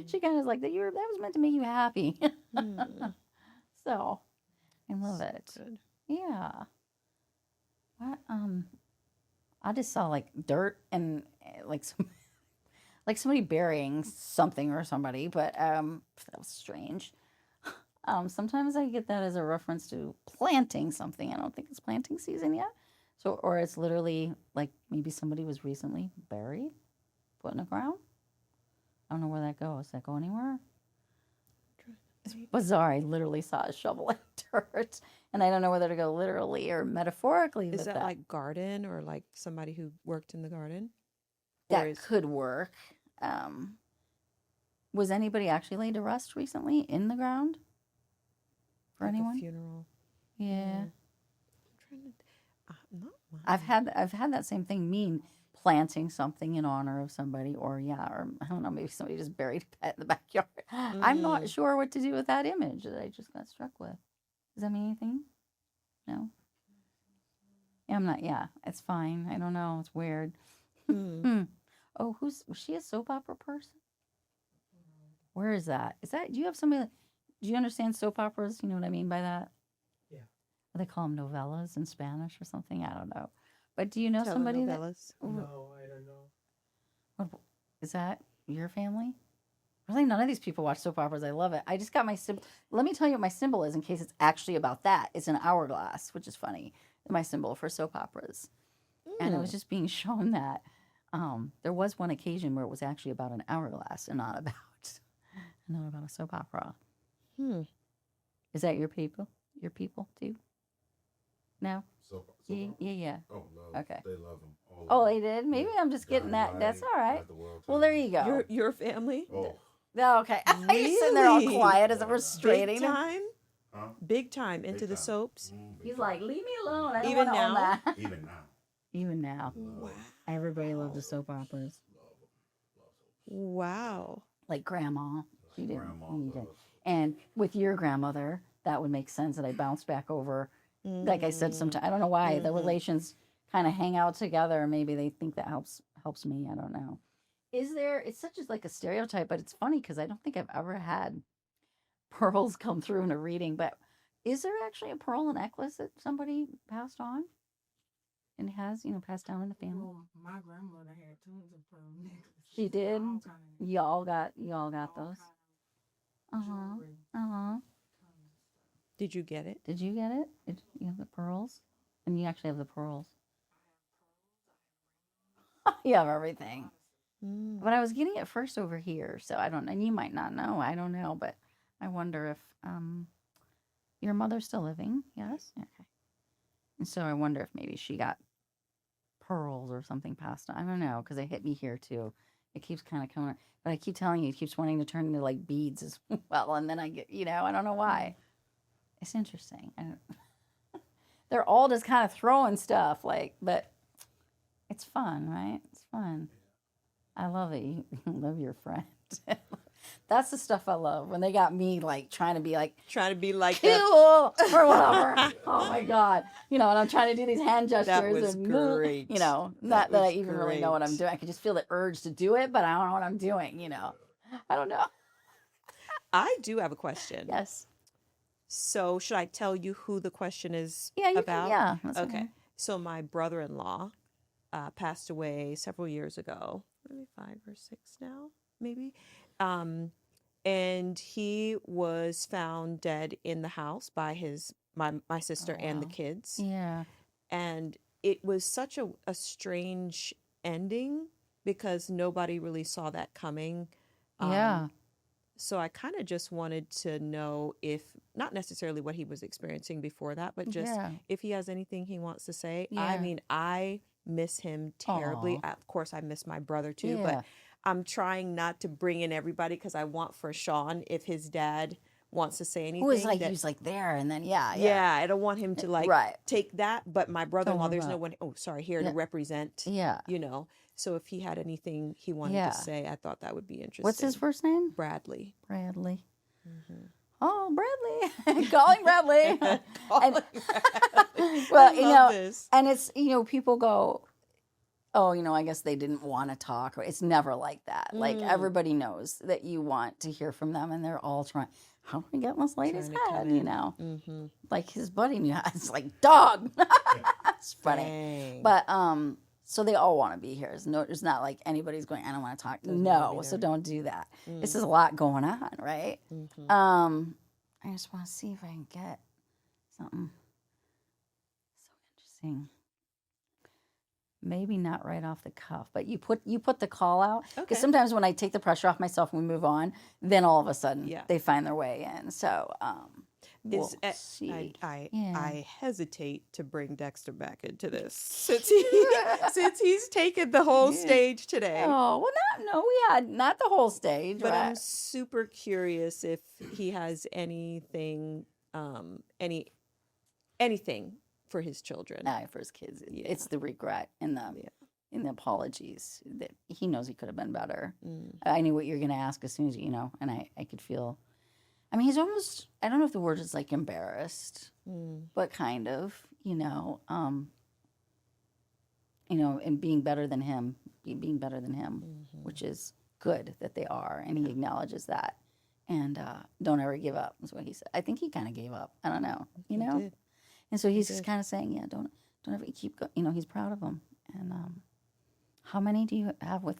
[SPEAKER 2] She kind of was like that was meant to make you happy. So I love it.
[SPEAKER 3] Good.
[SPEAKER 2] Yeah. What I just saw like dirt and like somebody burying something or somebody, but that was strange. Sometimes I get that as a reference to planting something. I don't think it's planting season yet. So, or it's literally like maybe somebody was recently buried, put in the ground. I don't know where that goes. Does that go anywhere? It's bizarre. I literally saw a shovel in dirt, and I don't know whether to go literally or metaphorically.
[SPEAKER 3] Is
[SPEAKER 2] with
[SPEAKER 3] that like garden or like somebody who worked in the garden?
[SPEAKER 2] That could work. Was anybody actually laid to rest recently in the ground? For
[SPEAKER 3] like
[SPEAKER 2] anyone?
[SPEAKER 3] A funeral.
[SPEAKER 2] Yeah.
[SPEAKER 3] I'm trying to. Not mine.
[SPEAKER 2] I've had that same thing mean planting something in honor of somebody, or I don't know, maybe somebody just buried a pet in the backyard. I'm not sure what to do with that image that I just got struck with. Does that mean anything? No. Yeah, I'm not. Yeah, it's fine. I don't know. It's weird. Oh, was she a soap opera person? Where is that? Do you have somebody? Do you understand soap operas? You know what I mean by that?
[SPEAKER 1] Yeah.
[SPEAKER 2] They call them novellas in Spanish or something. I don't know. But do you know somebody that?
[SPEAKER 1] No, I don't know.
[SPEAKER 2] What, is that your family? Really, none of these people watch soap operas. I love it. I just got my symbol. Let me tell you what my symbol is in case it's actually about that. It's an hourglass, which is funny. My symbol for soap operas. And I was just being shown that there was one occasion where it was actually about an hourglass and not about a soap opera. Is that your people? Your people too? No? Yeah.
[SPEAKER 4] Oh, love.
[SPEAKER 2] Okay.
[SPEAKER 4] They love them.
[SPEAKER 2] Oh, they did? Maybe I'm just getting that. That's all right. Well, there you go.
[SPEAKER 3] Your family?
[SPEAKER 4] Oh.
[SPEAKER 2] Okay. He's sitting there all
[SPEAKER 3] Really?
[SPEAKER 2] quiet as if we're straightening.
[SPEAKER 3] Big time?
[SPEAKER 4] Huh?
[SPEAKER 3] Big time into
[SPEAKER 4] Big
[SPEAKER 3] the
[SPEAKER 4] time.
[SPEAKER 3] soaps?
[SPEAKER 2] He's like, leave me alone. I don't
[SPEAKER 3] Even
[SPEAKER 2] want to own
[SPEAKER 3] now?
[SPEAKER 2] that.
[SPEAKER 4] Even now.
[SPEAKER 2] Even now.
[SPEAKER 3] Wow.
[SPEAKER 2] Everybody loves the soap operas.
[SPEAKER 3] Wow.
[SPEAKER 2] Like Grandma. She didn't.
[SPEAKER 4] Grandma
[SPEAKER 2] You didn't.
[SPEAKER 4] does.
[SPEAKER 2] And with your grandmother, that would make sense that I bounced back over. Like I said, sometimes I don't know why the relations kind of hang out together. Maybe they think that helps me. I don't know. Is there? It's such as like a stereotype, but it's funny because I don't think I've ever had pearls come through in a reading. But is there actually a pearl necklace that somebody passed on and has passed down in the family?
[SPEAKER 5] Well, my grandmother had tons of pearl necklaces.
[SPEAKER 2] She did.
[SPEAKER 5] All kind of,
[SPEAKER 2] Y'all got
[SPEAKER 5] all
[SPEAKER 2] those.
[SPEAKER 5] kind of
[SPEAKER 2] Uh-huh.
[SPEAKER 5] jewelry,
[SPEAKER 2] Uh-huh.
[SPEAKER 5] tons of stuff.
[SPEAKER 3] Did you get it?
[SPEAKER 2] Did you get it? You have the pearls? And you actually have the pearls. You have everything.
[SPEAKER 3] Mm.
[SPEAKER 2] But I was getting it first over here, so I don't know. And you might not know. I don't know, but I wonder if your mother's still living. Yes? Okay. And so I wonder if maybe she got pearls or something passed on. I don't know, because it hit me here too. It keeps kind of coming. But I keep telling you, it keeps wanting to turn into like beads as well. And then I get, I don't know why. It's interesting. They're all just kind of throwing stuff, but it's fun, right? It's fun. I love it. You love your friend. That's the stuff I love. When they got me like trying to be like cool or whatever. Oh my God. And I'm trying to do these hand gestures.
[SPEAKER 3] That was
[SPEAKER 2] and
[SPEAKER 3] great.
[SPEAKER 2] not that I even really know what I'm doing. I can just feel the urge to do it, but I don't know what I'm doing, I don't know.
[SPEAKER 3] I do have a question.
[SPEAKER 2] Yes.
[SPEAKER 3] So should I tell you who the question is
[SPEAKER 2] Yeah, you
[SPEAKER 3] about?
[SPEAKER 2] can, yeah. That's
[SPEAKER 3] Okay. So my brother-in-law passed away several years ago, maybe 5 or 6 now, maybe. And he was found dead in the house by my sister and the
[SPEAKER 2] wow.
[SPEAKER 3] kids.
[SPEAKER 2] Yeah.
[SPEAKER 3] And it was such a strange ending because nobody really saw that coming.
[SPEAKER 2] Yeah.
[SPEAKER 3] So I kind of just wanted to know if, not necessarily what he was experiencing before that, but just
[SPEAKER 2] Yeah.
[SPEAKER 3] if he has anything he wants to say.
[SPEAKER 2] Yeah.
[SPEAKER 3] I mean, I miss him terribly.
[SPEAKER 2] Aw.
[SPEAKER 3] Of course, I miss my brother too,
[SPEAKER 2] Yeah.
[SPEAKER 3] but I'm trying not to bring in everybody because I want for Sean, if his dad wants to say anything.
[SPEAKER 2] Who is like,
[SPEAKER 3] that-
[SPEAKER 2] he's like there and then, yeah.
[SPEAKER 3] yeah, I don't want him to like
[SPEAKER 2] Right.
[SPEAKER 3] take that, but my brother-in-law, there's no
[SPEAKER 2] about-
[SPEAKER 3] one, here
[SPEAKER 2] Yeah.
[SPEAKER 3] to represent,
[SPEAKER 2] Yeah.
[SPEAKER 3] So if he had anything he wanted
[SPEAKER 2] Yeah.
[SPEAKER 3] to say, I thought that would be interesting.
[SPEAKER 2] What's his first name?
[SPEAKER 3] Bradley.
[SPEAKER 2] Bradley.
[SPEAKER 3] Mm-hmm.
[SPEAKER 2] Oh, Bradley. Calling Bradley.
[SPEAKER 3] Calling
[SPEAKER 2] And-
[SPEAKER 3] Bradley.
[SPEAKER 2] well,
[SPEAKER 3] I love this.
[SPEAKER 2] and it's, people go, oh, I guess they didn't want to talk. It's never like that. Like everybody knows that you want to hear from them and they're all trying, how do we get in this lady's
[SPEAKER 3] Trying to
[SPEAKER 2] head,
[SPEAKER 3] come in. Mm-hmm.
[SPEAKER 2] Like his buddy knew, it's like, dog. It's funny.
[SPEAKER 3] Dang.
[SPEAKER 2] But, so they all want to be here. It's not like anybody's going, I don't want to talk.
[SPEAKER 3] Doesn't wanna
[SPEAKER 2] No,
[SPEAKER 3] be
[SPEAKER 2] so
[SPEAKER 3] there.
[SPEAKER 2] don't do that. This is a lot going on, right?
[SPEAKER 3] Mhm.
[SPEAKER 2] I just want to see if I can get something so interesting. Maybe not right off the cuff, but you put the call out because
[SPEAKER 3] Okay.
[SPEAKER 2] sometimes when I take the pressure off myself and we move on, then all of a sudden
[SPEAKER 3] Yeah.
[SPEAKER 2] they find their way in. So we'll see.
[SPEAKER 3] I hesitate to bring Dexter back into this since he's taken the whole stage today.
[SPEAKER 2] Oh well, we had not the whole stage,
[SPEAKER 3] But
[SPEAKER 2] right?
[SPEAKER 3] I'm super curious if he has anything, anything for his children.
[SPEAKER 2] For his kids, it's the regret and the apologies that he knows he could have been better. I knew what you're going to ask as soon as and I could feel. I mean, he's almost. I don't know if the word is like embarrassed, but kind of, and being better than him, which is good that they are, and he acknowledges that, and don't ever give up is what he said. I think he kind of gave up. I don't know,
[SPEAKER 3] He did.
[SPEAKER 2] and so he's just kind of saying, yeah, don't ever keep going. He's proud of them. And how many do you have with?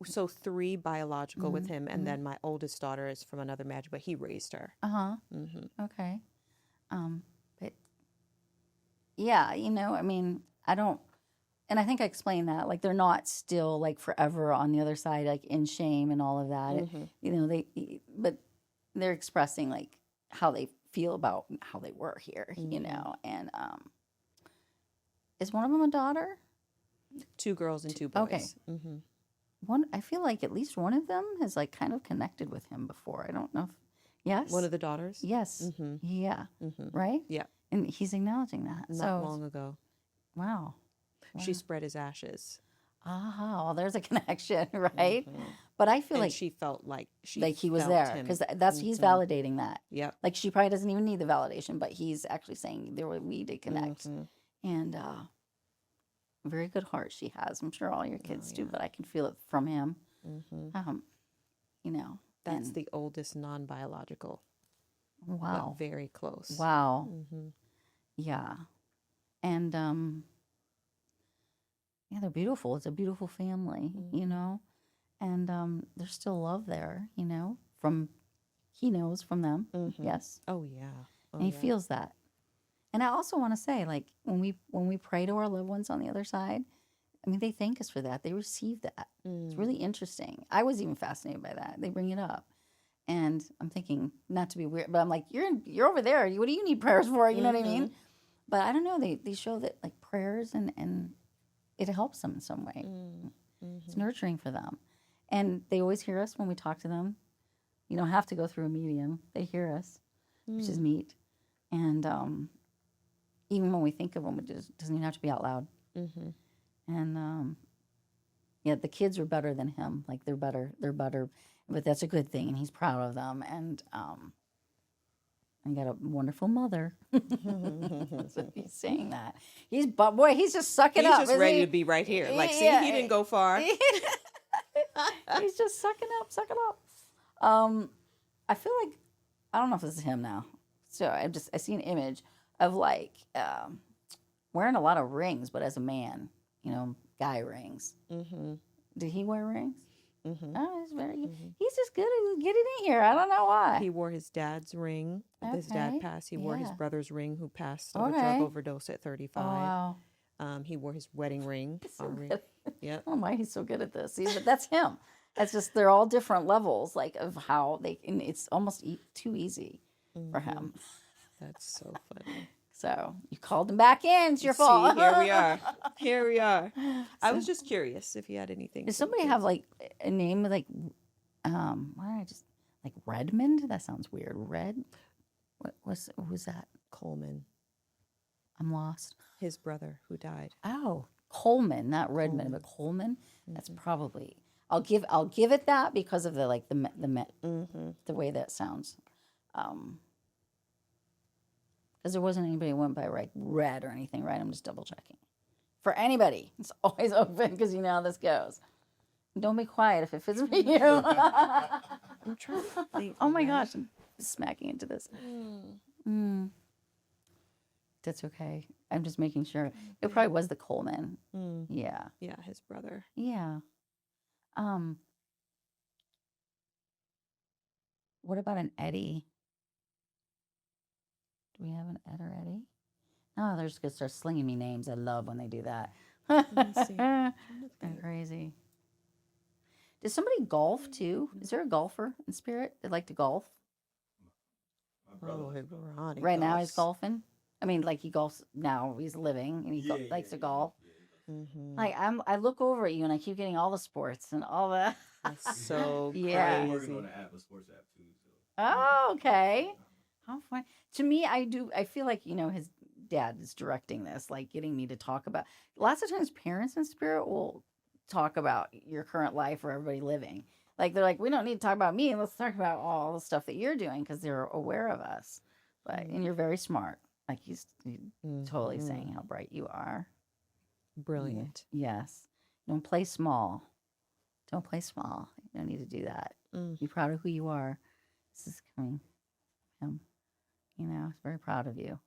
[SPEAKER 3] So 3 biological with him, and then my oldest daughter is from another marriage, but he raised her.
[SPEAKER 2] Okay. But yeah, I mean, I don't, and I think I explained that, like, they're not still like forever on the other side, like in shame and all of that. But they're expressing like how they feel about how they were here, and is one of them a daughter?
[SPEAKER 3] 2 girls and 2 boys.
[SPEAKER 2] Okay. One, I feel like at least one of them has like kind of connected with him before. I don't know if, yes.
[SPEAKER 3] One of the daughters?
[SPEAKER 2] Yes. Yeah. Right?
[SPEAKER 3] Yeah.
[SPEAKER 2] And he's acknowledging that.
[SPEAKER 3] Not long ago.
[SPEAKER 2] Wow.
[SPEAKER 3] She spread his ashes.
[SPEAKER 2] Ah, well, there's a connection, right? But I feel
[SPEAKER 3] And
[SPEAKER 2] like
[SPEAKER 3] she felt like
[SPEAKER 2] he was
[SPEAKER 3] felt
[SPEAKER 2] there
[SPEAKER 3] him.
[SPEAKER 2] because that's he's validating that.
[SPEAKER 3] Yep.
[SPEAKER 2] Like she probably doesn't even need the validation, but he's actually saying we did connect, and very good heart she has. I'm sure all your kids do, but I can feel it from him. You know,
[SPEAKER 3] That's
[SPEAKER 2] and
[SPEAKER 3] the oldest non-biological.
[SPEAKER 2] wow,
[SPEAKER 3] But very close.
[SPEAKER 2] wow, yeah, and yeah, they're beautiful. It's a beautiful family, you know, and there's still love there, you know, from he knows from them, yes,
[SPEAKER 3] Oh yeah. Oh,
[SPEAKER 2] and he
[SPEAKER 3] yeah.
[SPEAKER 2] feels that. And I also want to say, like when we pray to our loved ones on the other side, I mean, they thank us for that. They receive that. It's really interesting. I was even fascinated by that. They bring it up, and I'm thinking, not to be weird, but I'm like, you're over there. What do you need prayers for? You know what I mean? But I don't know. They show that like prayers and it helps them in some way. It's nurturing for them, and they always hear us when we talk to them. You don't have to go through a medium. They hear us, which is neat, and even when we think of them, it doesn't even have to be out loud. And yeah, the kids are better than him. Like they're better, but that's a good thing, and he's proud of them. And I got a wonderful mother. So he's saying that. But boy, he's just sucking up.
[SPEAKER 3] He's just ready
[SPEAKER 2] he?
[SPEAKER 3] to be right here. Like, see,
[SPEAKER 2] Yeah.
[SPEAKER 3] he didn't go far.
[SPEAKER 2] He's just sucking up. I feel like I don't know if this is him now. So I see an image of like wearing a lot of rings, but as a man, you know, guy rings. Did he wear rings? Oh, he's very good. He's just good at getting in here. I don't know why.
[SPEAKER 3] He wore his dad's ring. His dad passed. He wore his
[SPEAKER 2] Yeah.
[SPEAKER 3] brother's ring, who passed of a drug overdose at 35.
[SPEAKER 2] Oh, wow.
[SPEAKER 3] He wore his wedding ring.
[SPEAKER 2] So
[SPEAKER 3] our ring.
[SPEAKER 2] good.
[SPEAKER 3] Yep.
[SPEAKER 2] I don't know why he's so good at this. See, but that's him. It's just they're all different levels, like of how they. And it's almost too easy for him.
[SPEAKER 3] That's so funny.
[SPEAKER 2] So you called him back in. It's your fault.
[SPEAKER 3] See, here we are. Here we are. I was just curious if you had anything.
[SPEAKER 2] Does somebody have like a name like, why did I just like Redmond? That sounds weird. Who's that?
[SPEAKER 3] Coleman,
[SPEAKER 2] I'm lost.
[SPEAKER 3] his brother who died?
[SPEAKER 2] Oh, Coleman, not Redmond, but Coleman. That's probably. I'll give it that because of the like the way that sounds. Because there wasn't anybody who went by like red or anything, right? I'm just double checking. For anybody, it's always open because you know how this goes. Don't be quiet if it fits for you.
[SPEAKER 3] I'm trying to think.
[SPEAKER 2] Oh my gosh, I'm smacking into this. That's okay. I'm just making sure. It probably was the Coleman. Yeah.
[SPEAKER 3] Yeah, his brother.
[SPEAKER 2] Yeah. What about an Eddie? Do we have an Ed or Eddie? No, they're just gonna start slinging me names. I love when they do that.
[SPEAKER 3] me see.
[SPEAKER 2] They're crazy. Does somebody golf too? Is there a golfer in spirit that like to golf?
[SPEAKER 1] My brother.
[SPEAKER 3] Oh, hey, Ronnie
[SPEAKER 2] Right now he's
[SPEAKER 3] golfs.
[SPEAKER 2] golfing. I mean, like he golfs now. He's living and he likes to golf. Like I look over at you and I keep getting all the sports and all the.
[SPEAKER 3] That's so
[SPEAKER 2] Yeah.
[SPEAKER 1] I'm working
[SPEAKER 3] crazy.
[SPEAKER 1] on an app, a sports app too. So.
[SPEAKER 2] Oh, okay. How fun. To me, I feel like, you know, his dad is directing this, like getting me to talk about. Lots of times parents in spirit will talk about your current life or everybody living. Like they're like, we don't need to talk about me. Let's talk about all the stuff that you're doing because they're aware of us. But and you're very smart. Like he's totally saying how bright you are.
[SPEAKER 3] Brilliant.
[SPEAKER 2] Yes. Don't play small. Don't play small. You don't need to do that. Be proud of who you are. This is coming from him. You know, he's very proud of you.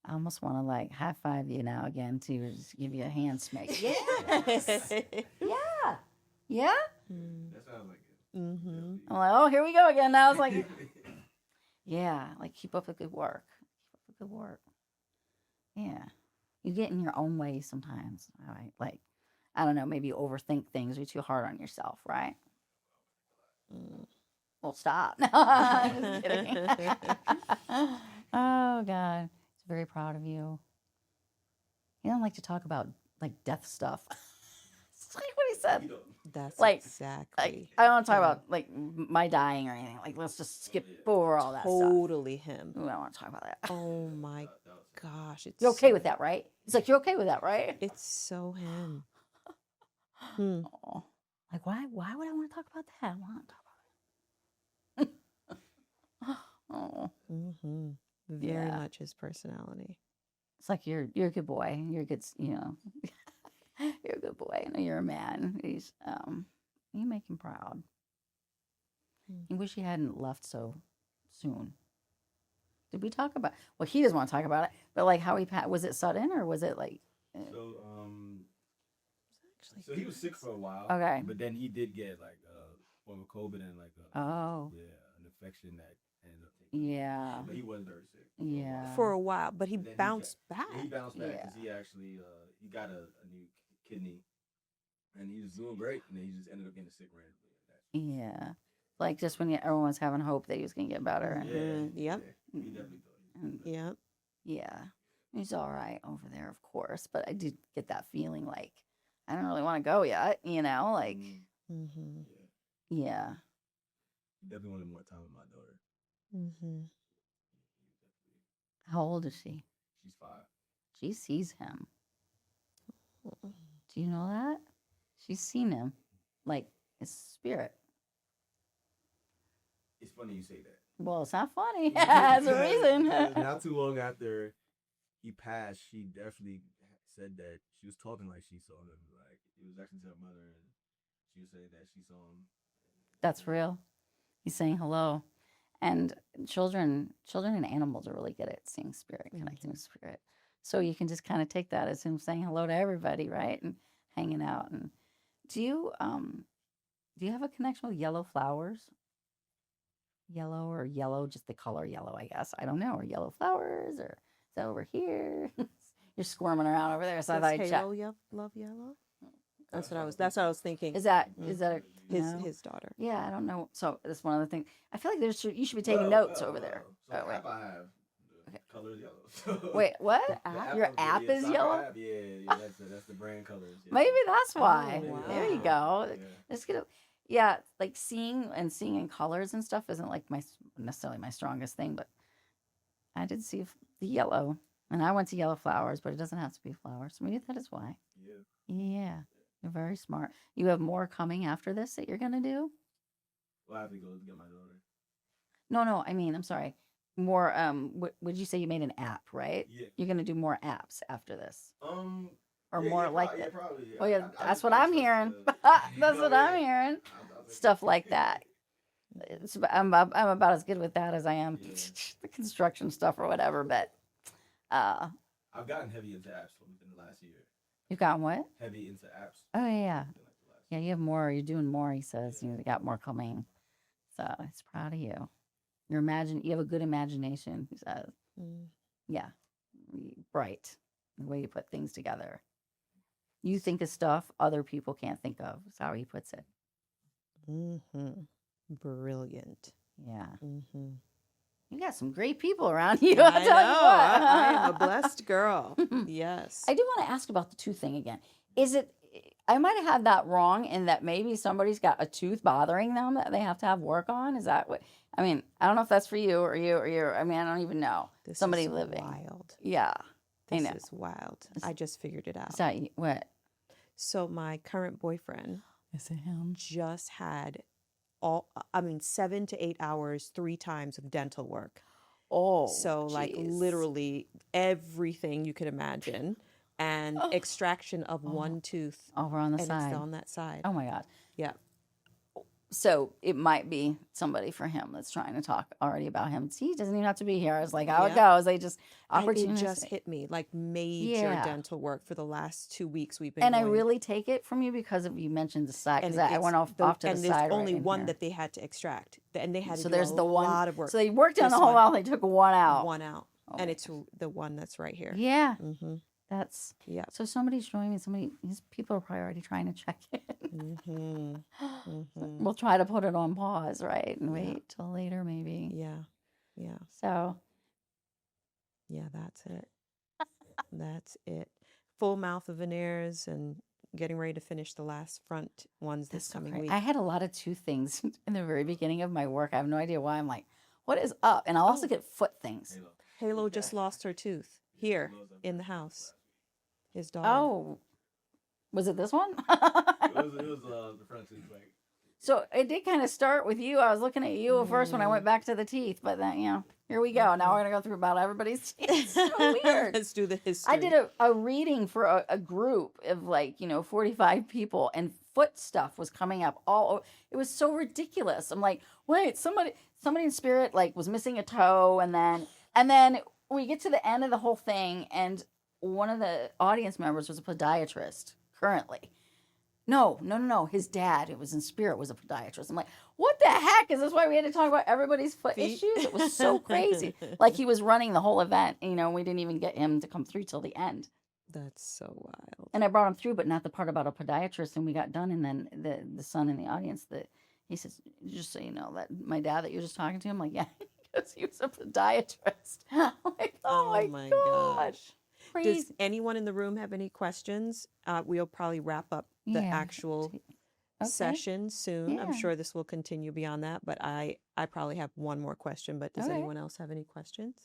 [SPEAKER 2] I almost want to like high five you now again to just give you a hand smack. Yes. Yeah. Yeah.
[SPEAKER 1] That sounds like it.
[SPEAKER 2] I'm like, oh, here we go again. Now it's like, yeah, like keep up the good work. Keep up the good work. Yeah. You get in your own way sometimes. All right. Like, I don't know, maybe you overthink things or you're too hard on yourself, right? Well, stop. No, I'm just kidding. Oh, God. He's very proud of you. He don't like to talk about, like, death stuff. It's like what he said.
[SPEAKER 3] That's
[SPEAKER 2] Like,
[SPEAKER 3] exactly.
[SPEAKER 2] I don't want to talk about, like, my dying or anything. Like, let's just skip over all that stuff.
[SPEAKER 3] Totally him.
[SPEAKER 2] Ooh, I don't want to talk about that.
[SPEAKER 3] Oh my gosh. It's
[SPEAKER 2] You're okay with that, right? He's like, you're okay with that, right?
[SPEAKER 3] It's so him. Hmm.
[SPEAKER 2] Oh, like why? Why would I want to talk about that? I want to talk about it. Oh,
[SPEAKER 3] Mm-hmm. Very
[SPEAKER 2] yeah.
[SPEAKER 3] much his personality.
[SPEAKER 2] It's like you're a good boy. You're a good, you're a good boy. I know you're a man. You make him proud.
[SPEAKER 3] Hmm.
[SPEAKER 2] I wish he hadn't left so soon. Did we talk about? Well, he doesn't want to talk about it. But like how was it sudden or was it like?
[SPEAKER 1] So
[SPEAKER 3] Actually,
[SPEAKER 1] so he was sick for a while.
[SPEAKER 2] Okay.
[SPEAKER 1] But then he did get like form of COVID and like
[SPEAKER 2] Oh.
[SPEAKER 1] an infection that ended up taking.
[SPEAKER 2] Yeah.
[SPEAKER 1] But he was very sick.
[SPEAKER 2] Yeah.
[SPEAKER 3] for a while, but he
[SPEAKER 1] And then
[SPEAKER 3] bounced back.
[SPEAKER 1] Yeah, he bounced back
[SPEAKER 2] Yeah.
[SPEAKER 1] because he actually he got a new kidney, and he was doing great, and then he just ended up getting sick randomly.
[SPEAKER 2] Yeah. Like just when everyone was having hope that he was gonna get better.
[SPEAKER 1] Yeah,
[SPEAKER 3] Yep.
[SPEAKER 1] yeah, he definitely thought.
[SPEAKER 2] And
[SPEAKER 3] Yep.
[SPEAKER 2] yeah, he's all right over there, of course. But I did get that feeling like I don't really want to go yet. Like
[SPEAKER 3] Mm-hmm.
[SPEAKER 2] yeah.
[SPEAKER 1] He definitely wanted more time with my daughter.
[SPEAKER 3] Mm-hmm.
[SPEAKER 2] How old is she?
[SPEAKER 1] She's 5.
[SPEAKER 2] She sees him. Do you know that? She's seen him, like his spirit.
[SPEAKER 1] It's funny you say that.
[SPEAKER 2] Well, it's not funny. That's a reason.
[SPEAKER 1] Because not too long after he passed, she definitely said that she was talking like she saw him. Like it was actually to her mother, and she was saying that she saw him.
[SPEAKER 2] That's real. He's saying hello. And children and animals are really good at seeing spirit, connecting with spirit. So you can just kind of take that as him saying hello to everybody, right? And hanging out. And do you have a connection with yellow flowers? Yellow, just the color yellow, I guess. I don't know. Or yellow flowers, or is that over here? You're squirming around over there, so I thought I'd check.
[SPEAKER 3] Halo love yellow? That's what I was thinking.
[SPEAKER 2] Is that
[SPEAKER 3] his daughter?
[SPEAKER 2] Yeah, I don't know. So that's one of the things. I feel like you should be taking notes over there.
[SPEAKER 1] So
[SPEAKER 2] Oh, wait.
[SPEAKER 1] app I have, the color is yellow.
[SPEAKER 2] Wait, what?
[SPEAKER 3] app?
[SPEAKER 2] Your app is
[SPEAKER 1] Soccer
[SPEAKER 2] yellow?
[SPEAKER 1] app, yeah, that's the brand colors. Yeah.
[SPEAKER 2] Maybe that's why.
[SPEAKER 3] wow.
[SPEAKER 2] There you go.
[SPEAKER 1] Yeah.
[SPEAKER 2] Let's get it. Yeah, like seeing in colors and stuff isn't like necessarily my strongest thing, but I did see the yellow, and I went to yellow flowers, but it doesn't have to be flowers. So maybe that is why.
[SPEAKER 1] Yeah.
[SPEAKER 2] Yeah, you're very smart. You have more coming after this that you're gonna do?
[SPEAKER 1] Well, I have to go get my daughter.
[SPEAKER 2] No. I mean, I'm sorry. More. Would you say you made an app, right?
[SPEAKER 1] Yeah.
[SPEAKER 2] You're gonna do more apps after this, or
[SPEAKER 1] yeah,
[SPEAKER 2] more
[SPEAKER 1] yeah,
[SPEAKER 2] like
[SPEAKER 1] yeah,
[SPEAKER 2] that.
[SPEAKER 1] probably.
[SPEAKER 2] Oh yeah,
[SPEAKER 1] I
[SPEAKER 2] that's
[SPEAKER 1] just
[SPEAKER 2] what
[SPEAKER 1] wanna
[SPEAKER 2] I'm
[SPEAKER 1] start
[SPEAKER 2] hearing.
[SPEAKER 1] to-
[SPEAKER 2] That's
[SPEAKER 1] No,
[SPEAKER 2] what
[SPEAKER 1] yeah.
[SPEAKER 2] I'm hearing.
[SPEAKER 1] I'll take
[SPEAKER 2] Stuff
[SPEAKER 1] it.
[SPEAKER 2] like that. I'm about as good with that as I am
[SPEAKER 1] Yeah.
[SPEAKER 2] the construction stuff or whatever. But
[SPEAKER 1] I've gotten heavy into apps within the last year.
[SPEAKER 2] you've gotten what?
[SPEAKER 1] Heavy into apps.
[SPEAKER 2] Oh yeah,
[SPEAKER 1] within, like, the last
[SPEAKER 2] yeah. You have more. You're doing more. He says you got more coming. So he's proud of you. You have a good imagination. He says,
[SPEAKER 3] Mm.
[SPEAKER 2] yeah, bright. The way you put things together. You think of stuff other people can't think of. Is how he puts it.
[SPEAKER 3] Mm-hmm. Brilliant.
[SPEAKER 2] Yeah.
[SPEAKER 3] Mm-hmm.
[SPEAKER 2] You got some great people around you.
[SPEAKER 3] I
[SPEAKER 2] I'll tell you
[SPEAKER 3] know.
[SPEAKER 2] what.
[SPEAKER 3] I am a blessed girl. Yes.
[SPEAKER 2] I do want to ask about the tooth thing again. Is it? I might have had that wrong in that maybe somebody's got a tooth bothering them that they have to have work on. Is that what? I mean, I don't know if that's for you or you. I mean, I don't even know.
[SPEAKER 3] This
[SPEAKER 2] Somebody
[SPEAKER 3] is
[SPEAKER 2] living.
[SPEAKER 3] wild.
[SPEAKER 2] Yeah. I
[SPEAKER 3] This
[SPEAKER 2] know.
[SPEAKER 3] is wild. I just figured it out.
[SPEAKER 2] Is that what?
[SPEAKER 3] So my current boyfriend
[SPEAKER 2] Is it him?
[SPEAKER 3] just had 7 to 8 hours 3 times of dental work.
[SPEAKER 2] Oh.
[SPEAKER 3] So like
[SPEAKER 2] geez.
[SPEAKER 3] literally everything you could imagine, and extraction of one tooth,
[SPEAKER 2] over on the
[SPEAKER 3] and
[SPEAKER 2] side.
[SPEAKER 3] it's on that side.
[SPEAKER 2] Oh my God.
[SPEAKER 3] Yeah.
[SPEAKER 2] So it might be somebody for him that's trying to talk already about him. See, he doesn't even have to be here. I was like, how it
[SPEAKER 3] Yeah.
[SPEAKER 2] goes. They just
[SPEAKER 3] It
[SPEAKER 2] opportunistic.
[SPEAKER 3] just hit me like major
[SPEAKER 2] Yeah.
[SPEAKER 3] dental work for the last 2 weeks we've been
[SPEAKER 2] And I
[SPEAKER 3] going.
[SPEAKER 2] really take it from you because of you mentioned the side. Because I
[SPEAKER 3] it's
[SPEAKER 2] went off to
[SPEAKER 3] and
[SPEAKER 2] the
[SPEAKER 3] there's
[SPEAKER 2] side.
[SPEAKER 3] only
[SPEAKER 2] right in
[SPEAKER 3] one
[SPEAKER 2] here.
[SPEAKER 3] that they had to extract, and they had to
[SPEAKER 2] So
[SPEAKER 3] do
[SPEAKER 2] there's
[SPEAKER 3] a
[SPEAKER 2] the one.
[SPEAKER 3] lot of work.
[SPEAKER 2] So they worked on
[SPEAKER 3] This
[SPEAKER 2] the whole
[SPEAKER 3] one.
[SPEAKER 2] while. They took one out.
[SPEAKER 3] One out,
[SPEAKER 2] Oh
[SPEAKER 3] and
[SPEAKER 2] my
[SPEAKER 3] it's the one that's right here.
[SPEAKER 2] Yeah,
[SPEAKER 3] Mm-hmm.
[SPEAKER 2] that's.
[SPEAKER 3] Yeah.
[SPEAKER 2] So somebody's showing me. These people are probably already trying to check in.
[SPEAKER 3] Mm-hmm. Mm-hmm.
[SPEAKER 2] We'll try to put it on pause, right, and
[SPEAKER 3] Yeah.
[SPEAKER 2] wait till later, maybe.
[SPEAKER 3] Yeah. Yeah.
[SPEAKER 2] So
[SPEAKER 3] Yeah. That's it. That's it. Full mouth of veneers and getting ready to finish the last front ones this
[SPEAKER 2] that's so
[SPEAKER 3] coming
[SPEAKER 2] great.
[SPEAKER 3] week.
[SPEAKER 2] I had a lot of tooth things in the very beginning of my work. I have no idea why. I'm like, what is up? And I'll also get foot things.
[SPEAKER 1] Halo.
[SPEAKER 3] Halo just lost her tooth here in the house. His daughter.
[SPEAKER 2] Oh, Was it this one?
[SPEAKER 1] It was the front tooth. Like,
[SPEAKER 2] So it did kind of start with you. I was looking at you first when I went back to the teeth, but then, here we go. Now we're going to go through about everybody's teeth. It's so weird.
[SPEAKER 3] Let's do the history.
[SPEAKER 2] I did a reading for a group of 45 people, and foot stuff was coming up all over. It was so ridiculous. I'm like, wait, somebody in spirit was missing a toe, and then we get to the end of the whole thing, and one of the audience members was a podiatrist currently. No. His dad, it was in spirit, was a podiatrist. I'm like, what the heck? Is this why we had to talk about everybody's foot issues? It was so crazy. Like he was running the whole event. We didn't even get him to come through till the end.
[SPEAKER 3] That's so wild.
[SPEAKER 2] And I brought him through, but not the part about a podiatrist. And we got done. And then the son in the audience, he says, just so you know, that my dad that you're just talking to, I'm like, yeah, because he was a podiatrist. I'm like, oh my gosh. Crazy.
[SPEAKER 3] Does anyone in the room have any questions? We'll probably wrap up the actual session soon.
[SPEAKER 2] Yeah.
[SPEAKER 3] I'm sure this will continue beyond that, but I probably have one more question. But does anyone else have any questions?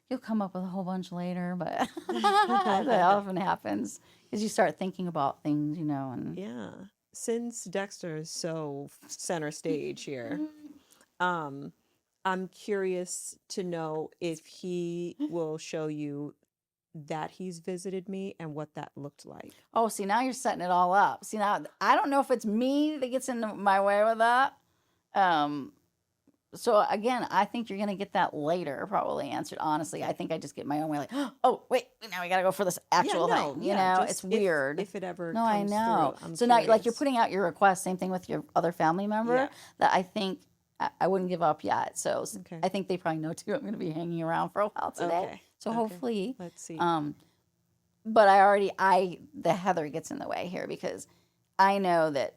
[SPEAKER 2] You'll come up with a whole bunch later, but that often happens because you start thinking about things, and
[SPEAKER 3] yeah. Since Dexter is so center stage here, I'm curious to know if he will show you that he's visited me and what that looked like.
[SPEAKER 2] Oh, see, now you're setting it all up. See, now I don't know if it's me that gets in my way with that. So again, I think you're going to get that later, probably answered. Honestly, I think I just get my own way. Like, oh, wait, now we got to go for this actual thing. It's weird.
[SPEAKER 3] If it ever
[SPEAKER 2] no,
[SPEAKER 3] comes
[SPEAKER 2] I know.
[SPEAKER 3] through, I'm
[SPEAKER 2] so now,
[SPEAKER 3] curious.
[SPEAKER 2] you're putting out your request. Same thing with your other family member. That I think I wouldn't give up yet. So I think they probably know too. I'm going to be hanging around for a while today.
[SPEAKER 3] Okay.
[SPEAKER 2] So hopefully,
[SPEAKER 3] let's see.
[SPEAKER 2] But the Heather gets in the way here because I know that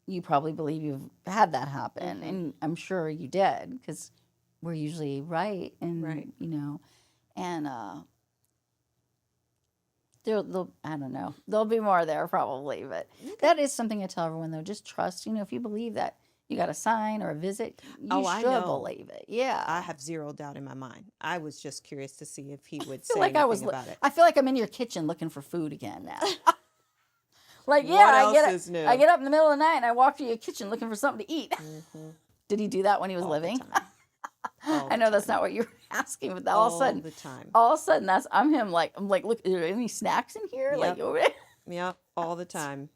[SPEAKER 2] you probably believe you've had that happen, and I'm sure you did because we're usually right, and and they'll I don't know, there'll be more there probably, but that is something I tell everyone though. Just trust, if you believe that you got a sign or a visit, you should believe it. Yeah,
[SPEAKER 3] I have zero doubt in my mind. I was just curious to see if he would say
[SPEAKER 2] like
[SPEAKER 3] anything about it.
[SPEAKER 2] I feel like I'm in your kitchen looking for food again now. Like,
[SPEAKER 3] what
[SPEAKER 2] I
[SPEAKER 3] get
[SPEAKER 2] up in the middle of the night and I walk to your kitchen looking for something to eat. Did he do that when he was living? I know that's not what you were asking, but all of a sudden, I'm him. I'm like, look, are there any snacks in here?
[SPEAKER 3] Yep. Yep, all the time.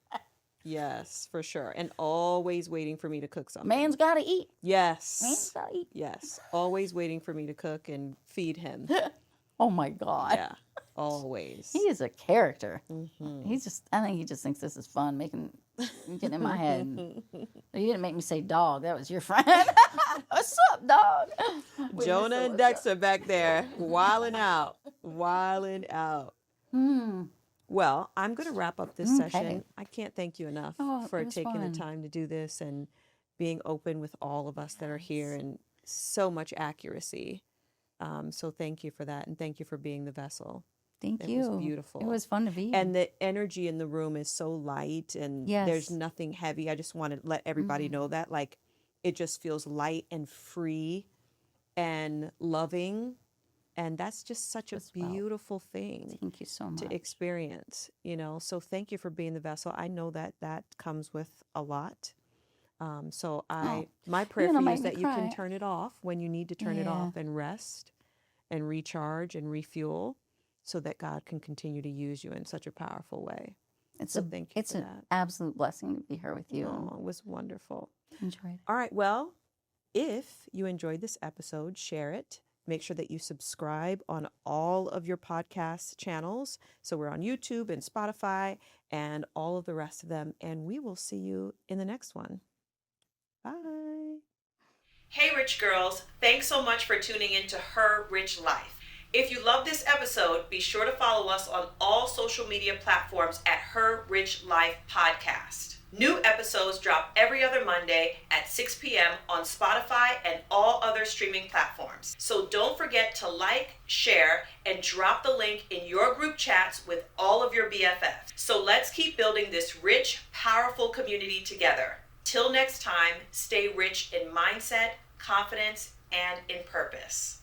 [SPEAKER 3] Yes, for sure. And always waiting for me to cook something.
[SPEAKER 2] Man's got to eat.
[SPEAKER 3] Yes.
[SPEAKER 2] Man's got to eat.
[SPEAKER 3] Yes. Always waiting for me to cook and feed him.
[SPEAKER 2] Oh, my God.
[SPEAKER 3] Yeah, always.
[SPEAKER 2] He is a character. I think he just thinks this is fun, getting in my head. You didn't make me say dog. That was your friend. What's up, dog?
[SPEAKER 3] Jonah and Dexter back there, wilding out. Well, I'm going to wrap up this session. I can't thank you enough for taking the time to do this and being open with all of us that are here, and so much accuracy. So thank you for that, and thank you for being the vessel.
[SPEAKER 2] Thank you.
[SPEAKER 3] It was beautiful.
[SPEAKER 2] It was fun to be.
[SPEAKER 3] And the energy in the room is so light, and there's nothing heavy. I just want to let everybody know that, it just feels light and free and loving. And that's just such a beautiful thing.
[SPEAKER 2] Thank you so much.
[SPEAKER 3] To experience, So thank you for being the vessel. I know that comes with a lot. My prayer for you is that you can turn it off when you need to turn it off, and rest and recharge and refuel, so that God can continue to use you in such a powerful way. Thank you for that.
[SPEAKER 2] An absolute blessing to be here with you.
[SPEAKER 3] Oh, it was wonderful.
[SPEAKER 2] Enjoyed it.
[SPEAKER 3] All right. Well, if you enjoyed this episode, share it. Make sure that you subscribe on all of your podcast channels. So we're on YouTube and Spotify and all of the rest of them. And we will see you in the next one. Bye. Hey, Rich Girls. Thanks so much for tuning in to Her Rich Life. If you love this episode, be sure to follow us on all social media platforms at Her Rich Life Podcast. New episodes drop every other Monday at 6 p.m. on Spotify and all other streaming platforms. So don't forget to like, share, and drop the link in your group chats with all of your BFFs. So let's keep building this rich, powerful community together. Till next time, stay rich in mindset, confidence, and in purpose.